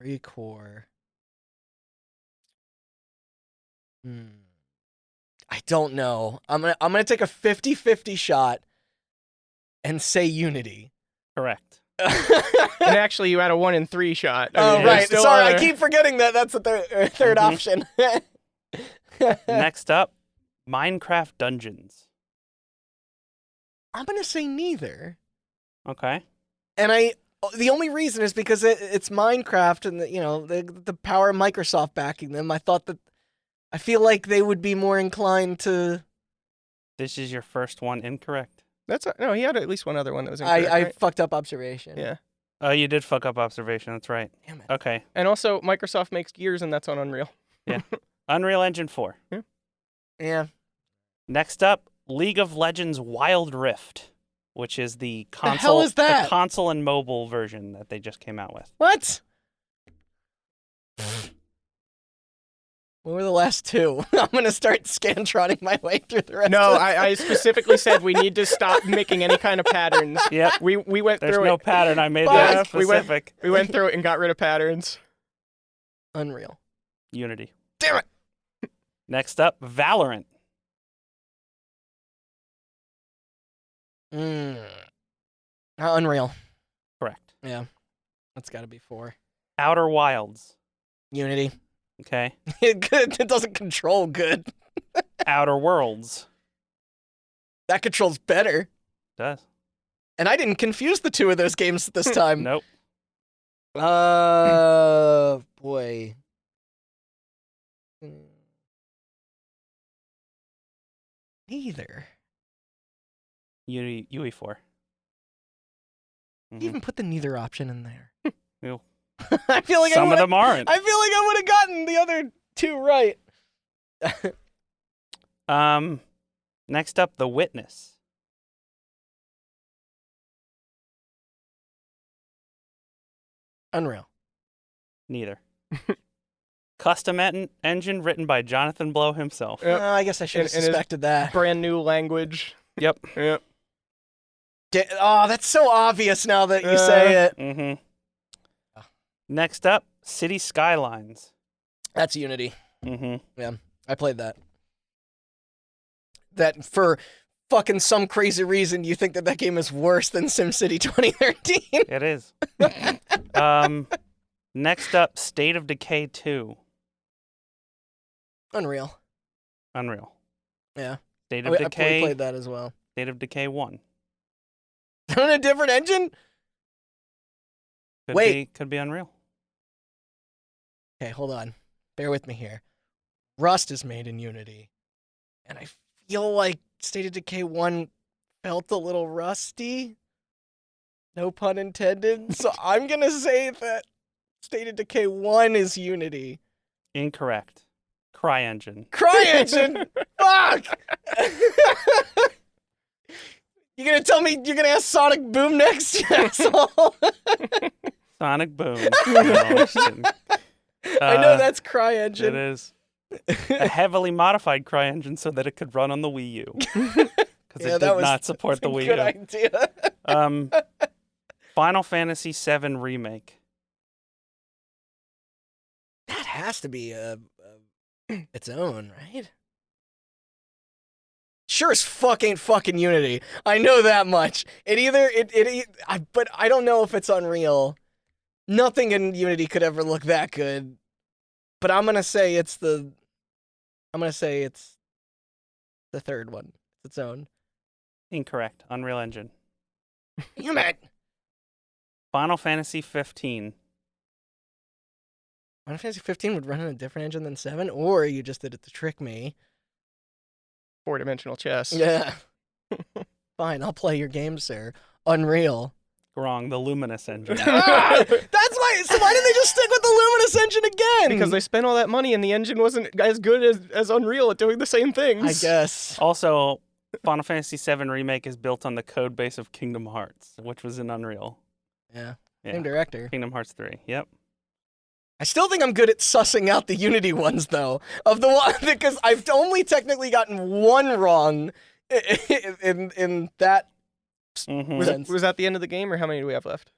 Recore. I don't know. I'm gonna take a 50-50 shot and say Unity. Correct. And actually, you had a 1 in 3 shot. I Oh mean, there's right. still Sorry, I other- keep forgetting that. That's the third Mhm. option. Next up, Minecraft Dungeons. I'm gonna say neither. Okay. And the only reason is because it's Minecraft and the power of Microsoft backing them. I feel like they would be more inclined to. This is your first one incorrect. No, he had at least one other one that was incorrect, I right? fucked up observation. Yeah. Oh, you did fuck up Observation. That's right. Damn it. Okay. And also, Microsoft makes Gears, and that's on Unreal. Unreal Engine 4. Yeah. Next up, League of Legends Wild Rift, which is the console, hell is that? the console and mobile version that they just came out with. What? What were the last two? I'm gonna start scantroning my way through the rest. No, of I specifically said we need to stop making any kind of patterns. Yep. We went There's through no it. pattern. I made Fuck. that We went- specific. We went through it and got rid of patterns. Unreal. Unity. Damn it. Next up, Valorant. Unreal. Correct. Yeah, that's got to be 4. Outer Wilds. Unity. Okay. It doesn't control good. Outer Worlds. That controls better. Does. And I didn't confuse the two of those games this time. Nope. Boy. Neither. Unity UE4. You even put the neither option in there. Ew. I feel like Some of them aren't. I feel like I would have gotten the other two right. Next up, The Witness. Unreal. Neither. Custom engine written by Jonathan Blow himself. Yep. I guess I should have And his suspected that. Brand new language. Yep. Yep. Oh, that's so obvious now that you say it. Mm-hmm. Next up, City Skylines. That's Unity. Mm-hmm. I played that. That for fucking some crazy reason you think that game is worse than SimCity 2013. It is. Next up, State of Decay 2. Unreal. Unreal. Yeah. State of I Decay. played that as well. State of Decay 1. On a different engine? Could be Unreal. Okay, hold on. Bear with me here. Rust is made in Unity. And I feel like State of Decay 1 felt a little rusty. No pun intended. So I'm going to say that State of Decay 1 is Unity. Incorrect. CryEngine. CryEngine! Fuck! You gonna tell me you're gonna ask Sonic Boom next, you asshole? Sonic Boom. No, just kidding. I know that's CryEngine. It is. A heavily modified CryEngine so that it could run on the Wii U. Because it did not support the Wii Good U. idea. Final Fantasy VII Remake. That has to be its own, right? Sure as fuck ain't fucking Unity. I know that much. But I don't know if it's Unreal. Nothing in Unity could ever look that good. But I'm gonna say it's the third one. It's its own. Incorrect. Unreal Engine. Damn it. Final Fantasy 15. Final Fantasy 15 would run on a different engine than 7, or you just did it to trick me. 4-dimensional chess. Yeah. Fine, I'll play your game, sir. Unreal. Wrong. The Luminous Engine. That's why. So why did they just stick with the Luminous engine again? Because they spent all that money and the engine wasn't as good as Unreal at doing the same things. I guess. Also, Final Fantasy VII Remake is built on the code base of Kingdom Hearts, which was in Unreal. Yeah. Yeah. Same director. Kingdom Hearts 3. Yep. I still think I'm good at sussing out the Unity ones, though. Of the one, because I've only technically gotten one wrong in that Mhm. sense. Was that the end of the game, or how many do we have left?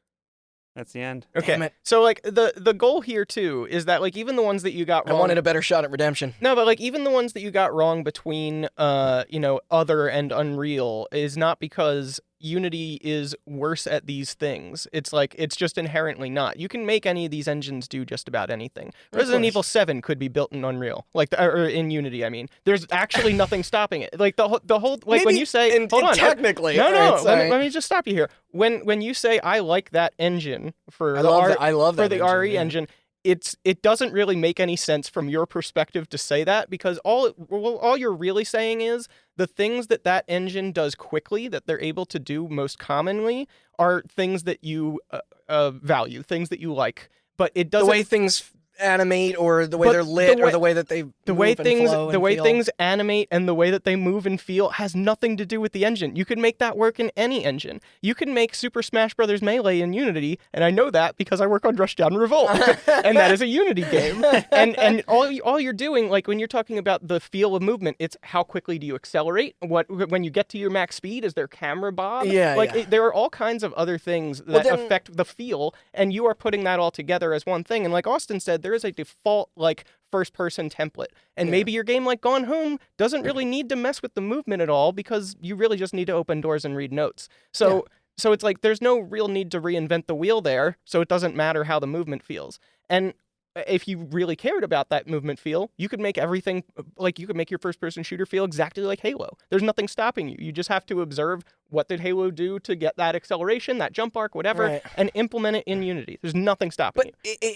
That's the end. Okay. Damn it. So like the goal here too is that like even the ones that you got I wrong. wanted a better shot at redemption. No, but like even the ones that you got wrong between Other and Unreal is not because Unity is worse at these things. It's like it's just inherently not. You can make any of these engines do just about anything. Resident course. Evil 7 could be built in Unreal, or in Unity. I mean, there's actually nothing stopping it. Like the whole like when Maybe you say hold on, technically. no, all no, right, sorry. let me just stop you here. When you say I like that engine for I the love R- that. I love that for the engine, RE yeah. engine, it doesn't really make any sense from your perspective to say that, because all you're really saying is the things that engine does quickly, that they're able to do most commonly, are things that you value, things that you like. But it The doesn't. way things animate or the way But they're lit the or way- the way that they The way move and things flow the and way feel. things animate and the way that they move and feel has nothing to do with the engine. You could make that work in any engine. You can make Super Smash Bros. Melee in Unity, and I know that because I work on Rushdown Revolt, and that is a Unity game. And all you're doing, like when you're talking about the feel of movement, it's how quickly do you accelerate? When you get to your max speed, is there camera bob? Yeah, yeah. There are all kinds of other things that Well, then- affect the feel, and you are putting that all together as one thing. And like Austin said, there is a default like first-person template, and Yeah. maybe your game like Gone Home doesn't really need to mess with the movement at all because you really just need to open doors and read notes. So it's like there's no real need to reinvent the wheel there, so it doesn't matter how the movement feels. And if you really cared about that movement feel, you could make everything like you could make your first-person shooter feel exactly like Halo. There's nothing stopping you. You just have to observe what did Halo do to get that acceleration, that jump arc, whatever, Right. and implement it in Unity. There's nothing stopping But you.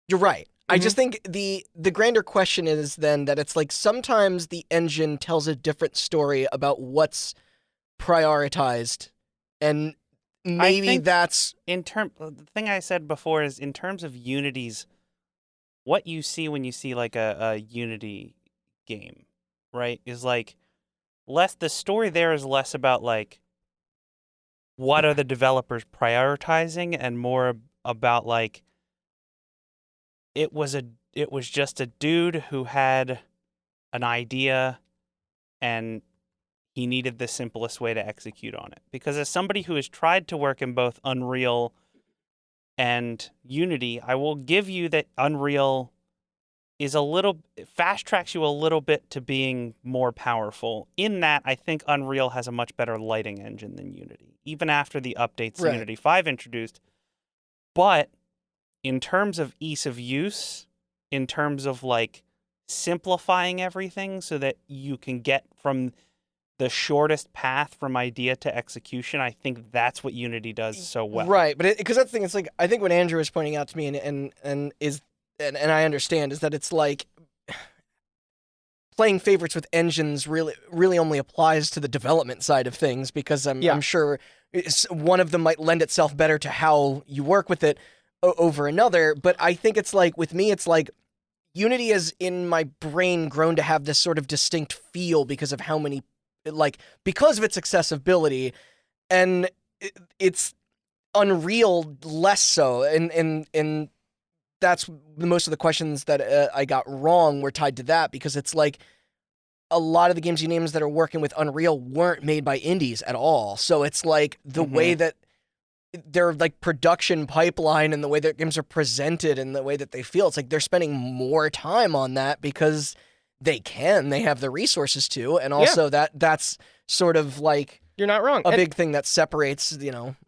you're right. I just think the grander question is then that it's like sometimes the engine tells a different story about what's prioritized, and maybe think- that's The thing I said before is in terms of Unity's, what you see when you see like a Unity game, right? Is like the story there is less about like what are the developers prioritizing and more about like it was just a dude who had an idea and he needed the simplest way to execute on it. Because as somebody who has tried to work in both Unreal and Unity, I will give you that Unreal is fast tracks you a little bit to being more powerful. In that, I think Unreal has a much better lighting engine than Unity, even after the updates Right. Unity 5 introduced. But in terms of ease of use, in terms of like simplifying everything so that you can get from the shortest path from idea to execution, I think that's what Unity does so well. right. But because that's the thing, it's like I think what Andrew was pointing out to me and I understand is that it's like playing favorites with engines really only applies to the development side of things because I'm sure one of them might lend itself better to how you work with it over another. But I think it's like with me, it's like Unity has in my brain grown to have this sort of distinct feel because of how many because of its accessibility, and it's Unreal less so, and that's most of the questions that I got wrong were tied to that because it's like a lot of the games you named that are working with Unreal weren't made by indies at all. So it's like the way that their like production pipeline and the way that games are presented and the way that they feel, it's like they're spending more time on that because they have the resources to, and also that's sort of like You're not wrong. a big thing that separates,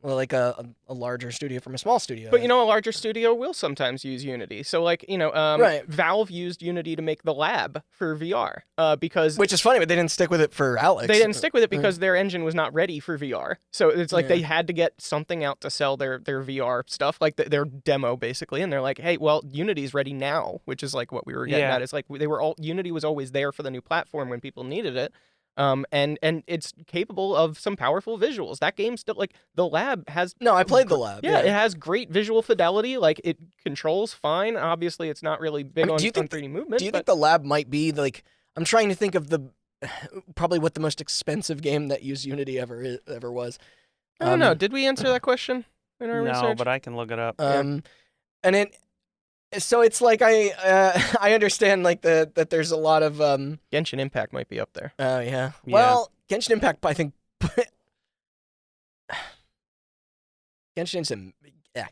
like a larger studio from a small studio. But a larger studio will sometimes use Unity. So like, Right. Valve used Unity to make the lab for VR because Which is funny, but they didn't stick with it for Alex. they didn't stick with it because their engine was not ready for VR. So it's like Yeah. they had to get something out to sell their VR stuff, like their demo basically. And they're like, hey, well, Unity's ready now, which is like what we were getting Yeah. at. It's like Unity was always there for the new platform when people needed it. And it's capable of some powerful visuals. That game still like the lab has No, I played the lab. yeah, it has great visual fidelity. Like it controls fine. Obviously, it's not really big do on you think 3D movement. Do you but think the lab might be like? I'm trying to think of probably what the most expensive game that used Unity ever was. I don't know. Did we answer that question in our No, research? but I can look it up. And so it's like I understand like that there's a lot of Genshin Impact might be up there. oh yeah. Yeah. Well, Genshin Impact I think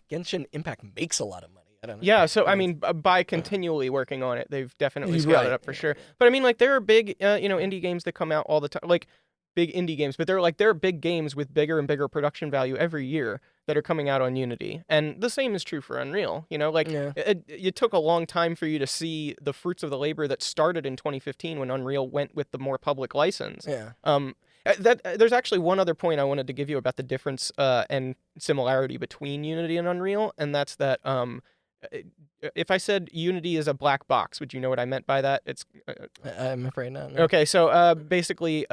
Genshin Impact makes a lot of money. I don't know. Yeah, so I mean, by continually working on it, they've definitely You're scaled right. it up for sure. But I mean, like there are big, indie games that come out all the time, like big indie games. But there are big games with bigger and bigger production value every year that are coming out on Unity, and the same is true for Unreal. Yeah. It took a long time for you to see the fruits of the labor that started in 2015 when Unreal went with the more public license. Yeah. There's actually one other point I wanted to give you about the difference and similarity between Unity and Unreal, and that's that if I said Unity is a black box, would you know what I meant by that? It's I'm afraid not. No. okay. So basically,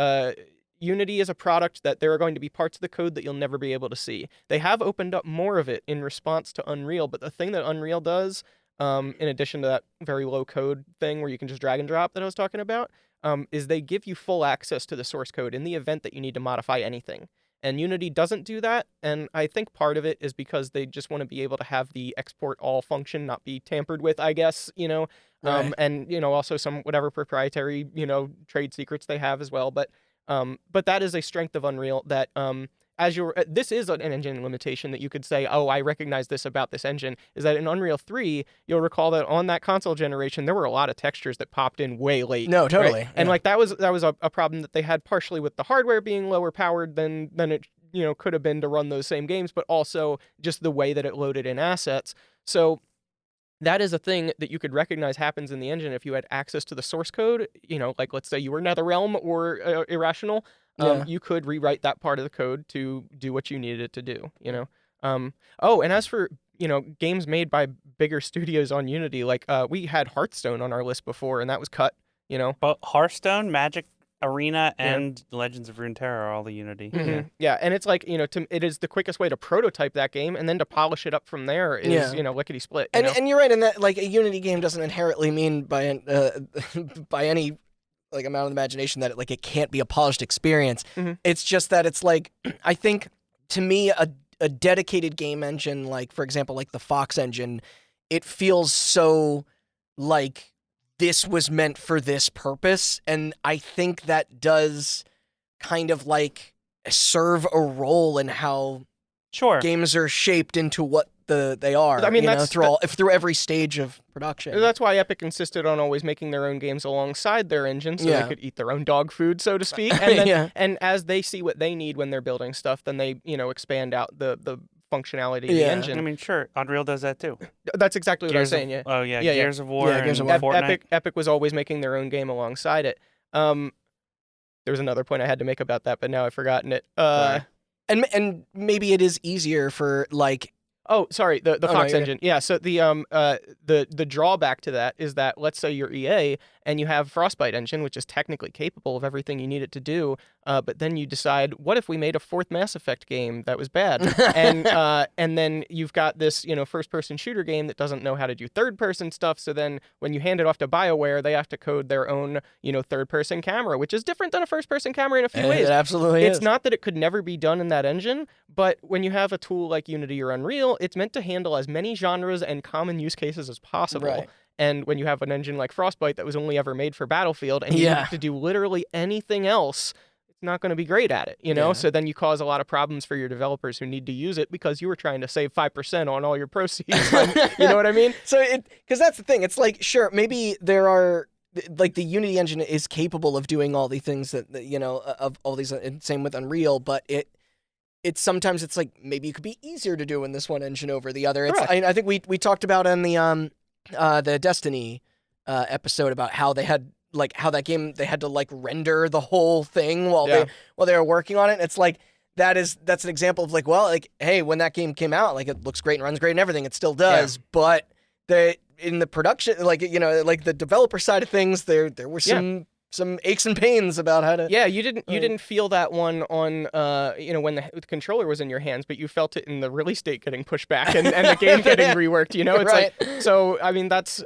Unity is a product that there are going to be parts of the code that you'll never be able to see. They have opened up more of it in response to Unreal, but the thing that Unreal does in addition to that very low code thing where you can just drag and drop that I was talking about, is they give you full access to the source code in the event that you need to modify anything. And Unity doesn't do that, and I think part of it is because they just want to be able to have the export all function not be tampered with, I guess, Right. and also some whatever proprietary, trade secrets they have as well. But that is a strength of Unreal that this is an engine limitation that you could say, oh, I recognize this about this engine, is that in Unreal 3, you'll recall that on that console generation, there were a lot of textures that popped in way late. No, right? totally. And yeah. like that was a problem that they had partially with the hardware being lower powered than it could have been to run those same games, but also just the way that it loaded in assets. So that is a thing that you could recognize happens in the engine if you had access to the source code. Like let's say you were NetherRealm or Irrational, Yeah. you could rewrite that part of the code to do what you needed it to do. And as for games made by bigger studios on Unity, like we had Hearthstone on our list before, and that was cut. But Hearthstone, Magic Arena, Yeah. and Legends of Runeterra are all the Unity. Mhm. Yeah, and it's like it is the quickest way to prototype that game, and then to polish it up from there is Yeah. lickety split. And you're right in that, like, a Unity game doesn't inherently mean by by any like amount of imagination that it can't be a polished experience. Mhm. It's just that it's like, I think, to me, a dedicated game engine, like, for example, like the Fox engine, it feels so like this was meant for this purpose, and I think that does kind of like serve a role in how Sure. games are shaped into what they are. I mean, that's- through every stage of production. That's why Epic insisted on always making their own games alongside their engine, so Yeah. they could eat their own dog food, so to speak. And then, Yeah. and as they see what they need when they're building stuff, then they expand out the functionality of the Yeah. engine. I mean, sure, Unreal does that too. That's exactly what I was Gears of- saying. Yeah. Oh yeah, Yeah, yeah. Gears of War Yeah, Gears and of War. Fortnite. Epic was always making their own game alongside it. There was another point I had to make about that, but now I've forgotten it. Sorry. And maybe it is easier for like Oh, sorry, the no, Fox you're engine. Yeah, so the drawback to that is that let's say you're EA and you have Frostbite engine, which is technically capable of everything you need it to do, but then you decide, what if we made a fourth Mass Effect game that was bad? And then you've got this first-person shooter game that doesn't know how to do third-person stuff. So then when you hand it off to BioWare, they have to code their own third-person camera, which is different than a first-person camera in a few ways. It absolutely It's is. not that it could never be done in that engine, but when you have a tool like Unity or Unreal, it's meant to handle as many genres and common use cases as possible. Right. And when you have an engine like Frostbite that was only ever made for Battlefield, and you Yeah. have to do literally anything else, it's not going to be great at it, Yeah. So then you cause a lot of problems for your developers who need to use it because you were trying to save 5% on all your proceeds. You know what I mean? So because that's the thing. It's like, sure, maybe there are like the Unity engine is capable of doing all the things that of all these, and same with Unreal, but it's sometimes it's like maybe it could be easier to do in this one engine over the other. It's, Correct. I think we talked about in the Destiny episode about how they had how that game they had to render the whole thing while Yeah. they were working on it. And it's like that's an example of hey, when that game came out, it looks great and runs great and everything, it still does, but in the production, the developer side of things, there were some aches and pains about how to. Yeah, you didn't feel that one on when the controller was in your hands, but you felt it in the release date getting pushed back and the game getting reworked. It's Right. so. I mean, that's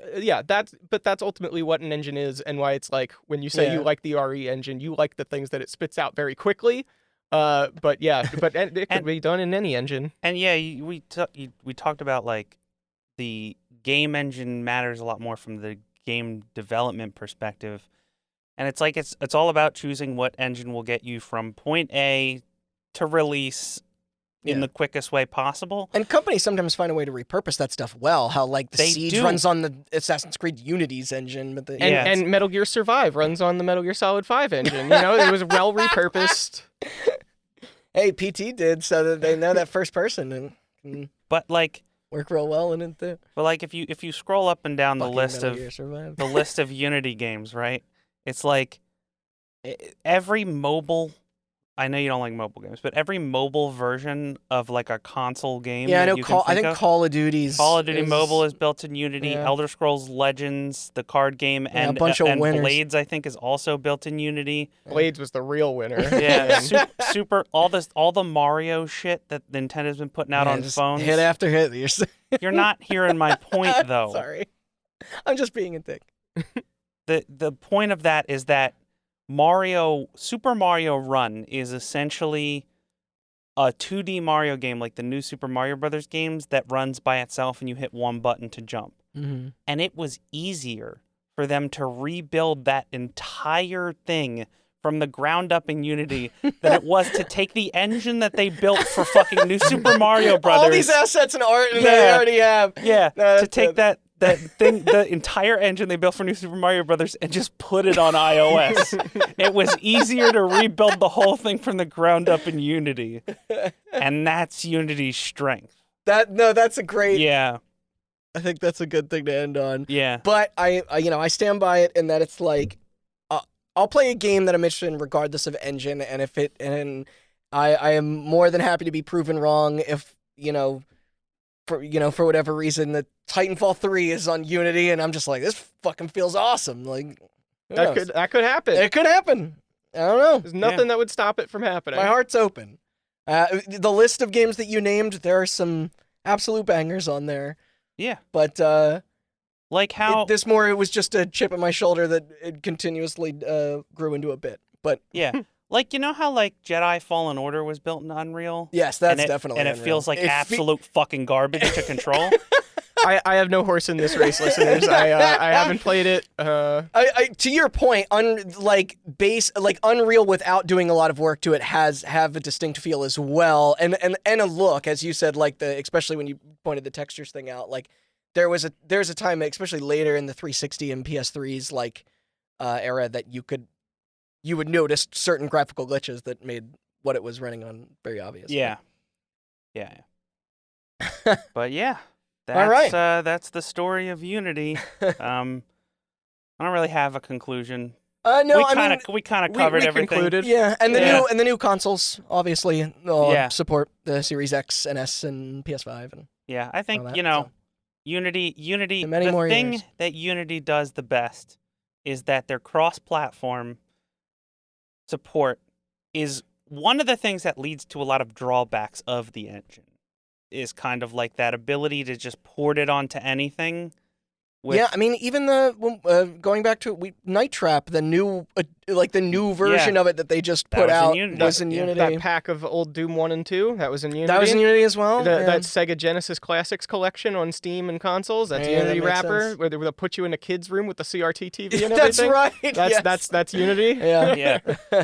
ultimately what an engine is, and why it's like when you say you like the RE engine, you like the things that it spits out very quickly. But it could be done in any engine. And yeah, we talked about the game engine matters a lot more from the game development perspective. And it's all about choosing what engine will get you from point A to release in the quickest way possible. And companies sometimes find a way to repurpose that stuff well. How the They Siege do. runs on the Assassin's Creed Unity's engine, but And Metal Gear Survive runs on the Metal Gear Solid 5 engine. It was well repurposed. hey, PT did, so that they know that first person and can But work real well in it too. if you scroll up and down the Fucking list Metal of Gear Survive. the list of Unity games, right? It's every mobile I know you don't like mobile games, but every mobile version of like a console game. Yeah, I that know. you can I think of, Call of Duty's Call of Duty Mobile is built in Unity. yeah. Elder Scrolls Legends, the card game, Yeah, a and bunch of and winners. Blades, I think, is also built in Unity. Blades was the real winner. Yeah, super. All the Mario shit that Nintendo's been putting out on just phones. hit after hit. You're not hearing my point though. Sorry, I'm just being a dick. The point of that is that Super Mario Run is essentially a 2D Mario game like the new Super Mario Brothers games that runs by itself and you hit one button to jump. Mm-hmm. And it was easier for them to rebuild that entire thing from the ground up in Unity than it was to take the engine that they built for fucking new Super Mario Brothers. All these assets and art that they Yeah. already have. Yeah, No, to take that thing, the entire engine they built for New Super Mario Brothers, and just put it on iOS. It was easier to rebuild the whole thing from the ground up in Unity, and that's Unity's strength. That's a great. Yeah, I think that's a good thing to end on. yeah, But I stand by it in that it's like, I'll play a game that I'm interested in regardless of engine, and I am more than happy to be proven wrong if for whatever reason that Titanfall 3 is on Unity and I'm just like, this fucking feels awesome. Like who knows? that could happen. It could happen. I don't know. There's nothing that would stop it from happening. My heart's open. The list of games that you named, there are some absolute bangers on there. yeah. But Like how, it was just a chip on my shoulder that it continuously grew into a bit. But yeah, like you know how like Jedi Fallen Order was built in Unreal. yes, that's and definitely and it unreal. feels like absolute fucking garbage to control. I have no horse in this race, listeners. I haven't played it. To your point, Unreal without doing a lot of work to it have a distinct feel as well, and a look, as you said, like especially when you pointed the textures thing out, like there's a time, especially later in the 360 and PS3's era, that you would notice certain graphical glitches that made what it was running on very obvious. Yeah. But yeah. That's, All right. That's the story of Unity. I don't really have a conclusion. No, we kind of covered we everything. concluded. yeah, and the Yeah. new consoles obviously Yeah. support the Series X and S and PS5 and Yeah, I think all that, so. Unity. In many the more thing years. that Unity does the best is that their cross-platform support is one of the things that leads to a lot of drawbacks of the engine. Is kind of like that ability to just port it onto anything. Yeah, I mean, even going back to Night Trap, the new version of it that they just That put was in out Unity. was in Yeah. Unity. That pack of old Doom 1 and 2, that was in Unity. That was in Unity as well. The, yeah. That Sega Genesis Classics collection on Steam and consoles. That's Yeah, that Unity makes wrapper, sense. where they'll put you in a kid's room with the CRT TV and That's everything. right. That's yes. Unity. Yeah. Yeah.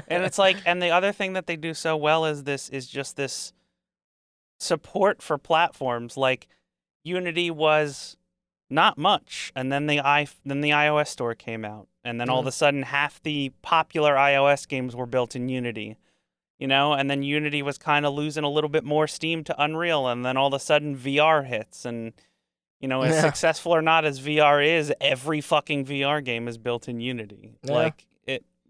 And it's like, and the other thing that they do so well is just this support for platforms. Like Unity was not much, and then the iOS store came out, and then all of a sudden half the popular iOS games were built in Unity, and then Unity was kind of losing a little bit more steam to Unreal, and then all of a sudden VR hits, and as successful or not as VR is, every fucking VR game is built in Unity. Yeah. Like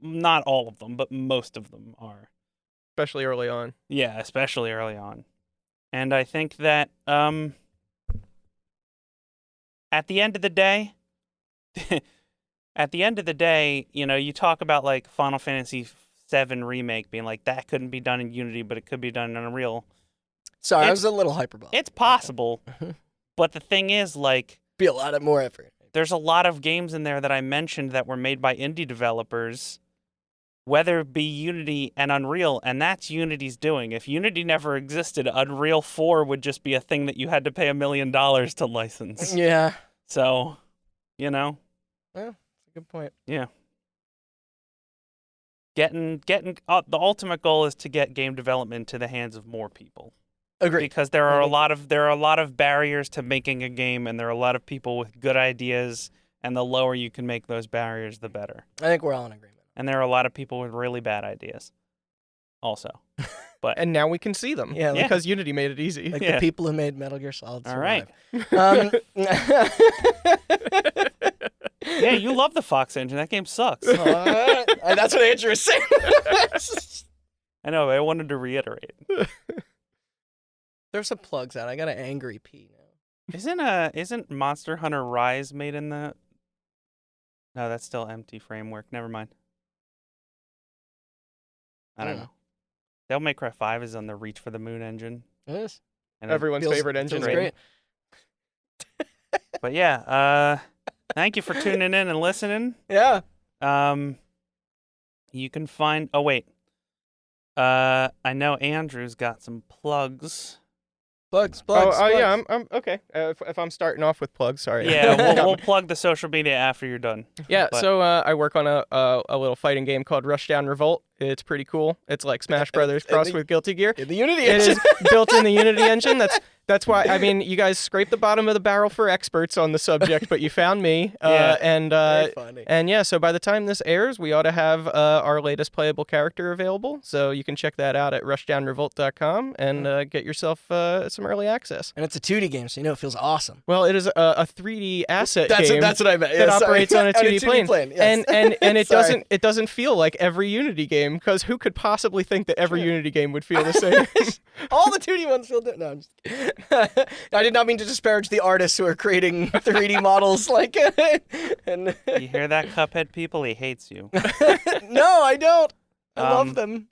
not all of them, but most of them are. Especially early on. Yeah, especially early on. And I think that at the end of the day, you talk about like Final Fantasy VII Remake being like, that couldn't be done in Unity, but it could be done in Unreal. Sorry, I was a little hyperbolic. It's possible, but the thing is, like, Be a lot more effort. there's a lot of games in there that I mentioned that were made by indie developers, whether it be Unity and Unreal, and that's Unity's doing. If Unity never existed, Unreal 4 would just be a thing that you had to pay $1 million to license. Yeah. So, That's a good point. getting the ultimate goal is to get game development to the hands of more people. Agreed. Because there are a lot of barriers to making a game, and there are a lot of people with good ideas, and the lower you can make those barriers, the better. I think we're all in agreement. And there are a lot of people with really bad ideas also. But And now we can see them. Yeah, Because Unity made it easy. Like Yeah. the people who made Metal Gear Solid. All right. Survive. yeah, you love the Fox engine. That game sucks. That's what Andrew was saying. I know. I wanted to reiterate. There's some plugs out. I got an angry P now. Isn't Monster Hunter Rise made in the? No, that's still empty framework. Never mind. I don't know. Devil May Cry 5 is on the Reach for the Moon engine. It is. And Everyone's Feels- favorite engine. feels great. But yeah, thank you for tuning in and listening. Yeah. You can find. Oh wait. I know Andrew's got some plugs. Plugs. Yeah, I'm okay. If I'm starting off with plugs, sorry. Yeah, we'll plug the social media after you're done. Yeah, But- so I work on a little fighting game called Rushdown Revolt. It's pretty cool. It's like Smash Brothers crossed with Guilty Gear. The Unity It engine. is built in the Unity engine. That's why, I mean, you guys scraped the bottom of the barrel for experts on the subject, but you found me. Yeah. Very funny. And yeah, so by the time this airs, we ought to have our latest playable character available. So you can check that out at rushdownrevolt.com and get yourself some early access. And it's a 2D game, so you know it feels awesome. Well, it is a 3D asset That's game. what I meant. that Yeah, sorry. operates on a 2D plane. Yes. And it Sorry. doesn't feel like every Unity game, because who could possibly think that every Unity game would feel the same? All the 2D ones feel different. No, I'm just kidding. I did not mean to disparage the artists who are creating 3D models like and You hear that, Cuphead people? He hates you. No, I don't. I love Um, them.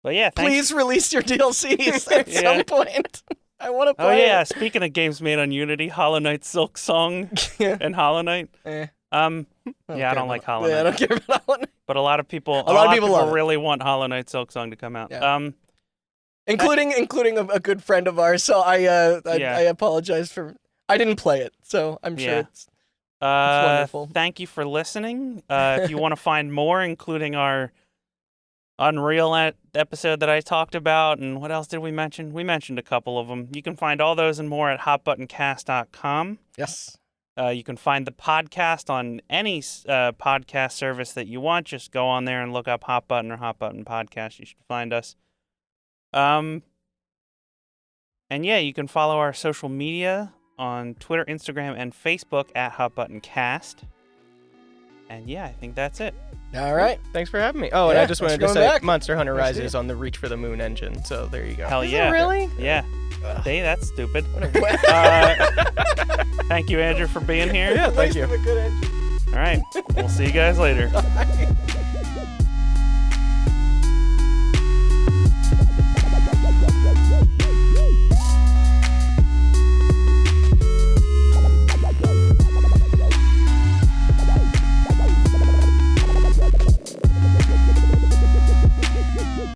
But yeah, thanks. Please release your DLCs at Yeah. some point. I want to Oh play yeah, it. speaking of games made on Unity, Hollow Knight Silk Song Yeah. and Hollow Knight. Eh, Yeah, I care don't like about- Hollow Yeah, I Knight. don't care about Hollow Knight. But a lot of people lot of people love it. really want Hollow Knight Silk Song to come out. Yeah. Including a good friend of ours. So I apologize for I didn't play it. So I'm sure Yeah. it's wonderful. Thank you for listening. If you want to find more, including our Unreal episode that I talked about, and what else did we mention? We mentioned a couple of them. You can find all those and more at hotbuttoncast.com. yes. You can find the podcast on any podcast service that you want. Just go on there and look up Hot Button or Hot Button Podcast. You should find us. And yeah, you can follow our social media on Twitter, Instagram, and Facebook at Hot Button Cast. And yeah, I think that's it. All right. Thanks for having me. Oh, and Yeah, I just thanks wanted for to coming say back. Monster Hunter Nice to Rise is on the Reach for the Moon engine, so there you go. Hell Is yeah. it really? Yeah. Ugh. Hey, that's stupid. What a Thank you, Andrew, for being here. Yeah, thank Waste you. of a good engine. All right. We'll see you guys later. Bye.